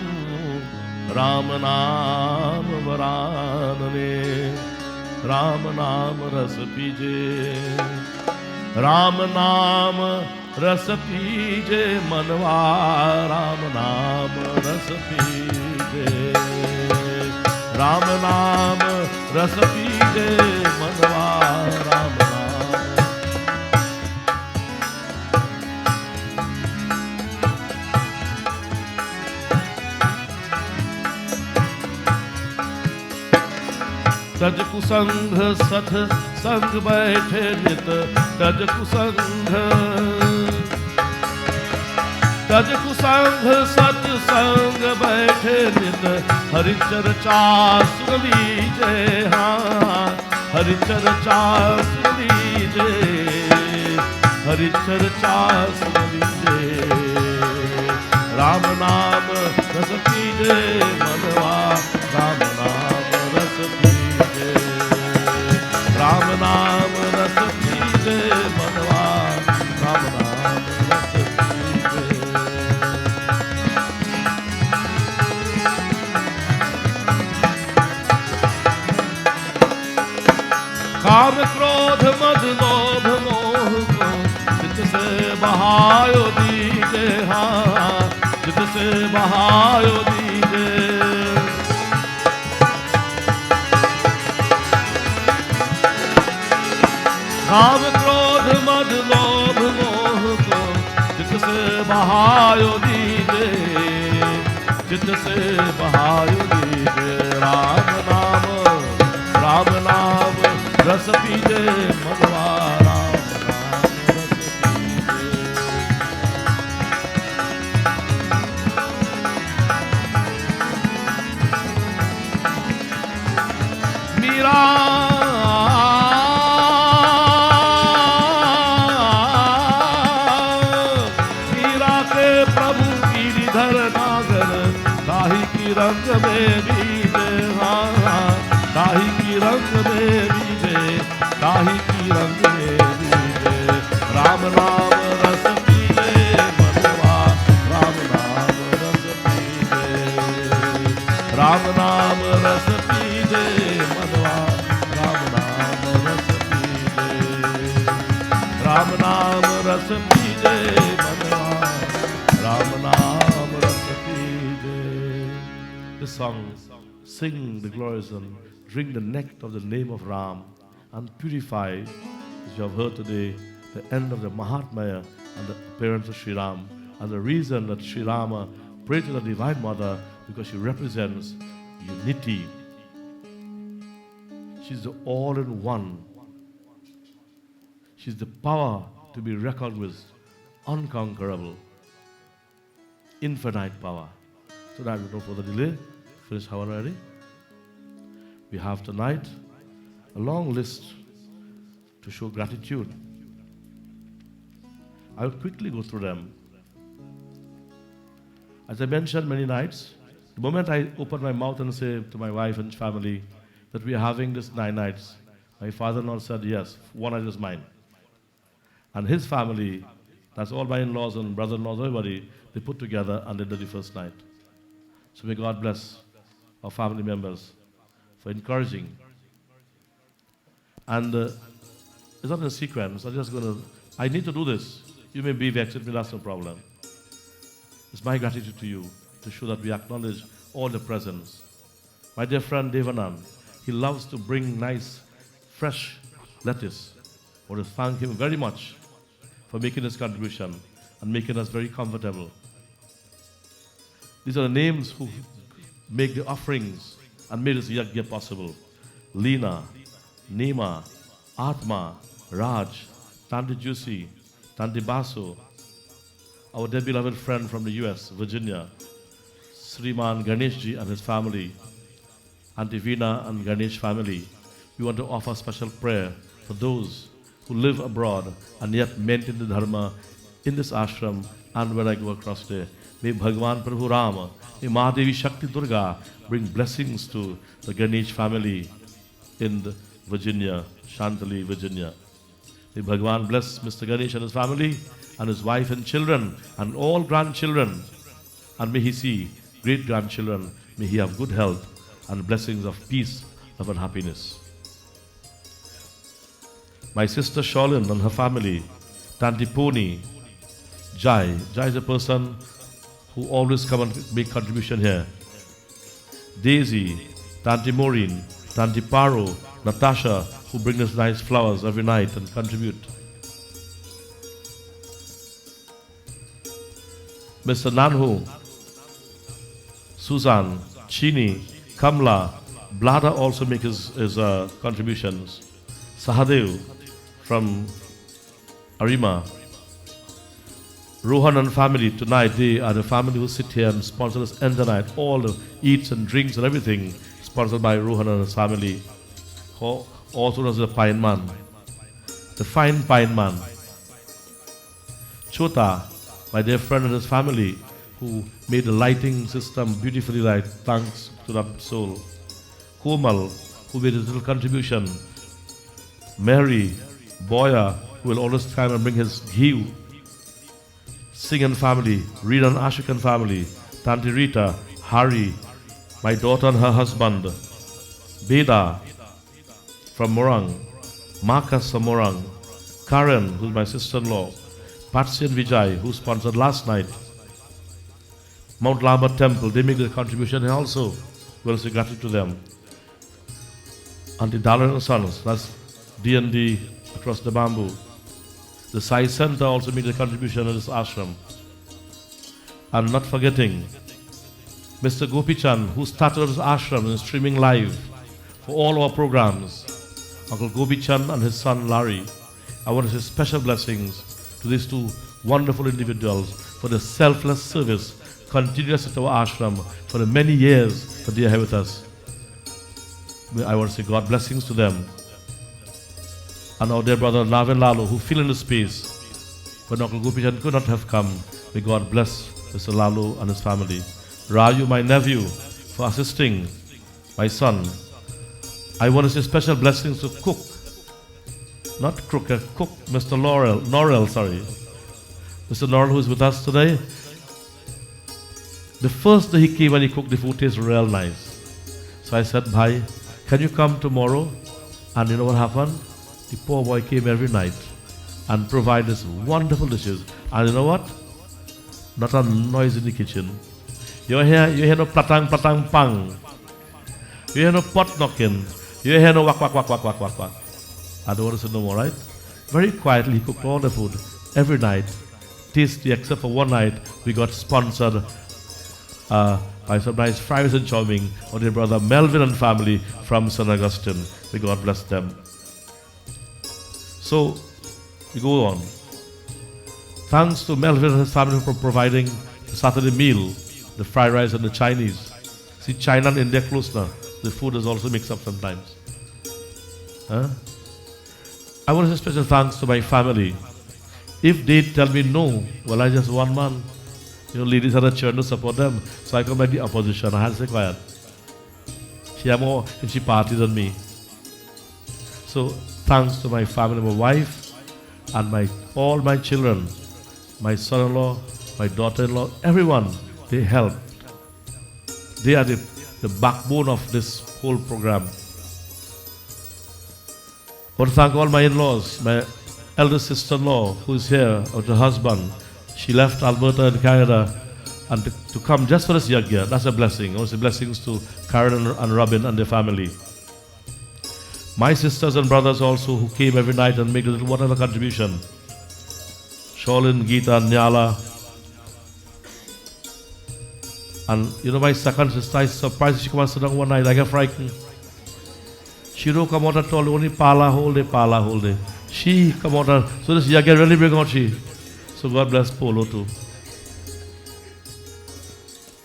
Ram Nam Varanane Ram Nam Ras Pije Ram Nam Ras Pije Manwa Ram Nam Ras Pije Ram Nam Ras Pije Manwa Ram Nam Taj kusangh sath sang baithe nit Taj kusangh sat sang baithe nit Hari charcha sun लीजे हाँ Hari charcha sun लीजे Hari charcha sun लीजे Ram naam ras pije manwa Ram naam ras pije Ram naam ras pije manwa Ram naam ras pije काम क्रोध मद लोभ मोह को चित से बहायो दीजे हाँ चित से बहायो दीजे काम क्रोध मद लोभ मोह को चित से बहायो दीजे चित से बहायो दीजे राम नाम रस पीजे मनवा राम नाम रस पीजे मीरा के प्रभु गिरिधर नागर ताही की रंग में बीजे हाँ ताही रंग में बीजे, काही की रंग में बीजे, राम नाम रस पीजे मनवा, राम नाम रस पीजे, राम नाम रस पीजे मनवा, राम नाम रस पीजे, राम नाम रस पीजे मनवा, राम नाम रस पीजे. This song, sing the glorious and drink the nectar of the name of Ram and purify, as you have heard today, the end of the Mahatmaya and the appearance of Shri Ram, and the reason that Shri Rama prayed to the Divine Mother because she represents unity. She's the all-in-one. She's the power to be reckoned with, unconquerable, infinite power. So that with no further delay, finish Havan already. We have tonight a long list to show gratitude. I will quickly go through them. As I mentioned many nights, the moment I open my mouth and say to my wife and family that we are having this 9 nights, my father-in-law said, yes, one night is mine. And his family, that's all my in-laws and brother-in-laws, everybody, they put together and they did the first night. So may God bless our family members for encouraging. And it's not in a sequence. I need to do this. You may be vexed with me, that's no problem. It's my gratitude to you to show that we acknowledge all the presence. My dear friend Devanand, he loves to bring nice, fresh lettuce. I want to thank him very much for making this contribution and making us very comfortable. These are the names who make the offerings and made this yajna possible. Leena, Neema, Atma, Raj, Tanti Juicy, Tanti Basu, our dear beloved friend from the US, Virginia, Sriman Ganeshji and his family, Auntie Veena and Ganesh family. We want to offer special prayer for those who live abroad and yet maintain the dharma in this ashram and when I go across there. May Bhagwan Prabhu Rama, may Mahadevi Shakti Durga bring blessings to the Ganesh family in Virginia, Shantali, Virginia. May Bhagwan bless Mr. Ganesh and his family and his wife and children and all grandchildren. And may he see great grandchildren. May he have good health and blessings of peace, love and happiness. My sister Sholin and her family, Tanti Poni, Jai. Jai is a person who always come and make contribution here. Daisy, Tanti Maureen, Tanti Paro, Natasha, who bring us nice flowers every night and contribute. Mr. Nanhu, Susan, Chini, Kamla, Blada also make his contributions. Sahadev from Arima. Rohan and family, tonight they are the family who sit here and sponsor us end the night. All the eats and drinks and everything sponsored by Rohan and his family. Also known as the Pine Man. The fine Pine Man. Chota, my dear friend and his family, who made the lighting system beautifully light. Thanks to that soul. Komal, who made his little contribution. Mary, Boya, who will always come and bring his ghee. Singh and family, Reena and Ashik and family, Tanti Rita, Hari, my daughter and her husband, Beda from Morang, Marcus from Morang, Karen, who's my sister-in-law, Patsy and Vijay, who sponsored last night, Mount Lambert Temple, they make the contribution and also we'll say gratitude to them. Auntie Darling and Sons, that's D&D across the bamboo. The Sai Center also made a contribution in this ashram. And not forgetting Mr. Gopichan, who started this ashram and is streaming live for all our programs. Uncle Gopichan and his son Larry. I want to say special blessings to these two wonderful individuals for their selfless service, continuous at our ashram for the many years that they are here with us. I want to say God blessings to them. And our dear brother Navin Lalo, who fill in the space when Uncle Gopichan could not have come. May God bless Mr. Lalo and his family. Raju, my nephew, for assisting my son. I want to say special blessings to Cook. Not Crook, Cook, Mr. Norrell, sorry. Mr. Norrell, who is with us today. The first day he came and he cooked the food tastes real nice. So I said, Bhai, can you come tomorrow? And you know what happened? The poor boy came every night and provided us wonderful dishes. And you know what? Not a noise in the kitchen. You hear no platang pang. You hear no pot knocking. You hear no wak. I don't want to say no more, right? Very quietly he cooked all the food every night. Tasty, except for one night we got sponsored by some nice fries and chow mein of their brother Melvin and family from St. Augustine. May God bless them. So, we go on. Thanks to Melvin and his family for providing the Saturday meal, the fried rice and the Chinese. See, China and India close now. The food is also mixed up sometimes. I want to say special thanks to my family. If they tell me no, well, I just one man. You know, ladies had a churn to support them. So I come by the opposition. I had to say quiet. She had more if she parties than me. So thanks to my family, my wife, and all my children, my son-in-law, my daughter-in-law, everyone, they helped. They are the backbone of this whole program. I want to thank all my in-laws, my eldest sister-in-law who is here, or her husband. She left Alberta and Canada and to come just for this yagya. That's a blessing. I want to say blessings to Karen and Robin and their family. My sisters and brothers also who came every night and made a little whatever contribution. Sholin, Geeta, Nyala. And you know, my second sister, I surprised she come and sit down one night. I get frightened. She don't come out at all, only pala whole day. She come out and, so this yagya really bring out she. So God bless Polo too.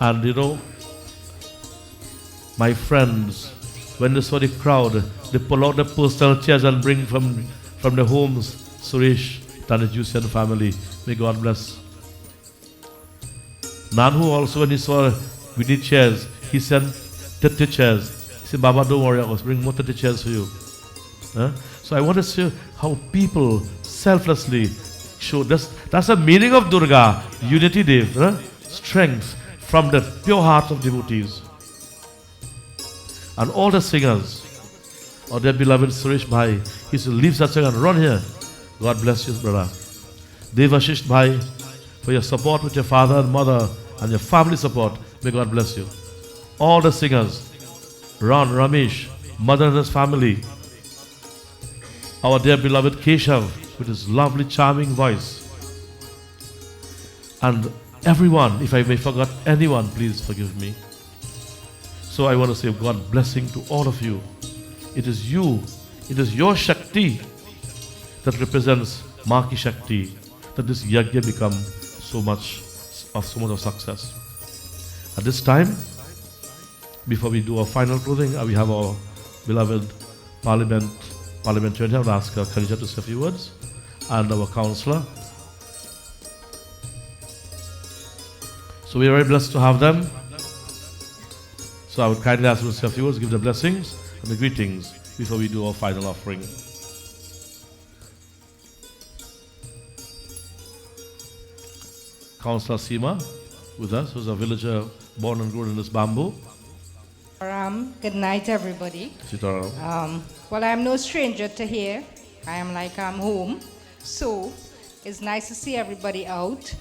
And you know, my friends, when they saw the crowd, they pull out the personal chairs and bring from the homes, Suresh, Tanajusi and family. May God bless. Nanhu also, when he saw we need chairs, he sent 30 chairs. He said, Baba, don't worry, I'll bring more 30 chairs for you. So I want to see how people selflessly show this. That's the meaning of Durga, unity, Dev, strength from the pure heart of devotees. And all the singers, or their beloved Suresh Bhai, he used to leave satsang and run here. God bless you, brother. Devashish Bhai, for your support with your father and mother and your family support. May God bless you. All the singers, Ron, Ramesh, mother and his family, our dear beloved Keshav with his lovely, charming voice. And everyone, if I may forget anyone, please forgive me. So I want to say God blessing to all of you. It is you, it is your Shakti that represents Maki Shakti, that this yagya become so much of success. At this time, before we do our final closing, we have our beloved parliamentarian. I would ask Khalija to say a few words, and our councillor. So we are very blessed to have them. So I would kindly ask them to say a few words, give the blessings and the greetings before we do our final offering. Councillor Seema with us, who's a villager born and grown in this bamboo. Good night, everybody. Well, I'm no stranger to here. I am like I'm home. So it's nice to see everybody out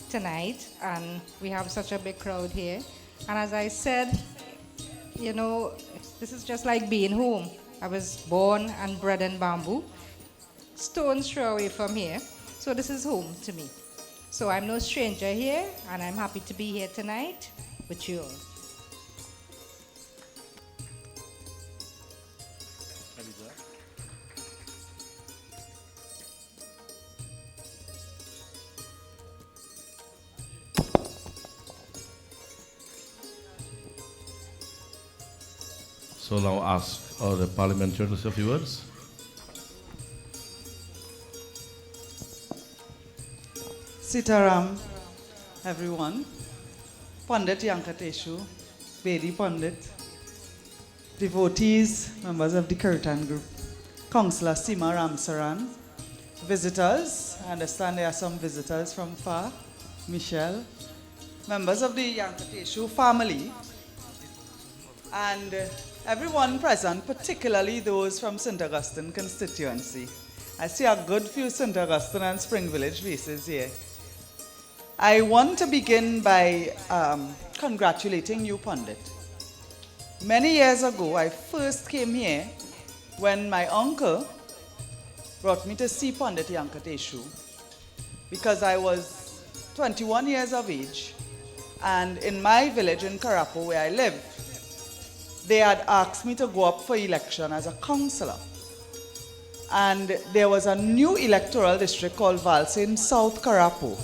tonight, and we have such a big crowd here. And as I said, you know, this is just like being home. I was born and bred in bamboo, stone's throw away from here. So this is home to me. So I'm no stranger here, and I'm happy to be here tonight with you all. So now ask the parliamentarian to say a few words. Sitaram, everyone. Pandit Yankatasu, Bedi Pandit, devotees, members of the Kirtan group, Councillor Seema Ramsaran, visitors, I understand there are some visitors from far, Michelle, members of the Yankatasu family, and everyone present, particularly those from St. Augustine constituency. I see a good few St. Augustine and Spring Village faces here. I want to begin by congratulating you, Pandit. Many years ago, I first came here when my uncle brought me to see Pandit Yankatasu because I was 21 years of age, and in my village in Karapo where I live, they had asked me to go up for election as a councillor. And there was a new electoral district called Valse in South Karapo.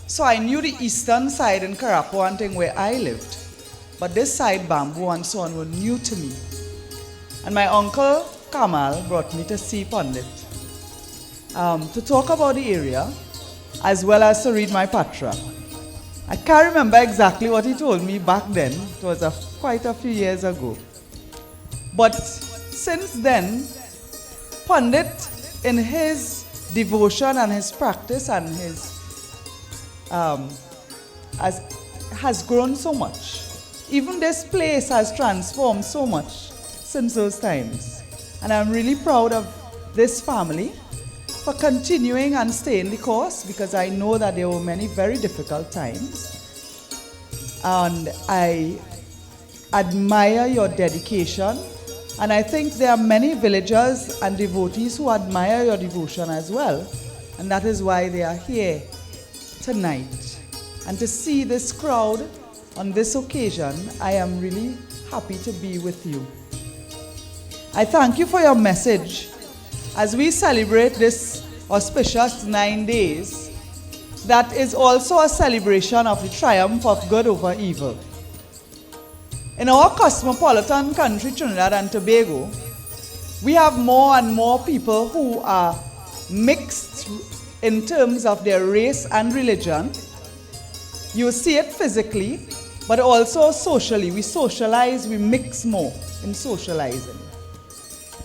So I knew the eastern side in Karapo and thing where I lived. But this side, Bamboo and so on, were new to me. And my uncle Kamal brought me to see Pandit to talk about the area as well as to read my patra. I can't remember exactly what he told me back then. It was quite a few years ago. But since then, Pandit, in his devotion and his practice and his has grown so much. Even this place has transformed so much since those times. And I'm really proud of this family for continuing and staying the course, because I know that there were many very difficult times. And I admire your dedication. And I think there are many villagers and devotees who admire your devotion as well. And that is why they are here tonight. And to see this crowd on this occasion, I am really happy to be with you. I thank you for your message. As we celebrate this auspicious 9 days, that is also a celebration of the triumph of good over evil. In our cosmopolitan country, Trinidad and Tobago, we have more and more people who are mixed in terms of their race and religion. You see it physically, but also socially. We socialize, we mix more in socializing.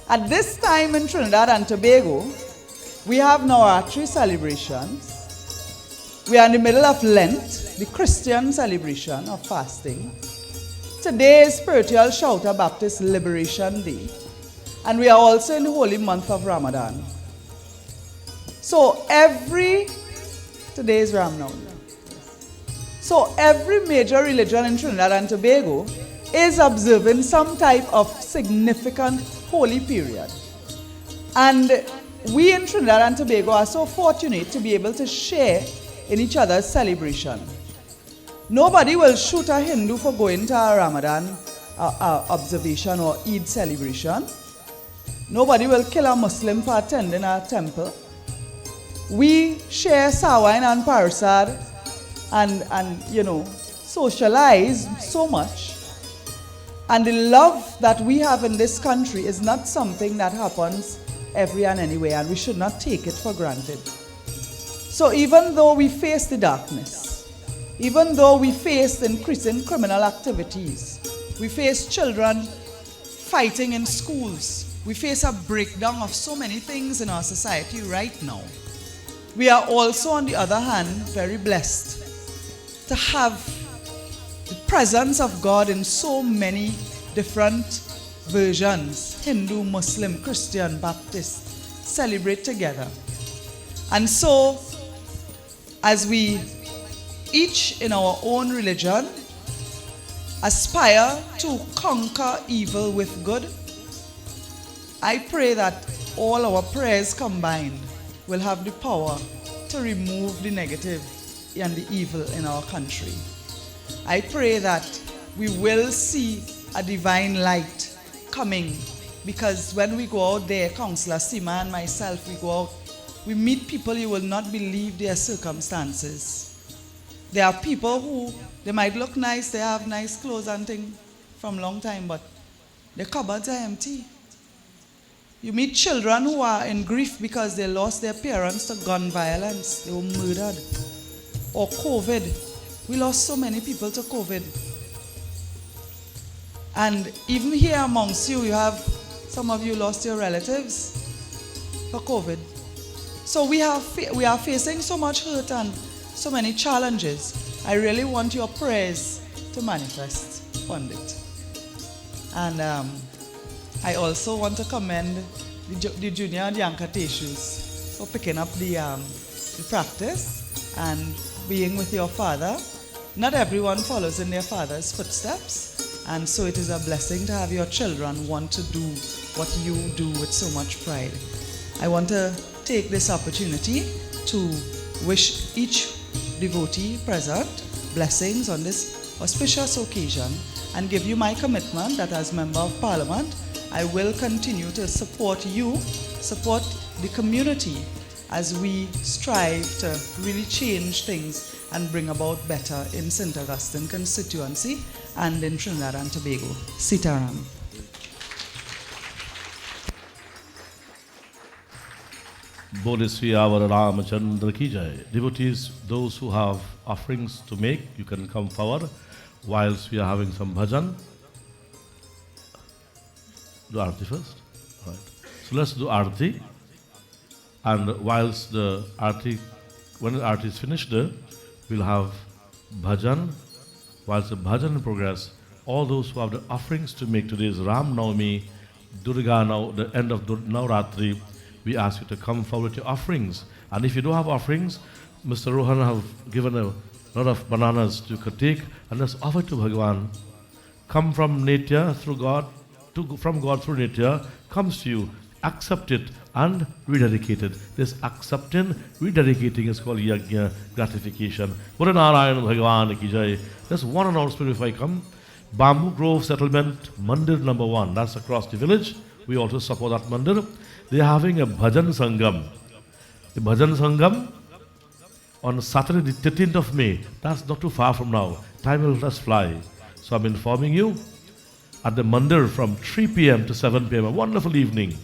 At this time in Trinidad and Tobago, we have Navaratri celebrations. We are in the middle of Lent, the Christian celebration of fasting. Today is Spiritual Shouter Baptist Liberation Day. And we are also in the holy month of Ramadan. So today is Ramadan. So every major religion in Trinidad and Tobago is observing some type of significant holy period. And we in Trinidad and Tobago are so fortunate to be able to share in each other's celebration. Nobody will shoot a Hindu for going to a Ramadan observation or Eid celebration. Nobody will kill a Muslim for attending a temple. We share sawine and parasad and socialize so much. And the love that we have in this country is not something that happens every and anywhere, and we should not take it for granted. So even though we face the darkness, even though we face increasing criminal activities, we face children fighting in schools, we face a breakdown of so many things in our society right now, we are also, on the other hand, very blessed to have the presence of God in so many different versions, Hindu, Muslim, Christian, Baptist, celebrate together. And so, as we each in our own religion aspire to conquer evil with good, I pray that all our prayers combined will have the power to remove the negative and the evil in our country. I pray that we will see a divine light coming, because when we go out there, Councillor Seema and myself, we go out, we meet people you will not believe their circumstances. There are people who, they might look nice, they have nice clothes and things from a long time, but their cupboards are empty. You meet children who are in grief because they lost their parents to gun violence, they were murdered. Or COVID. We lost so many people to COVID. And even here amongst you, some of you lost your relatives for COVID. So we are facing so much hurt and so many challenges. I really want your prayers to manifest, Pandit. And I also want to commend the junior Yankatasus for picking up the practice and being with your father. Not everyone follows in their father's footsteps, and so it is a blessing to have your children want to do what you do with so much pride. I want to take this opportunity to wish each devotee present blessings on this auspicious occasion and give you my commitment that as Member of Parliament, I will continue to support you, support the community as we strive to really change things and bring about better in St. Augustine constituency and in Trinidad and Tobago. Sitaram. Bole Sri Avar Ramachandra ki jai. Devotees, those who have offerings to make, you can come forward whilst we are having some bhajan. Do Aarti first. All right. So let's do Aarti. And whilst the Aarti, when the Aarti is finished, we'll have bhajan. Whilst the bhajan in progress, all those who have the offerings to make, today is Ram Navami, Durga now, the end of Navratri, we ask you to come forward with your offerings. And if you don't have offerings, Mr. Rohan have given a lot of bananas you could take and let's offer to Bhagavan. Come from Nitya through God, from God through Nitya, comes to you. Accept it and rededicate it. This accepting, rededicating is called Yagna, gratification. Buddha Narayan Bhagavan ki jai. There's one announcement if I come. Bamboo Grove Settlement, Mandir number 1. That's across the village. We also support that Mandir. They are having a Bhajan Sangam. A Bhajan Sangam on Saturday the 13th of May. That's not too far from now. Time will just fly. So I'm informing you at the Mandir from 3 p.m. to 7 p.m. A wonderful evening.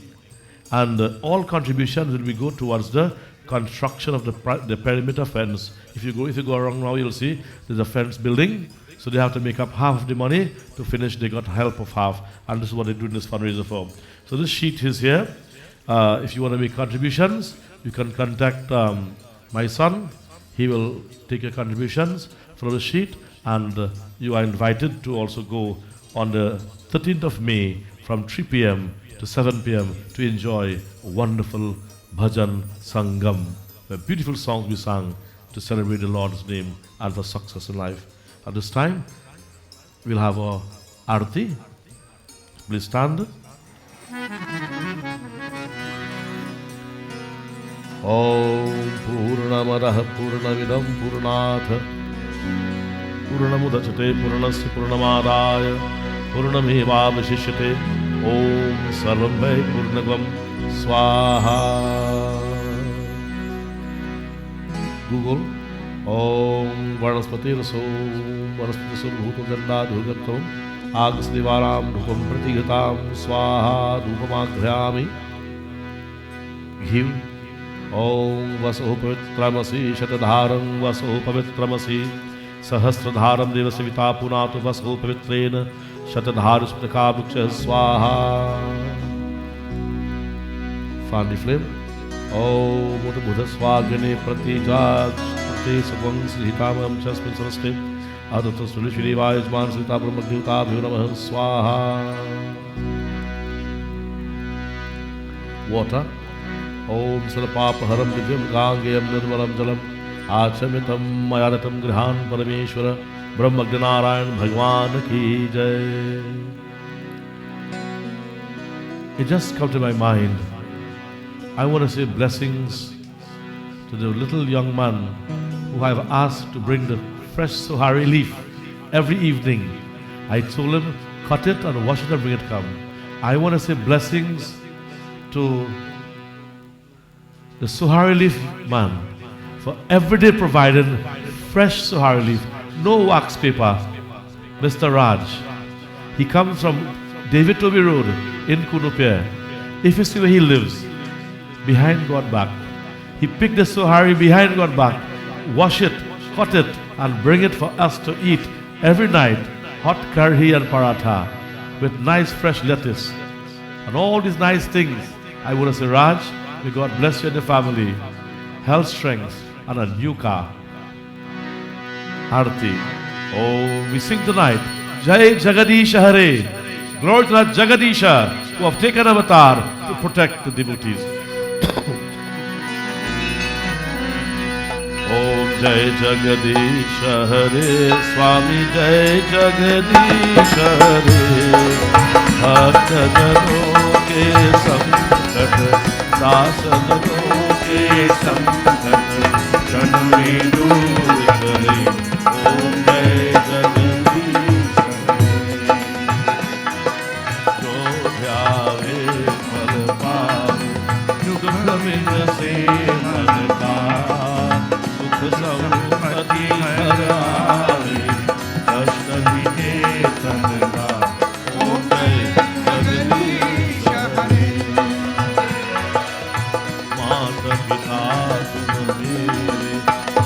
And all contributions will be go towards the construction of the perimeter fence. If you go around now, you'll see there's a fence building. So they have to make up half of the money to finish. They got help of half. And this is what they do in this fundraiser for. So this sheet is here. If you want to make contributions, you can contact my son. He will take your contributions, follow the sheet, and you are invited to also go on the 13th of May from 3 p.m. to 7 p.m. to enjoy a wonderful Bhajan Sangam, where beautiful songs we sang to celebrate the Lord's name and for success in life. At this time, we'll have our Aarti. Please stand. Om Purnamadaha Purnamidam Purnatha Purnamudachate Purnasya Purnamadaya Purnamevavashishyate Om Sarvambhai Purnagam Swaha. Google Om Vanaspati Rasom Vanaspati Bhuto Ganda Dhurgatam Agasnivaram Dhupam Pratigatam Swaha Dhupamaghrayami. Give Om Vaso Pavitramasi Shatadharam Vaso Pavitramasi Sahasradharam Devasavita Punatu Vaso Pavitrena Shatadharusmrika Bhuksha Swaha. Fan the flame. Om Mota Buddha Swagane Pratijaj Prate Sagwang Srihitamam Chasmin Saraste Adatas Tulishri Vajman Srita Brahmadhyuta Bhunamah Swaha. Water. Om Salapapaharam Divyam Gangayam Nirmalam Jalam Achamitam Mayadatam Grihan Parameshwara Brahmagnanarayan Bhagwan ki jai. It just come to my mind. I want to say blessings to the little young man who I have asked to bring the fresh sohari leaf every evening. I told him, cut it and wash it and bring it come. I want to say blessings to the sohari leaf man for every day providing fresh sohari leaf, no wax paper. Mr. Raj, he comes from David Toby Road in Kunupia. If you see where he lives, behind God back, he picked the sohari behind God back, wash it, cut it, and bring it for us to eat every night. Hot curry and paratha. with nice fresh lettuce and all these nice things. I would have said, Raj, may God bless you and your family, health, strength, and a new car. Arti. Oh, we sing tonight. Jai Jagadisha Hare. Glory to that Jagadisha who have taken avatar to protect the devotees. Om Jai Jagadisha Hare. Swami Jai Jagadisha Hare. Bhakta Jano ke samkat, Das Jano ke samkat, Jan mein dur kare. Om Jai Jagadisha Hare. Jo dhyave pal paave, Yug min se man ka, Sukh sampati har aave, Kashta bite tan ka. Om Jai Jagadisha Hare. Mata pita tum mere,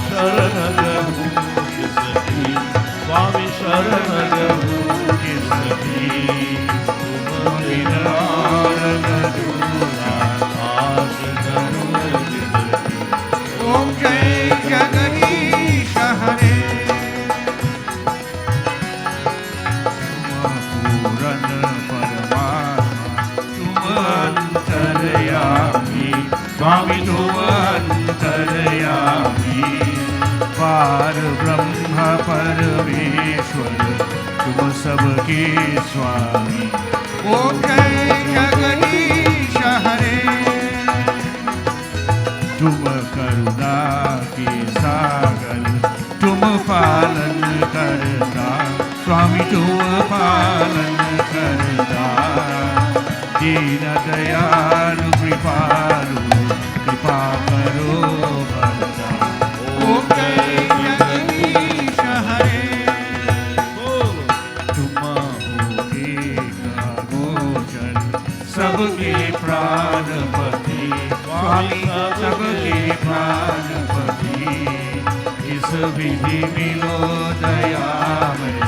Sharan gahu kisaki, Swami sharan gahu kisaki, Tum bina ragdula, Aaj gahu kisaki. Om Jai Jagadisha Hare. Puran Paramatma, Tum antaryami, Swami Tum antaryami, Par Brahma Parameshwar, Tum sabke Swami. Om Jai Jagadisha Hare. तुम करुणा के सागर, तुम पालन करता, स्वामी तुम पालन करता, दीन दयालु कृपालु, कृपा करो बरता। ओम जय जगदीश हरे। तुम हो एक गोचर, सबके प्राणपति, स्वामी सबके प्राणपति, इस विधि मिलो दया में,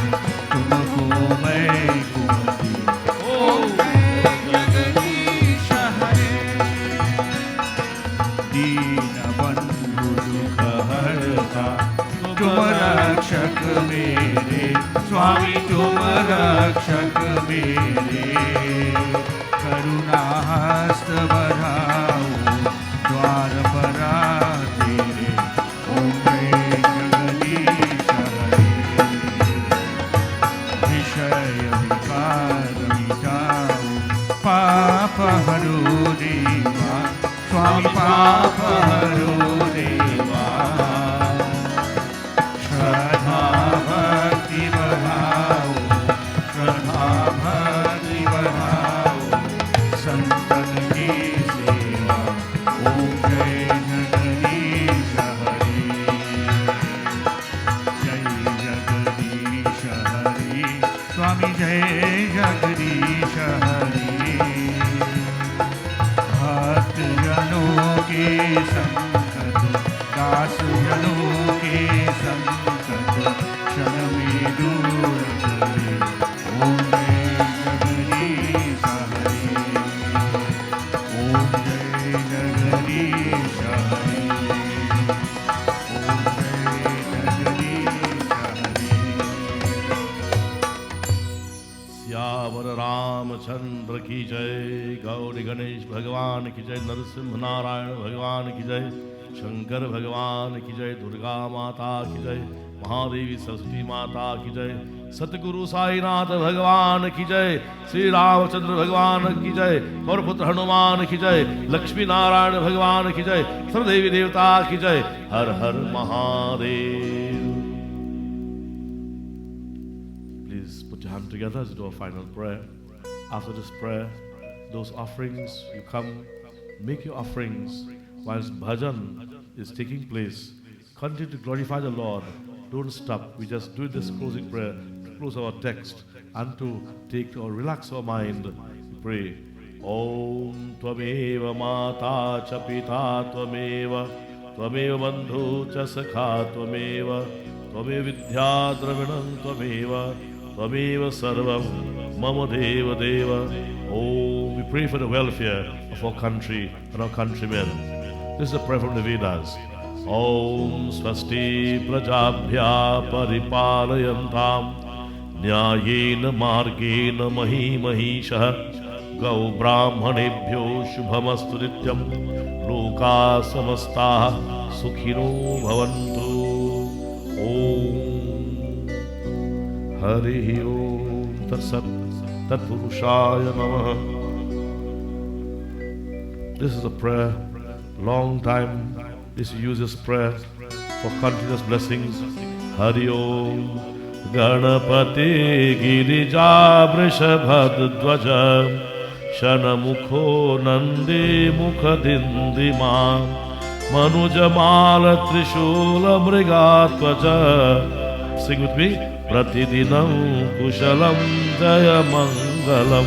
तुमको मैं कुमति। ओम जगदीश हरे। दीन बंधु दुख हरता, तुम रक्षक मेरे, स्वामी तुम रक्षक मेरे, करुणा हस्त बढ़ाओ, द्वार पर तेरे। ओम जय जगदीश हरे। विषय विकार मिटाओ, पाप हरो देवा, स्वामी पाप हरो देवा, श्रद्धा भक्ति बढ़ाओ, श्रद्धा भक्ति बढ़ाओ, संतन की सेवा। ओम जय जगदीश हरे। जय जगदीश हरे। स्वामी जय जगदीश हरे। भक्त जनों के संकट, दास जनों के संकट, क्षण में दूर करे। ओम जय जगदीश हरे। ओम जय जगदीश हरे। ओम जय जगदीश हरे। सियावर रामचंद्र की जय, गौरी गणेश भगवान की जय, नरसिंह नारायण भगवान की जय, शंकर भगवान की जय, दुर्गा माता की जय, महादेवी सरस्वती माता की जय, सतगुरु साईनाथ भगवान की जय, श्री रामचंद्र भगवान की जय, और पुत्र हनुमान की जय, लक्ष्मी नारायण भगवान की जय, सब देवी देवता की जय। हर हर Mahadev. Please put your hand together as we do a final prayer. After this prayer, those offerings, you come, make your offerings whilst bhajan is taking place. Continue to glorify the Lord. Don't stop. We just do this closing prayer to close our text and to take or relax our mind. We pray. Om Tvameva Mata Cha Pita Tvameva Tvameva Bandhu Cha Sakha Tvameva Tvameva Vidya Dravinam Tvameva Tvameva Sarvam Mama Deva Deva. Oh, we pray for the welfare of our country and our countrymen. This is a prayer from the Vedas. Om Swasti Prajabhya Paripalayantam Nyayena Margena Mahi Mahishah Gau Brahmanebhyo Shubhamastu Nityam Loka Samastah Sukhino Bhavantu. Om Hari Om Tat Sat Tat Purushaya Namaha. This is a prayer, long time is to use this prayer for continuous blessings. Hari Om Ganapati Girija Vrishabhadvaja Shanamukho Nandi Mukhadindima Manujamala Trishula Mrigatvaja. Sing with me. Pratidinam Kushalam Jaya Mangalam.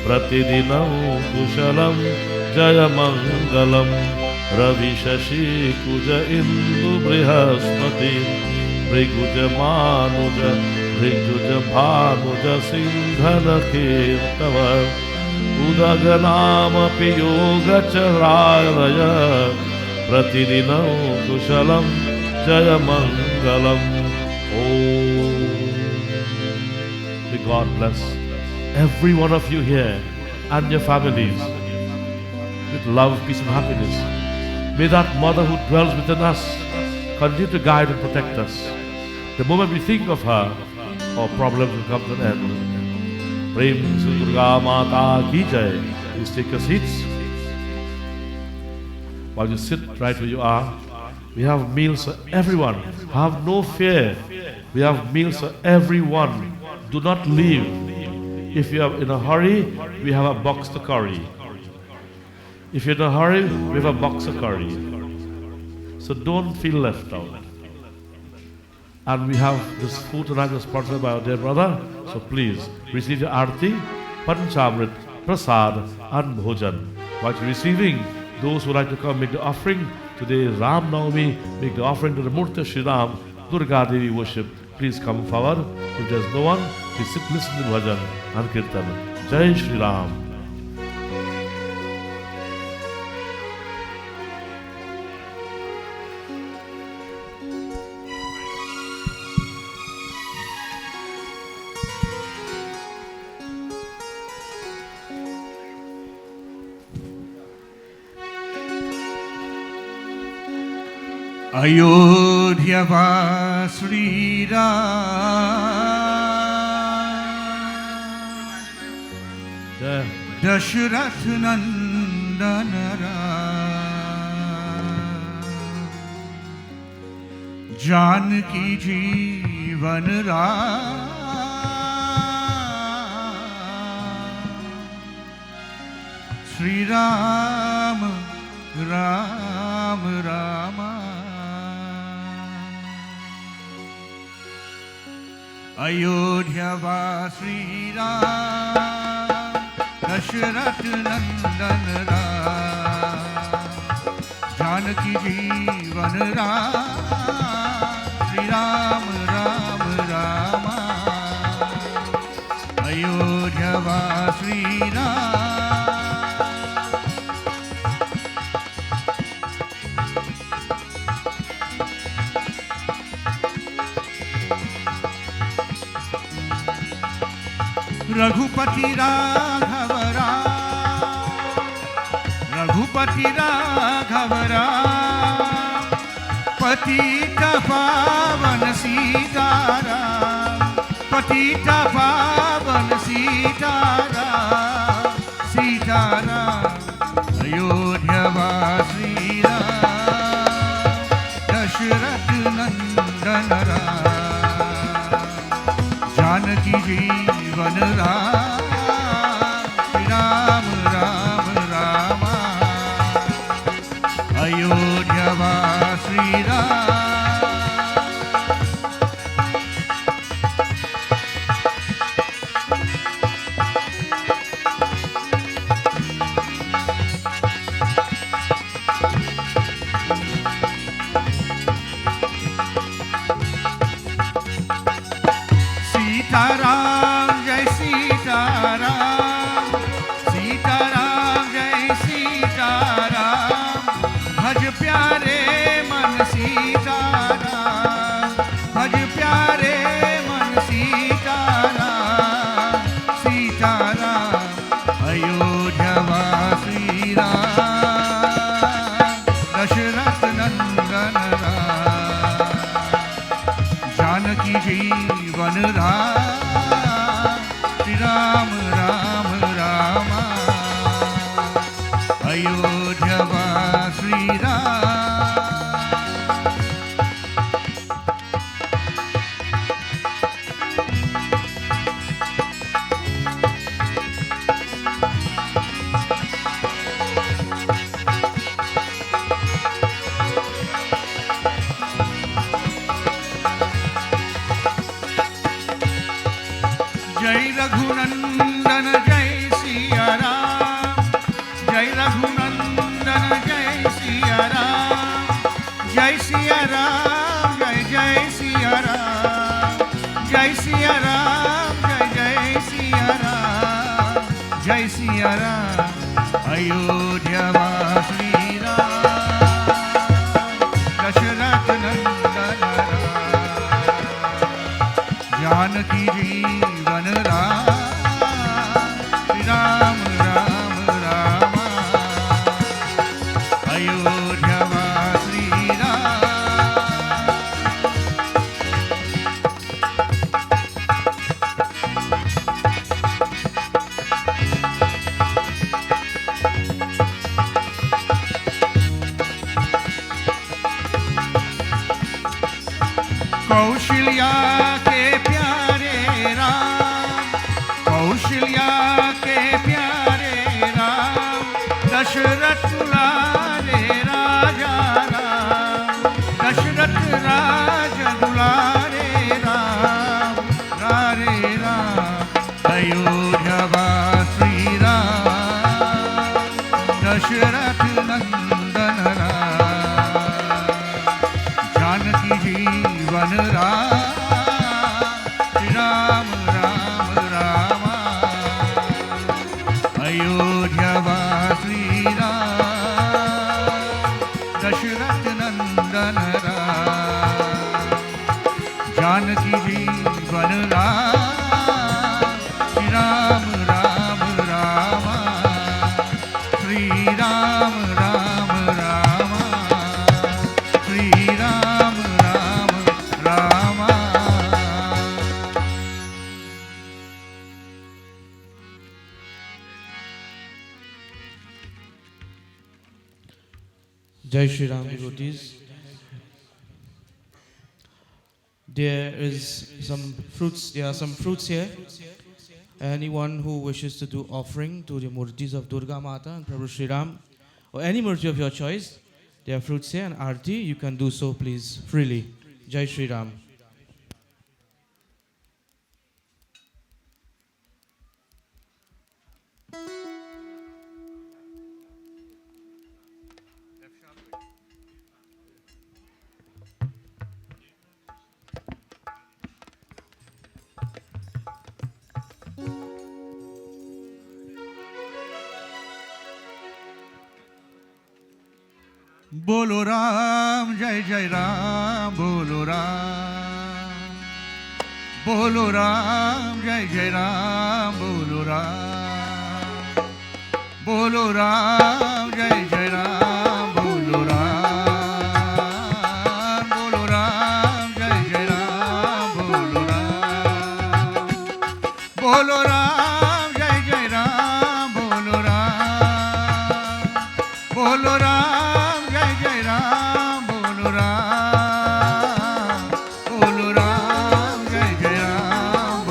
Pratidinam Kushalam Jaya Mangalam. Ravi Shashi Kuja Indu Brihaspati Briguja Manuja Briguja Bhanuja Sindhana Kirtava Udaganama Piyoga Charaya Pratidinam Kushalam Jaya Mangalam. Oh, may God bless every one of you here and your families with love, peace and happiness. May that mother who dwells within us continue to guide and protect us. The moment we think of her, our problems will come to an end. Prem Sri Durga Mata Ki Jai. Please take your seats. While you sit right where you are, we have meals for everyone. Have no fear. We have meals for everyone. Do not leave. If you are in a hurry, we have a box to curry. If you're in a hurry, we have a box of curry. So don't feel left out. And we have this food tonight was sponsored by our dear brother. So please receive your arti, panchamrit, prasad and bhojan. While you're receiving, those who like to come make the offering, today is Ram Navami, make the offering to the Murti Shri Ram, Durga Devi worship. Please come forward. If there's no one, please sit, listen to bhajan and kirtan. Jai Shri Ram. Ayodhya va Shri Ram Dashrath Nandana Ram Janki Jeevan Ram Shri Ram Ram Rama Ayodhya va Shri Ram Dashrath Nandan Ram Janki Jeevan Ram Shri Ram Ram Rama Ayodhya va Shri Ram Raghupati Raghav Ram Raghupati Raghav Ram Patita Pavan Sita Ram Patita Pavan Sita Ram Sita Ram Ayodhya va Shri Ram Dashrath Nandan Ram Janki Jeevan Ram Shri Ram Ram Rama Ayodhya va Shri Ram Sita Ram Jai Sita one Ram Shri Ram Ram Ram Ayodhya Shri Ram जय रघुनंदन जय सिया राम जय रघुनंदन जय सिया राम जय सिया राम जय जय सिया राम जय सिया राम जय जय सिया राम जय सिया राम अयोध्या श्री राम दशरथ नंदन जानकी जीवन राम श्री राम राम राम अयोध्या श्री राम कौशल्या के प्यारे राम कौशल्या के प्यारे राम दशरथ दुलारे राजा राम दशरथ राज दुलारे राम रारे राम अयोध्या श्री राम दशरथ नंदन राम जानकी जीवन राम श्री राम राम राम अयोध्या श्री राम दशरथ नंदन राम जानकी जीवन Ram Shri Ram Ram Ram Shri Ram Ram Ram Shri Ram Ram Ram Jai Shri Ram devotees. There are some fruits here. Anyone who wishes to do offering to the murtis of Durga Mata and Prabhu Shri Ram, or any murti of your choice, there are fruits here and arti, you can do so please freely. Jai Shri Ram. बोलो राम जय जय राम बोलो राम जय जय राम बोलो राम जय जय राम बोलो राम जय जय राम बोलो राम जय जय राम बोलो राम जय जय राम बोलो राम जय जय राम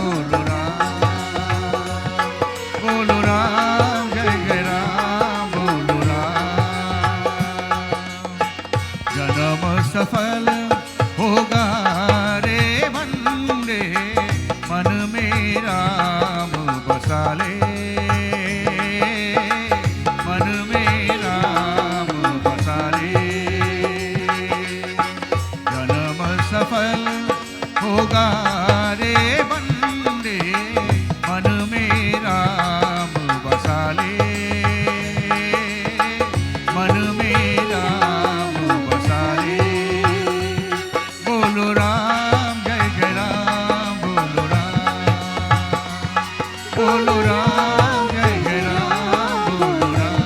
बोलो राम जय जय राम बोलो राम जन्म सफल होगा रे बंदे मन में राम बसा ले होगा रे बंदे मन में राम बसा ले मन में राम बसा ले बोलो राम जय जय राम बोलो राम जय जय राम बोलो राम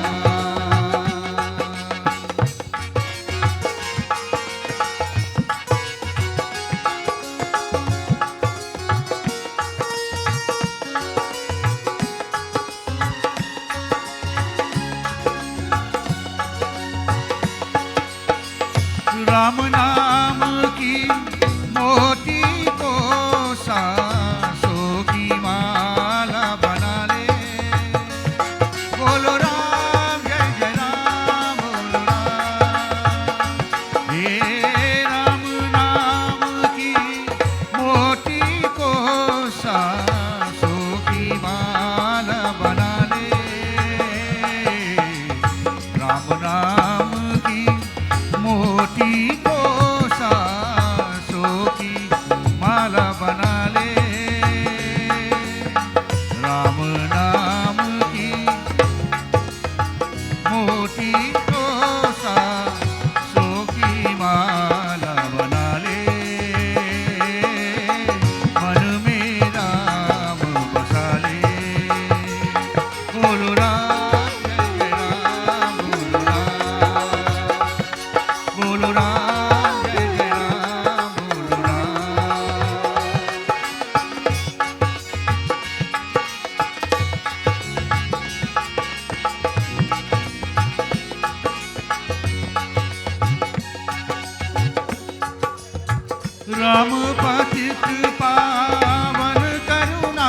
राम पतित पावन करुणा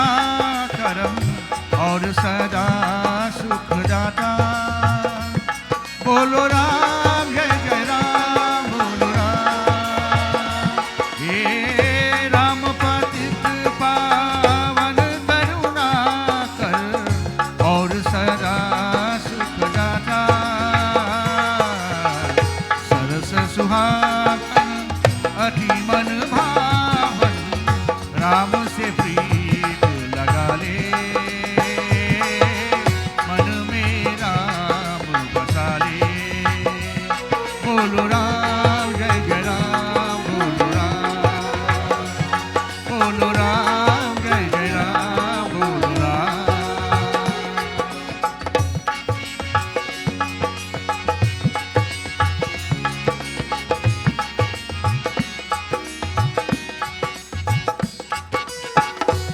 करम और सदा सुख दाता। बोलो राम जय जय राम, बोलो राम। हे राम पतित पावन करुणा कर और सदा सुख दाता। सरस सुहागन अति मन भावन, राम से प्रीत लगा ले। मन में राम बसा ले। बोलो राम जय जय राम, बोलो राम। बोलो राम जय जय राम, बोलो राम।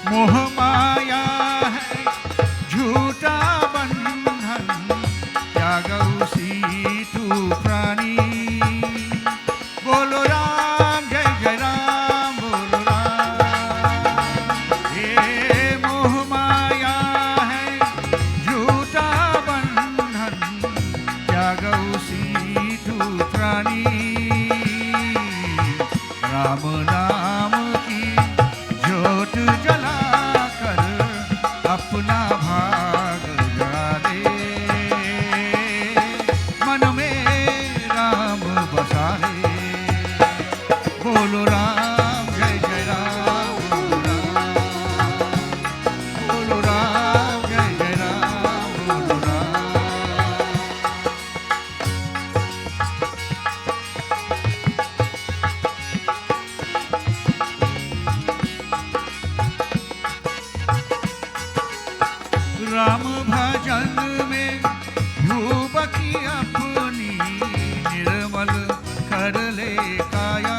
मोह माया है झूठा बंधन, त्यागऊ सीतु प्राणी। बोलो राम जय जय राम, बोलो राम। हे मोह माया है झूठा बंधन, त्यागऊ सीतु प्राणी। राम नाम की ज्योत जला कर अपना भाग जगा दे। मन में राम बसा ले। बोलो राम जय जय राम, बोलो राम। बोलो राम जय जय राम, बोलो राम। राम भजन में धूप की अपनी निर्मल कर ले काया।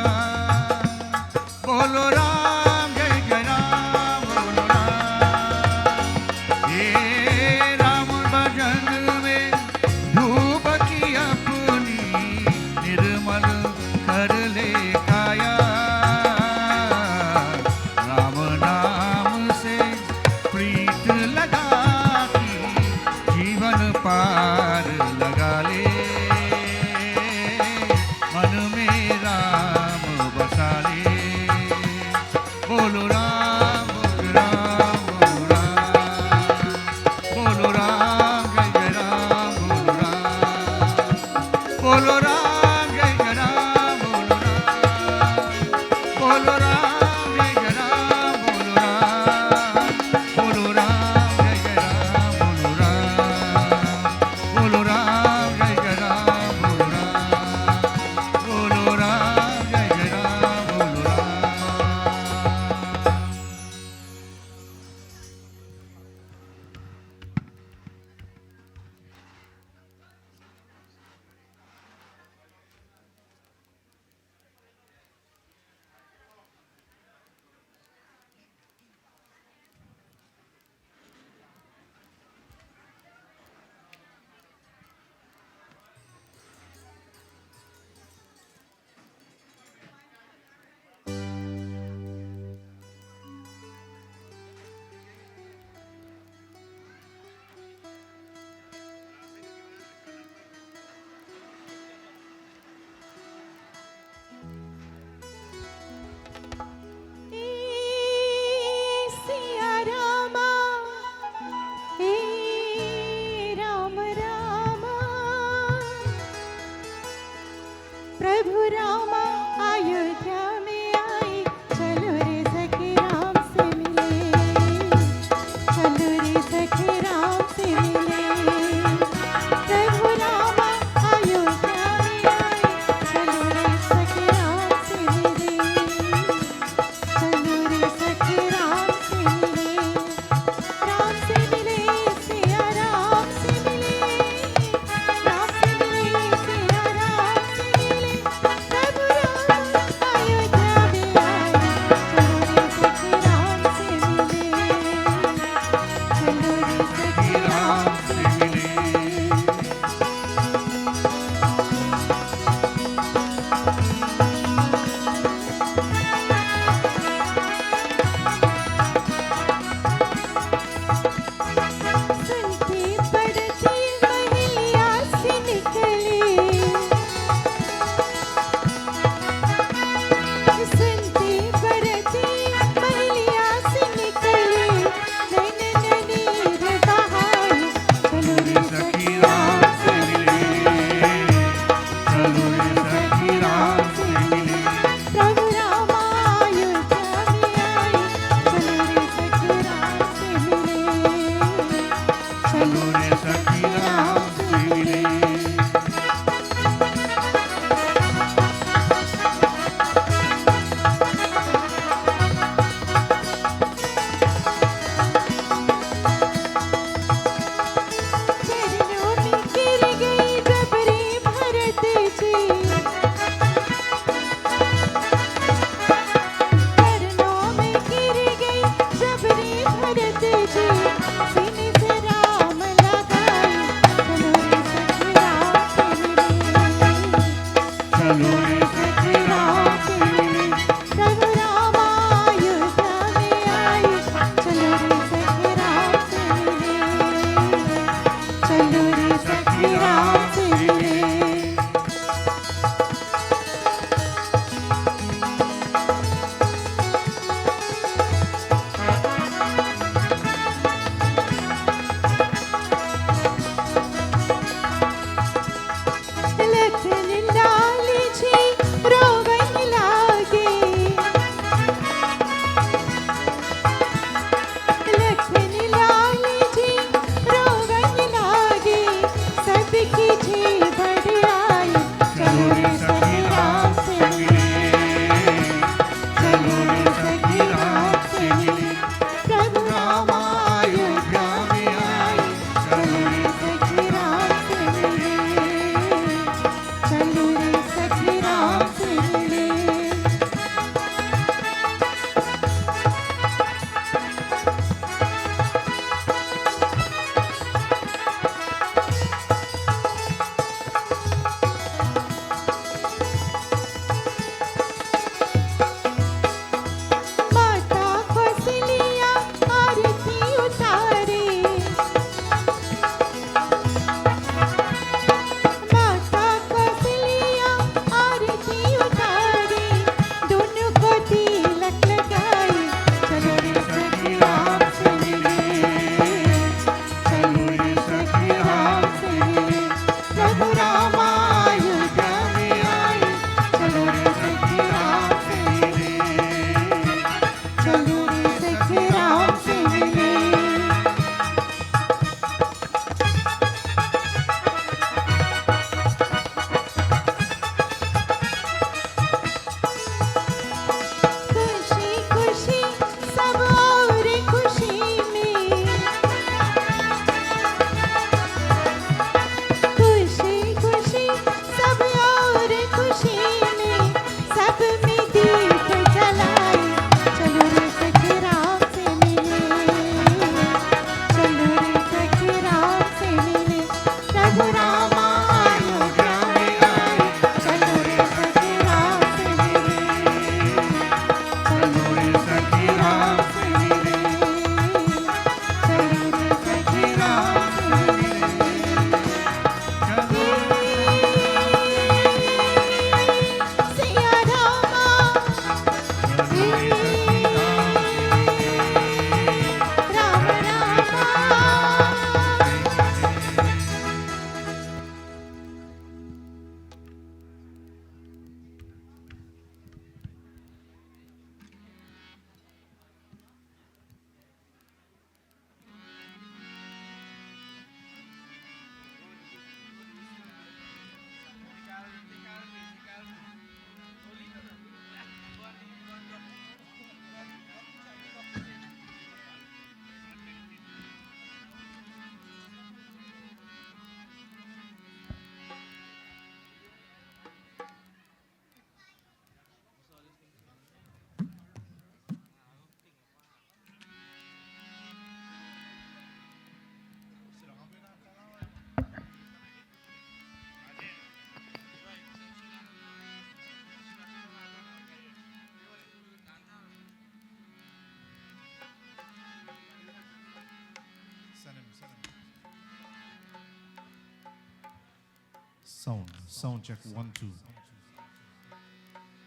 Sound check 1 2.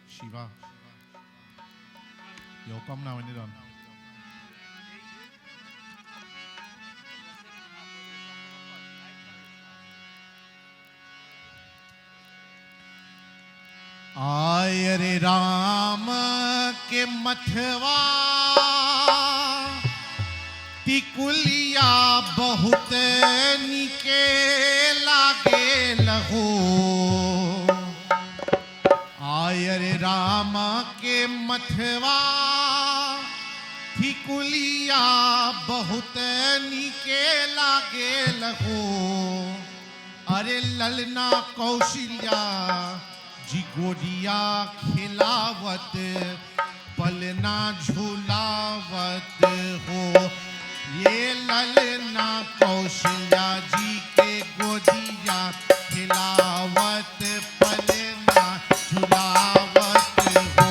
Shiva. Yo, come now when you're done. आय रे राम के मथवा टिकुलिया बहुत निके लागे लहो। आय रे राम के मथवा टिकुलिया बहुत निके लागे लहो। अरे ललना कौशल्या जी गोदिया खिलावत पलना झूलावत हो। ये ललना कौशल्या जी के गोदिया खिलावत पलना झूलावत हो।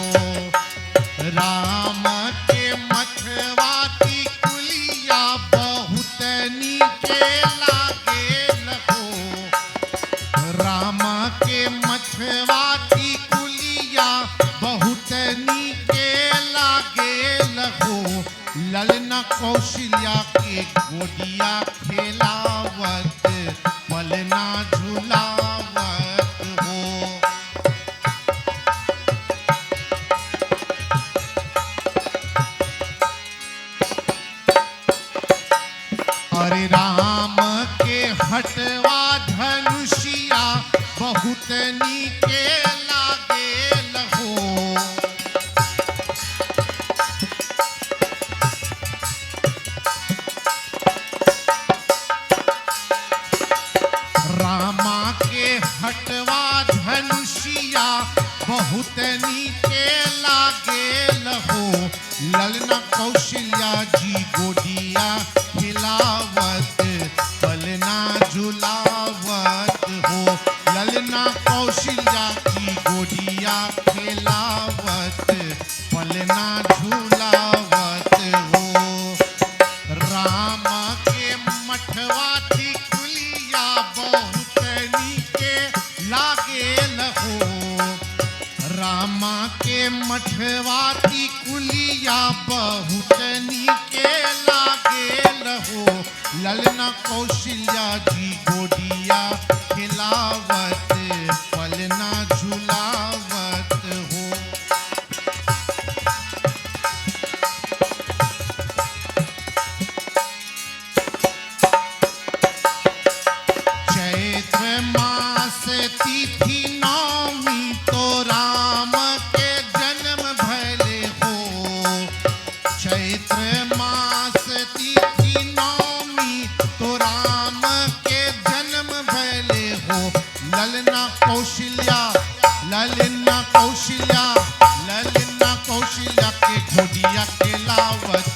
राम के मथवा टिकुलिया बहुत नीचे लागे लहो। राम के मथवा टिकुलिया बहुत नीचे लागे लहो। ललना कौशल्या के गोदिया खेलावत पलना झूलावत हो। अरे राम के हटवा धनुषिया बहुत नीके लागे लहो। रामा के हटवा धनुषिया बहुत नीके लागे लहो। ललना कौशल्या जी गोदिया खिलावत पलना झूलावत हो। ललना कौशल्या की गोदिया खिलावत पलना झूलावत हो। राम के मठवा टिकुलिया बहुत नीके लागे लहो। रामा के मठवा टिकुलिया बहुत नीके लागे लहो। ललना कौशल्या जी गोदिया खिलावत पलना झूलावत हो। चैत्र मास तिथि नवमी तो राम के जन्म भले हो। चैत्र मास तिथि नवमी तो राम के जन्म भले हो। ललना कौशल्या ललना कौशल्या ललना कौशल्या के गोदिया खिलावत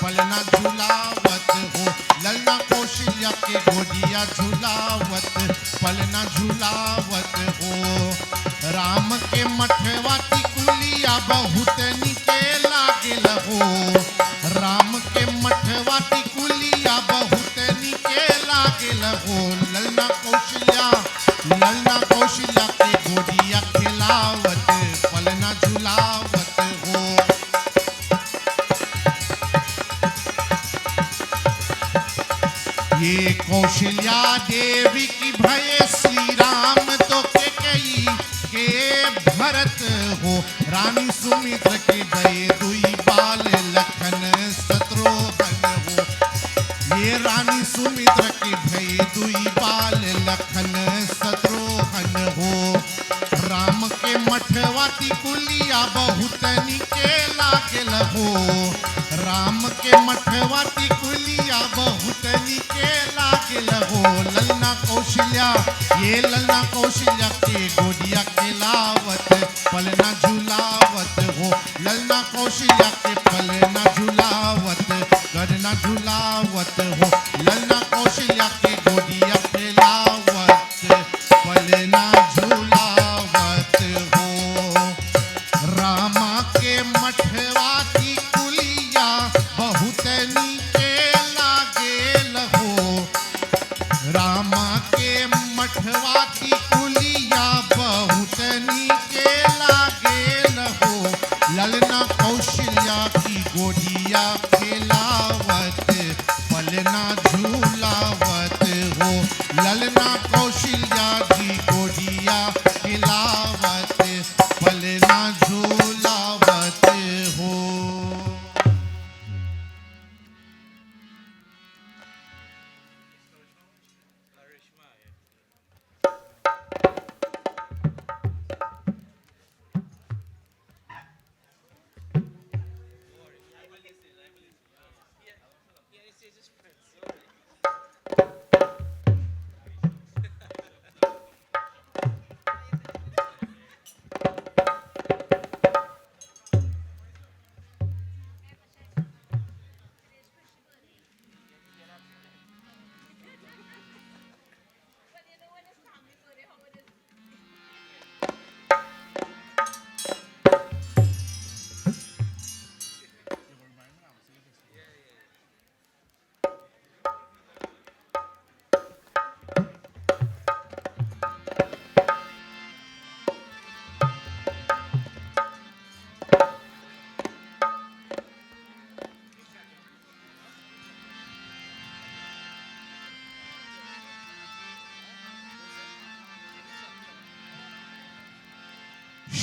पलना झूलावत हो। ललना कौशल्या के गोदिया झूलावत पलना झूलावत हो। राम के मठवा टिकुलिया बहुत नीके लागे लहो। राम के मठवा टिकुलिया बहुत नीके लागे लहो। ललना कौशल्या के गोदिया खिलावत पलना झूलावत हो। ये कौशल्या देवी की भय श्री राम तो के कई के भरत हो। रानी सुमित्र के भय दुई बाल लखन शत्रुघ्न हो। ये रानी सुमित्र के भय दुई बाल लखन शत्रुघ्न हो। राम के मठवा टिकुलिया बहुत नीके लागे लहो। राम के मठवा टिकुलिया बहुत नीके लागे लहो। ललना कौशल्या ये ललना कौशल्या के गोदिया खिलावत पलना झूलावत हो। ललना कौशल्या के पलना झूलावत गरना झूलावत हो। ललना कौशल्या के गोदिया खिलावत पलना झूलावत हो। रामा के मठवा टिकुलिया बहुत नीके लागे लहो। रामा के मठवा टिकुलिया कौशल्या की गोदिया खेलावत पलना झूलावत हो ललना कौशल्या की गोदिया खिलावत पलना झूलावत हो।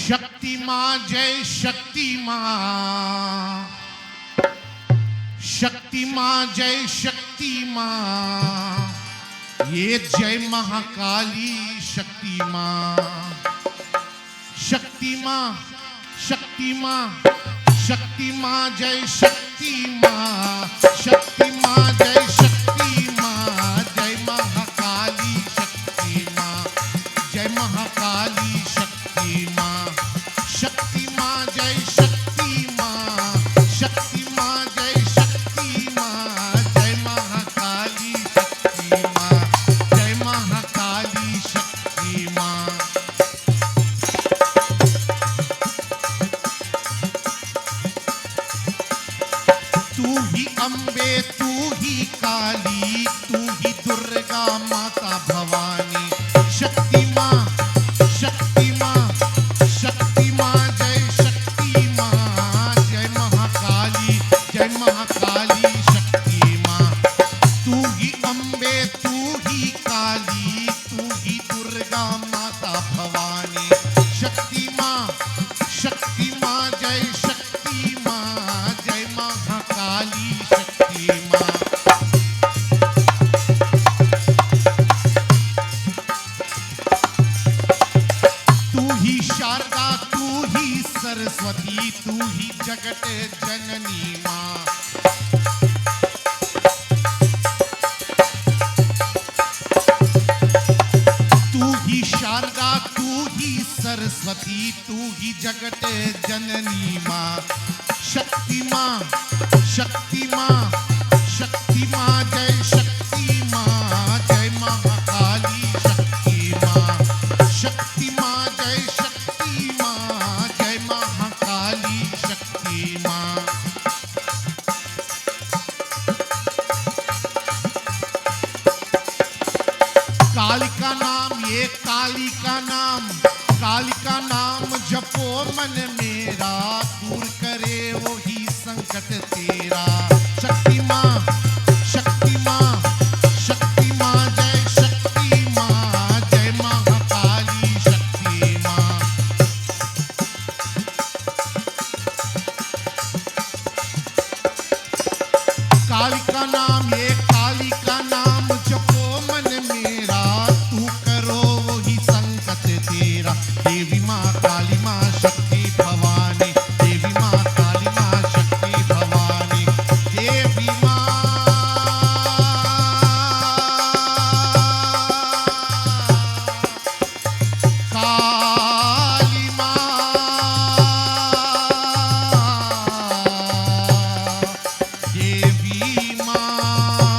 शक्ति मां जय शक्ति मां, शक्ति मां जय शक्ति मां, ये जय महाकाली शक्ति मां। शक्ति मां शक्ति मां शक्ति मां जय शक्ति मां, शक्ति मां जय शक्ति मां, जय महाकाली शक्ति मां, जय महाकाली शक्ति मां। शक्ति मां जय शक्ति मां, शक्ति मां जय शक्ति मां, जय महाकाली शक्ति मां, जय महाकाली शक्ति मां। तू ही अम्बे तू ही काली, तू ही दुर्गा माता भवानी। शक्ति मां शक्ति मां शक्ति मां जय शक्ति मां, जय महाकाली शक्ति मां। तू ही अम्बे तू ही काली, तू ही दुर्गा माता भवानी। शक्ति मां जय शक्ति मां, जय महाकाली शक्ति मां। तू ही शारदा तू ही सरस्वती, तू ही जगत जननी मां। तू ही शारदा तू ही सरस्वती, तू ही जगत जननी मां। शक्ति मां शक्ति मां शक्ति मां जय शक्ति मां, जय महाकाली शक्ति मां। शक्ति मां जय शक्ति मां, जय महाकाली शक्ति मां। काली का नाम ये काली का नाम, काली का नाम जपो मन मेरा, दूर करे वो ही संकट तेरा। शक्ति मां शक्ति मां शक्ति मां जय शक्ति मां, जय महाकाली शक्ति मां। काली का नाम ये काली का नाम जपो मन मेरा, तू करो वही संकट तेरा। देवी मां काली मां शक्ति भवानी, देवी मां काली मां शक्ति भवानी। देवी मां काली मां, देवी मां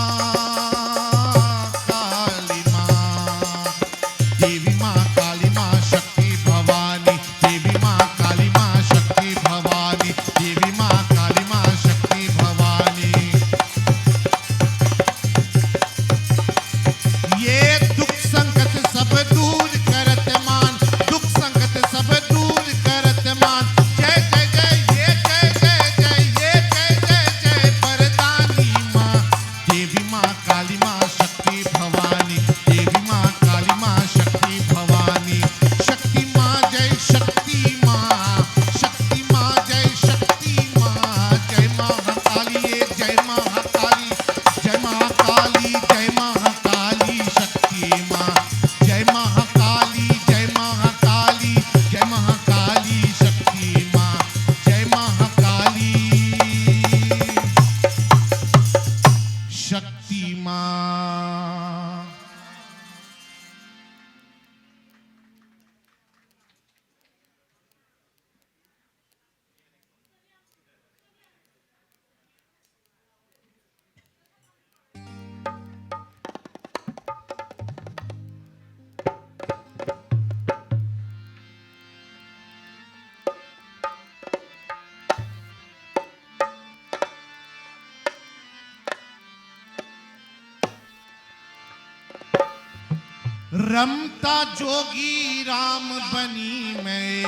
रमता जोगी राम बनी मैं,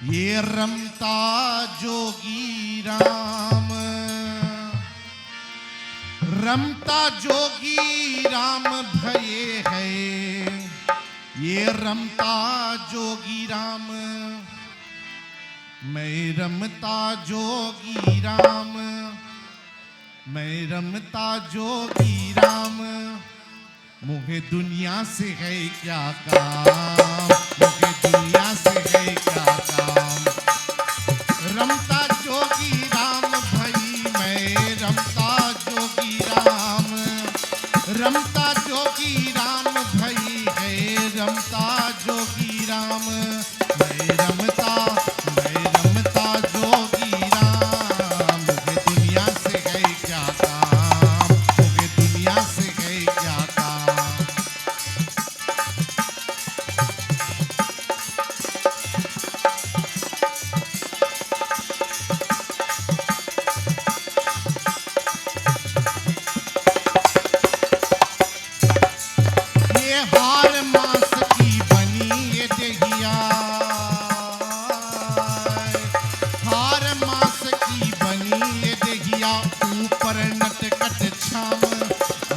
ये रमता जोगी राम, रमता जोगी राम भये है, ये रमता जोगी राम, मैं रमता जोगी राम, मैं रमता जोगी राम, मुझे दुनिया से है क्या काम, मुझे दुनिया से है क्या काम, रमता जोगी राम भई मैं रमता जोगी राम, रमता जोगी राम भई है रमता जोगी राम, मैं रमता जोगी राम, मुझे दुनिया से है क्या काम, मुझे दुनिया से है क्या काम। ये हार मास की बनी ये देहिया, हार मास की बनी ये देहिया, ऊपर नटकट छाम,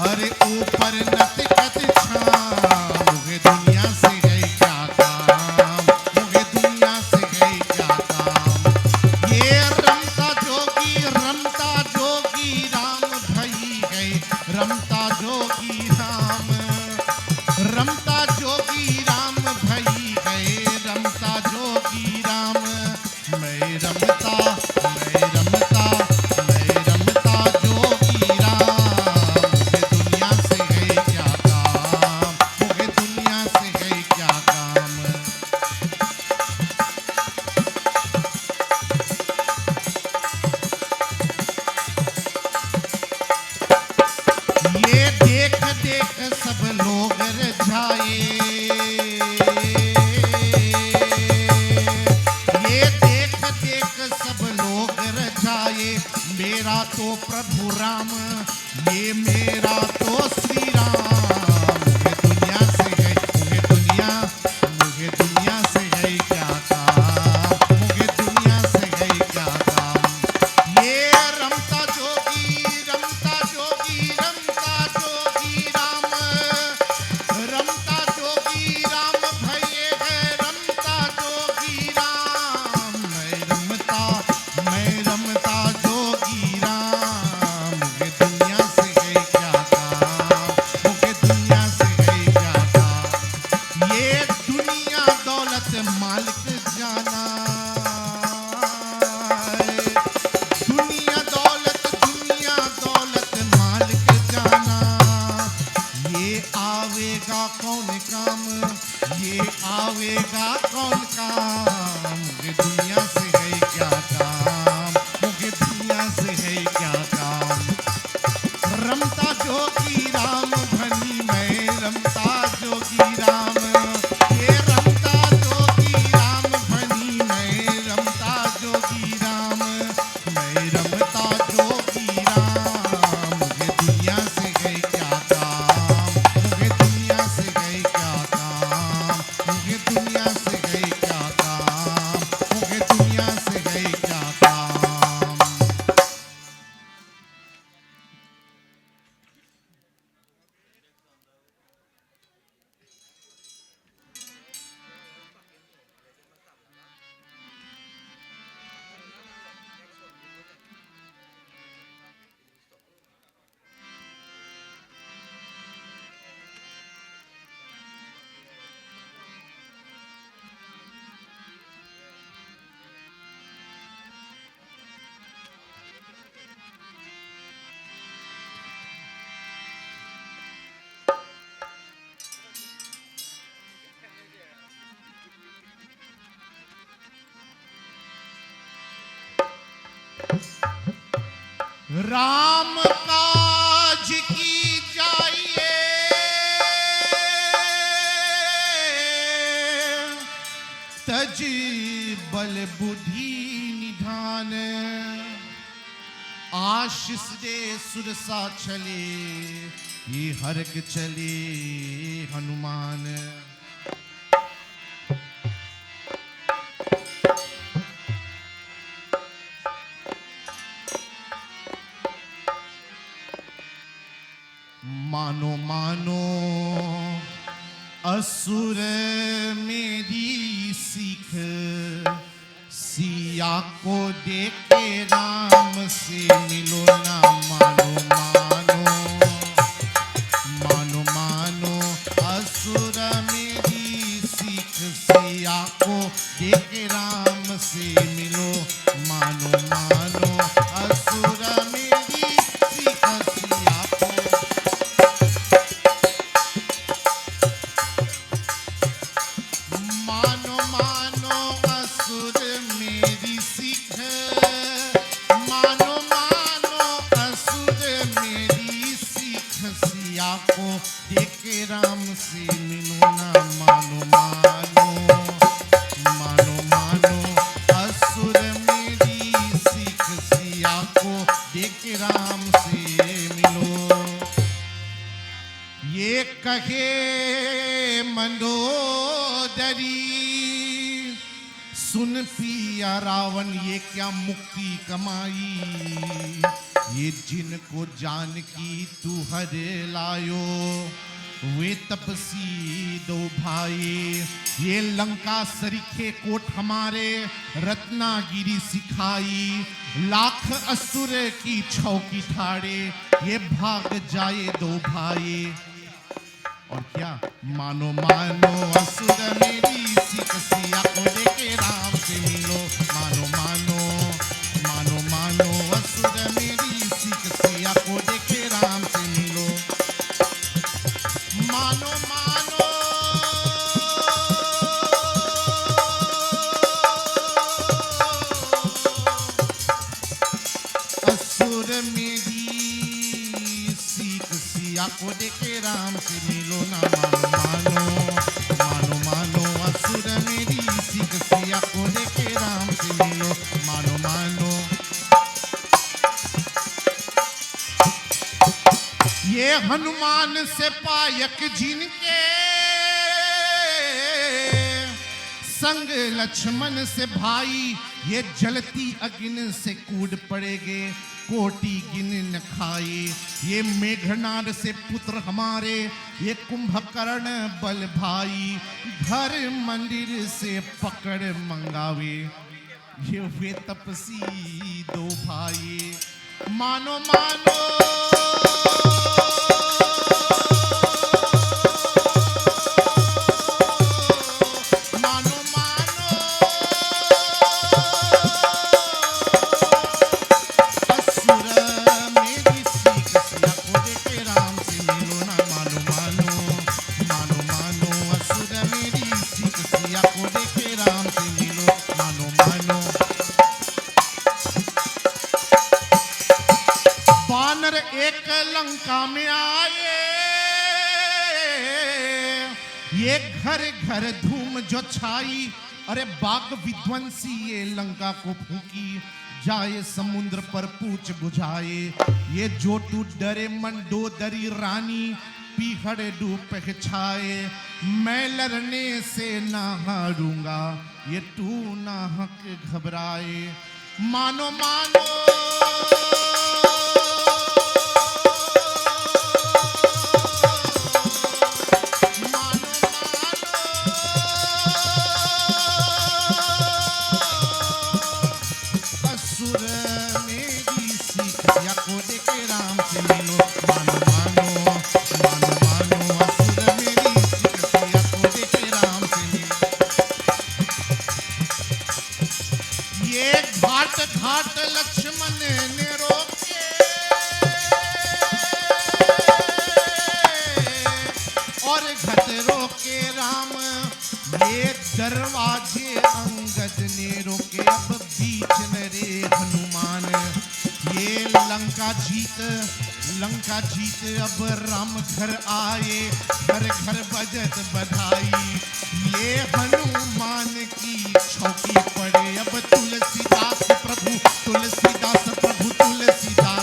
अरे ऊपर नटकट छाम, मुझे दुनिया से है क्या काम, मुझे दुनिया से है क्या काम। ये रमता जोगी राम भई है, रमता जोगी राम, रमता जोगी राम भई है, रमता जोगी राम, मैं रमता जोगी राम, मुझे दुनिया से है क्या काम, मुझे दुनिया से है क्या काम। ये देख देख सब लोग रजाए, ये देख देख सब लोग रजाए, मेरा तो प्रभु राम, ये मेरा तो श्री राम, मुझे दुनिया से है, मुझे दुनिया से है क्या काम, मुझे दुनिया से है क्या काम। ये रमता जोगी राम, रमता जोगी राम भये है, रमता जोगी राम, मैं रमता जोगी राम, मुझे दुनिया से है क्या काम, मुझे दुनिया से है क्या काम। ये दुनिया दौलत मालिक जाना, दुनिया दौलत मालिक जाना, ये आवेगा कौन काम, ये आवेगा कौन काम, मुझे दुनिया से है क्या काम, मुझे दुनिया से है क्या काम। रमता जोगी राम भनी मैं रमता जोगी राम, ये रमता जोगी राम भनी मैं रमता जोगी राम, मैं रमता जोगी राम, मुझे दुनिया से है क्या काम, मुझे दुनिया से है क्या काम, मुझे दुनिया से है क्या काम, मुझे दुनिया से है क्या काम। राम काज की जाइए, तज बल बुद्धि निधान, आशीष दे सुरसा चले ये हरक चले हनुमान। मानो मानो असुर मेरी सीख, सिया को देखे राम से मिलो ना। मानो मानो मानो मानो असुर मेरी सीख, सिया को देखे राम से मिलो। मानो मानो असुर मेरी सीख, सिया को। मानो मानो असुर मेरी सीख, मानो मानो असुर मेरी सीख, सिया को देखे राम से मिलो ना। मानो मानो मानो मानो असुर मेरी सीख, सिया को देखे राम से मिलो। ये कहे मंदोदरी सुन पिया रावण, ये क्या मुक्ति कमाई, ये जिनको जानकी तू हर लायो, वे तपसी दो भाई। ये लंका सरीखे कोट हमारे, रत्नागिरी सिखाई, लाख असुर की छौकी ठाड़े, ये भाग जाए दो भाई। और क्या मानो मानो असुर मेरी सीख, सिया को देखे राम से मिलो। मानो मानो मानो मानो असुर मेरी सीख, सिया को देखे राम से मिलो। मानो मानो असुर मेरी सीख, सिया को देखे राम से मिलो ना। मानो मानो मानो मानो असुर मेरी सीख, सिया को देखे राम से मिलो। मानो मानो ये हनुमान से पायक जिनके, संग लक्ष्मण से भाई, ये जलती अग्नि से कूद पड़ेगे, कोटि गिन न खाए। ये मेघनाद से पुत्र हमारे, ये कुंभकर्ण बल भाई, घर मंदिर से पकड़ मंगावे, ये वे तपसी दो भाई। मानो मानो मानो मानो असुर मेरी सीख, सिया को देखे राम से मिलो ना। मानो मानो मानो मानो असुर मेरी सीख, सिया को देखे राम से मिलो। मानो मानो वानर एक लंका में आए, ये घर घर धूम जो छाई, अरे बाग विध्वंसी ये लंका को फूकी, जाए समुद्र पर पूछ बुझाए। ये जो तू डरे मंडोदरी रानी, पीहड़ डूब छाए, मैं लड़ने से ना हारूंगा, ये तू ना हक घबराए। मानो मानो को देखे राम से मिलो। मानो मानो मानो मानो असुर मेरी सीख, सिया को देखे राम से मिलो। ये घाट घाट लक्ष्मण ने रोके, और घट रोके राम, ये दरवाजे अंगद ने रोके। अब बीच में रे हनुमान, ये लंका जीत अब राम घर आए, घर घर बजत बधाई। ये हनुमान की छौकी पड़े, अब तुलसीदास प्रभु तुलसीदास प्रभु Tulsidas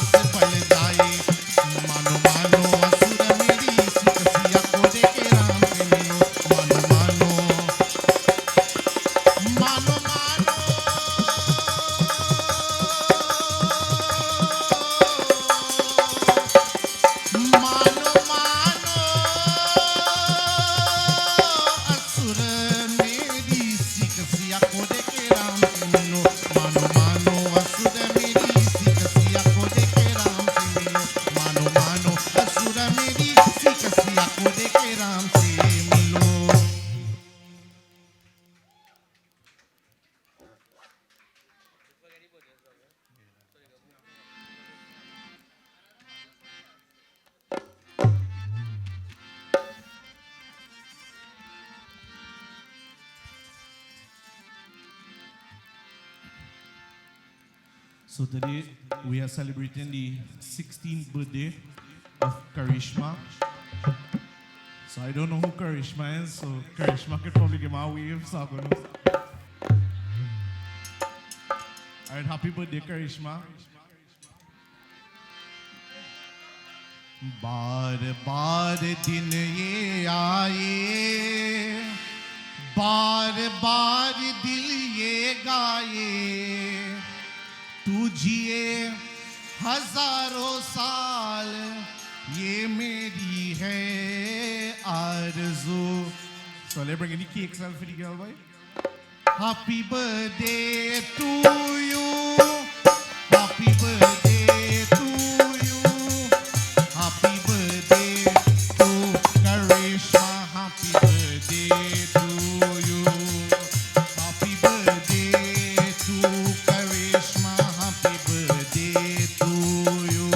So today we are celebrating the 16th birthday of Karishma. So I don't know who Karishma is, so Karishma could probably give my wave, so I'm gonna... Alright, happy birthday Karishma. बार बार दिन ये आए, बार बार दिल ये गाए, तू जिए हजारों साल, ये मेरी है आरज़ू. So let's bring any cakes out for the girl, boy. Happy birthday to you. Happy birthday to you. Happy birthday to Karishma. Happy birthday to you. Happy birthday to Karishma. Happy birthday to you.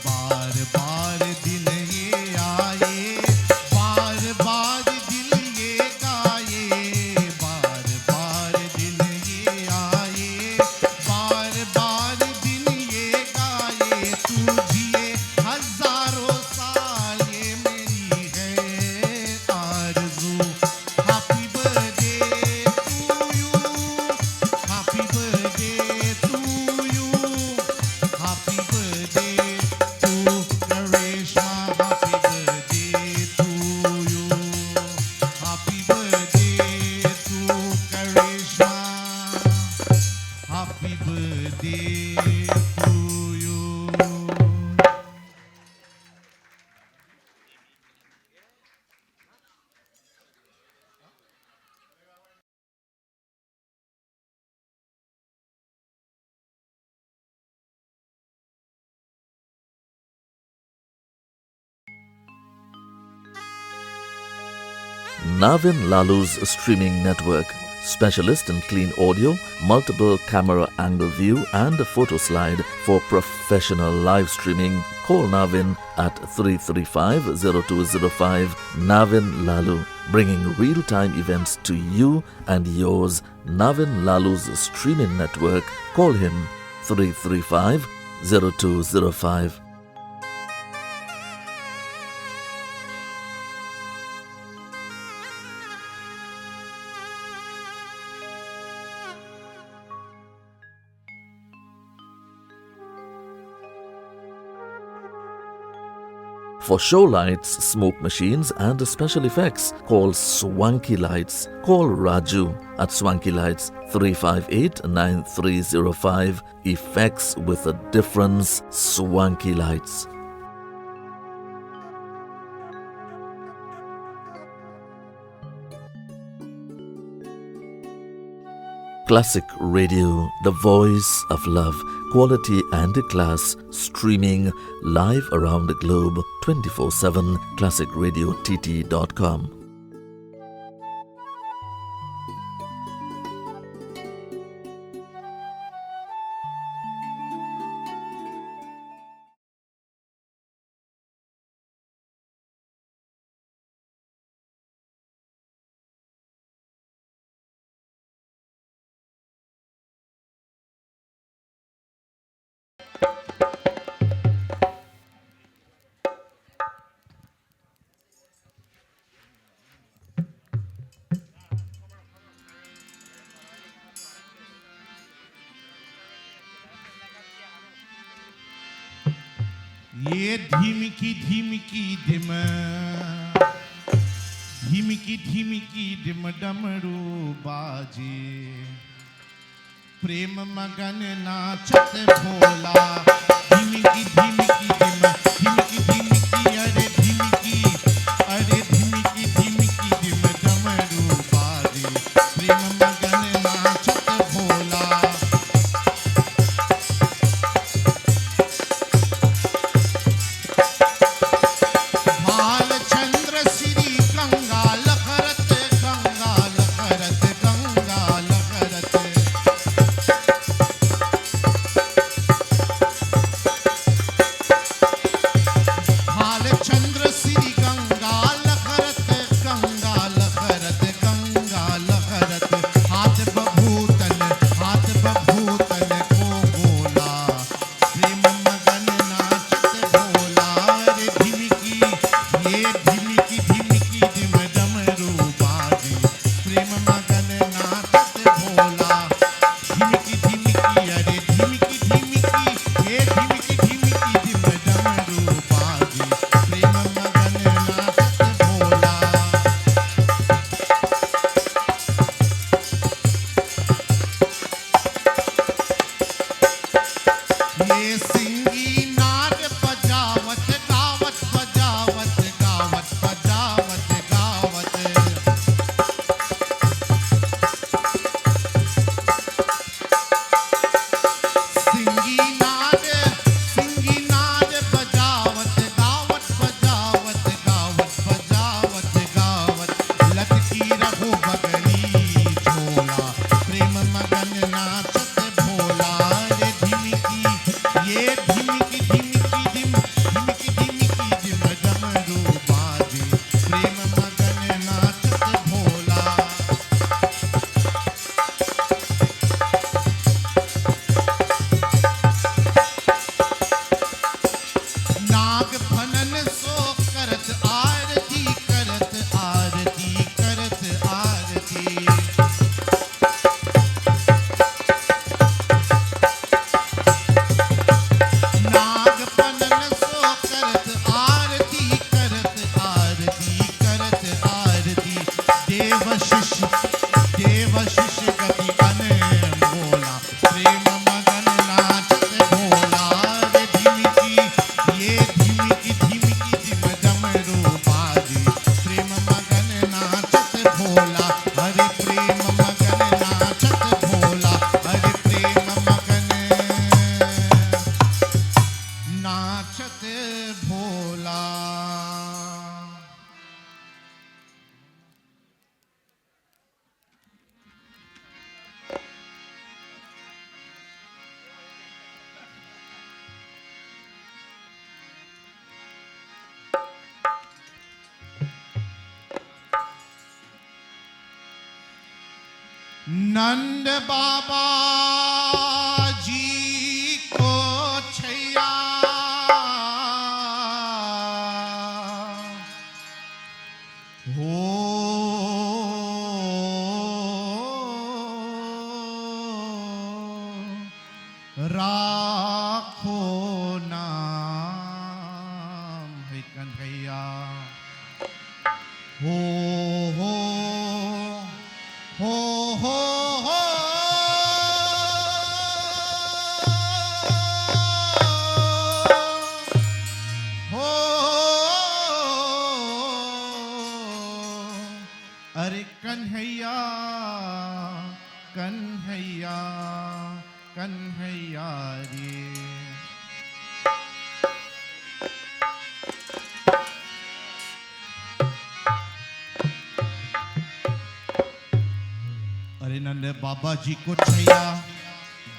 बार बार दिन ये आए, बार बार दिल ये गाए, बार बार दिन ये आए, बार बार दिन ये गाए, तू जिए हजारों साल, ये मेरी है आरज़ू. Happy birthday to you. Happy birthday to you. Happy birthday to Karishma. Happy birthday to you. Happy birthday to Karishma. Happy birthday to you. Navin Lalu's streaming network, specialist in clean audio, multiple camera angle view and a photo slide for professional live streaming. Call Navin at 335-0205. Navin Lalu, bringing real-time events to you and yours. Navin Lalu's streaming network. Call him 335-0205. For show lights, smoke machines and special effects, call Swanky Lights. Call Raju at Swanky Lights 358-9305. Effects with a difference, Swanky Lights. Classic Radio, the voice of love, quality and class, streaming live around the globe 24/7. ClassicRadioTT.com. ये धीमिकी धीमिकी धिम, धीमिकी धीमिकी धिम डमरू बाजे, प्रेम मगन नाचत भोला. धीमिकी धीमिकी धिम, धीमिकी धीमिकी अरे धीमिकी, अरे धीमिकी धीमिकी धिम डमरू बाजे, प्रेम मगन नाचत भोला. भालचंद्र श्री गंगा लहरत, गंगा लहरत, गंगा लहरत. ये सिंगी नाद बजावत गावत बजावत गावत बजावत गावत सिंगी नाद बजावत गावत बजावत गावत बजावत गावत लटकी रहो बगली झोला प्रेम मगन नाचत भोला रे ये धिमिकी धिमिकी धिम धिमिकी धिमिकी धिम डमरू बाजे प्रेम मगन नाचत भोला नाग फनन सो करत आरती करत आरती करत आरती नाग फनन सो करत आरती करत आरती करत आरती देव शिष्य गति अनमोला प्रेम मगन नाचत भोला रे धिमिकी ये धिमिकी धिमिकी धिम डमरू बाजे प्रेम मगन नाचत भोला हरे प्रेम मगन नाचत भोला हरे प्रेम मगन नाचत भोला नंद बाबा जी को छैया हो राखो नाम है कन्हैया हो हो हो हो हो हो अरे कन्हैया कन्हैया कन्हैया रे अरे नंद बाबा जी को छैया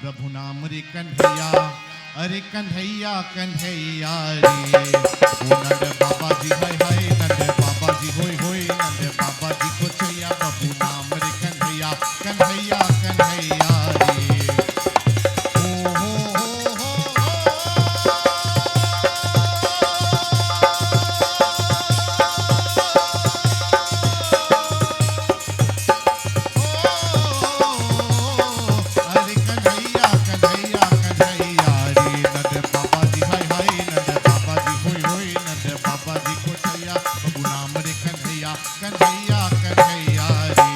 प्रभु नाम रे कन्हैया अरे कन्हैया कन्हैया रे ओ नंद बाबा जी हाय हाय नंद बाबा जी होय होय नंद बाबा जी को छैया प्रभु नाम रे कन्हैया कन्हैया कन्हैया रे ओ हो हो अरे कन्हैया कन्हैया कन्हैया रे नंद बाबा जी हाय हाय नंद बाबा जी होय होय नंद बाबा जी को छैया प्रभु नाम रे कन्हैया कन्हैया कन्हैया रे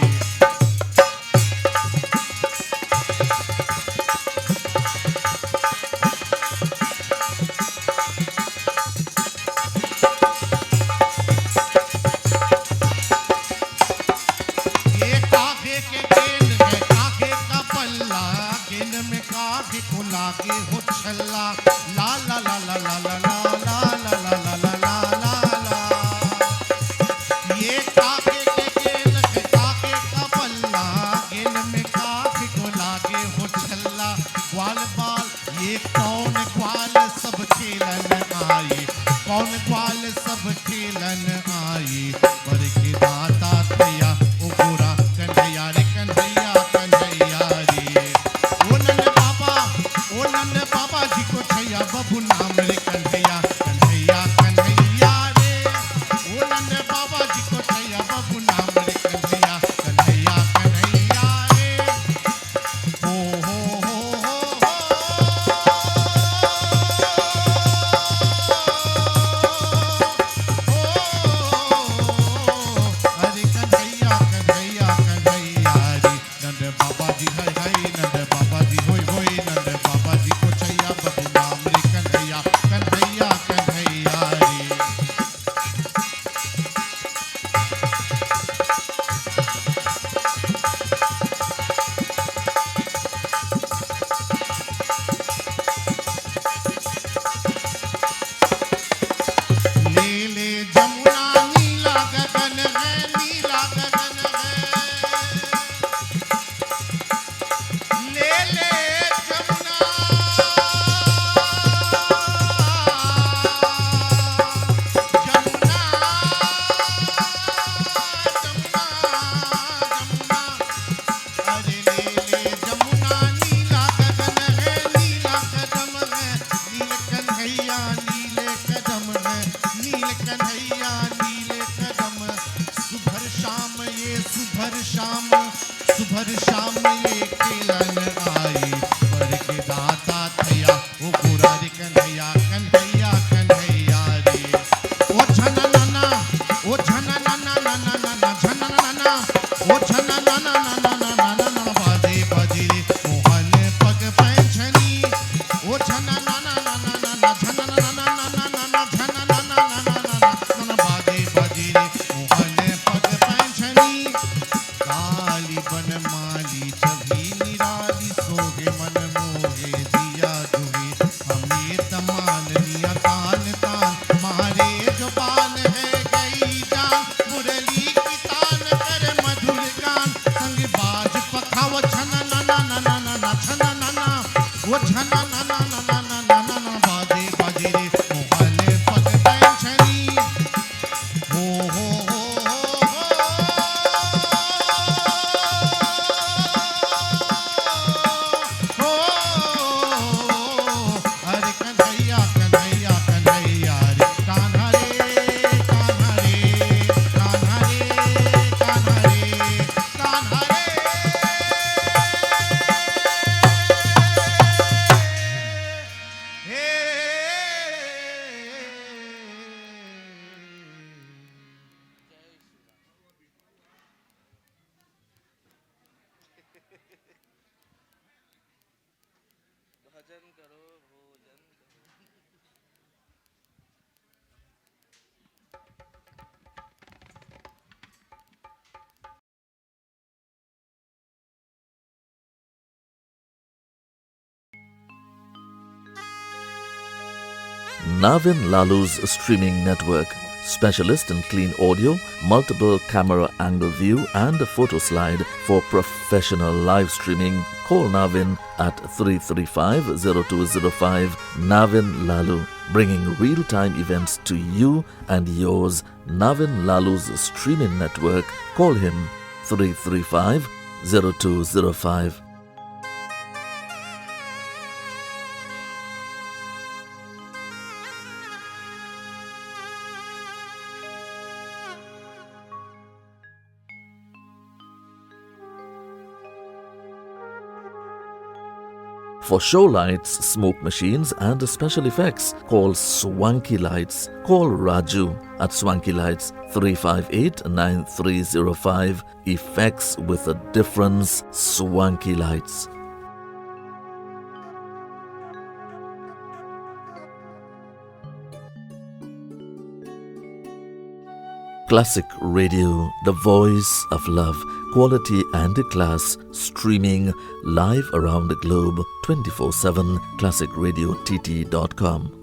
ये कागे के गेंद है कागे का पल्ला गेंद में कागे को लागे हो छल्ला ला ला ला ला ला ला ला ला ला ला ला ला ला ला ला ये कागे के गेंद है कागे का पल्ला गेंद में कागे को लागे हो छल्ला ग्वाल बाल ये कौन ग्वाल सब खेलन आए कौन ग्वाल सब खेलन आए पर के दाता थैया ओ गोरा कन्हैया रे कन्हैया कन्हैया रे ओ नंद बाबा जी को छैया बबू नाम रे कन्हैया कन्हैया कन्हैया रे ओ नंद बाबा जी को छैया बबू नाम रे कन्हैया कन्हैया कन्हैया रे हो हो हो हो अरे कन्हैया कन्हैया कन्हैया रे नंद बाबा जी हाय हाय नंद बाबा जी होय होय नंद बाबा जी को छैया बबू मोहे दिया जुए हमें तमान लिया तान तान मारे जो बान है गई जान मुरली की तान कर मधुर गान संग बाज पखाव छना ना ना ना ना ना ना छना ना ना वो छना ना ना ना ना ना ना ना ना बाजे बाजे रे मोहले पग टेंशनी हो हो हो हो अरे कन्हैया कन्हैया कन्हैया रे कान्हा रे कान्हा रे कान्हा रे कान्हा रे कान्हा रे Navin Lalu's streaming network. Specialist in clean audio, multiple camera angle view and a photo slide for professional live streaming. Call Navin at 335-0205. Navin Lalu, bringing real-time events to you and yours. Navin Lalu's streaming network. Call him 335-0205. For show lights, smoke machines and special effects, call Swanky Lights. Call Raju at Swanky Lights 358-9305. Effects with a difference, Swanky Lights. Classic Radio, the voice of love, quality and class, streaming live around the globe 24/7. ClassicRadioTT.com.